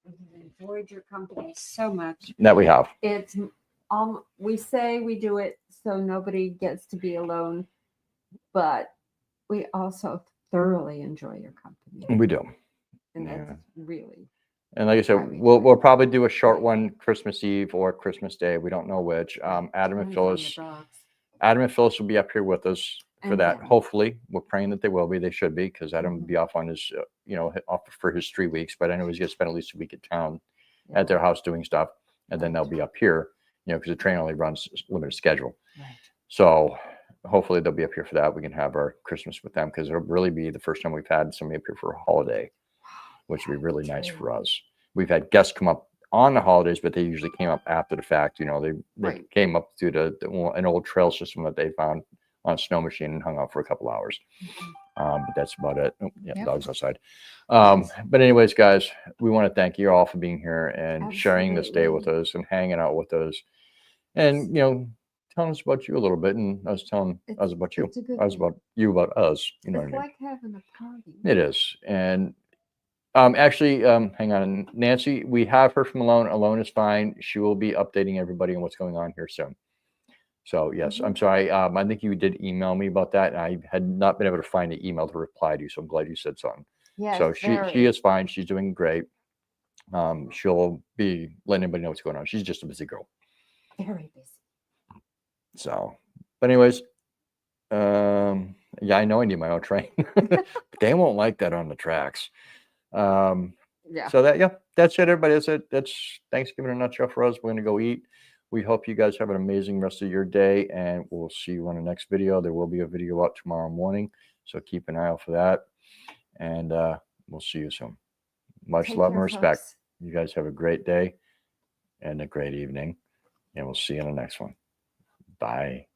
We've enjoyed your company so much. That we have. It's we say we do it so nobody gets to be alone, but we also thoroughly enjoy your company. We do. And Yeah. that's really. And like I said, we'll probably do a short one Christmas Eve or Christmas Day. We don't know which. Adam and Phyllis will be up here with us for that. Hopefully, we're praying that they will be. They should be, because Adam will be off on his, off for his 3 weeks. But I know he's going to spend at least a week at town at their house doing stuff, and then they'll be up here, because the train only runs a limited schedule. Right. So hopefully they'll be up here for that. We can have our Christmas with them, because it'll really be the first time we've had somebody up here for a holiday, which would be really nice for us. We've had guests come up on the holidays, but they usually came up after the fact. They came up through an old trail system that they found on a snow machine and hung out for a couple hours. But that's about it. Oh, yeah, Yep. Dog's outside. But anyways, guys, we want to thank you all for being here and sharing this day with us and hanging out with us, and telling us about you a little bit, and us telling us about you. Us about you about us. You know what I mean? It's like having a party. It is. And actually, hang on, Nancy, we have heard from Alone. Alone is fine. She will be updating everybody on what's going on here soon. So yes, I'm sorry. I think you did email me about that, and I had not been able to find an email to reply to you. So I'm glad you said something. Yes, so she is fine. She's doing great. She'll be letting everybody know what's going on. She's just a busy girl. Very busy. So, but anyways, yeah, I know I need my own train. But they won't like that on the tracks. Yeah. So that's it, everybody. That's it. That's Thanksgiving in a nutshell for us. We're gonna go eat. We hope you guys have an amazing rest of your day, and we'll see you on the next video. There will be a video out tomorrow morning, so keep an eye out for that. And we'll see you soon. Much love and respect. Folks. You guys have a great day and a great evening, and we'll see you in the next one. Bye.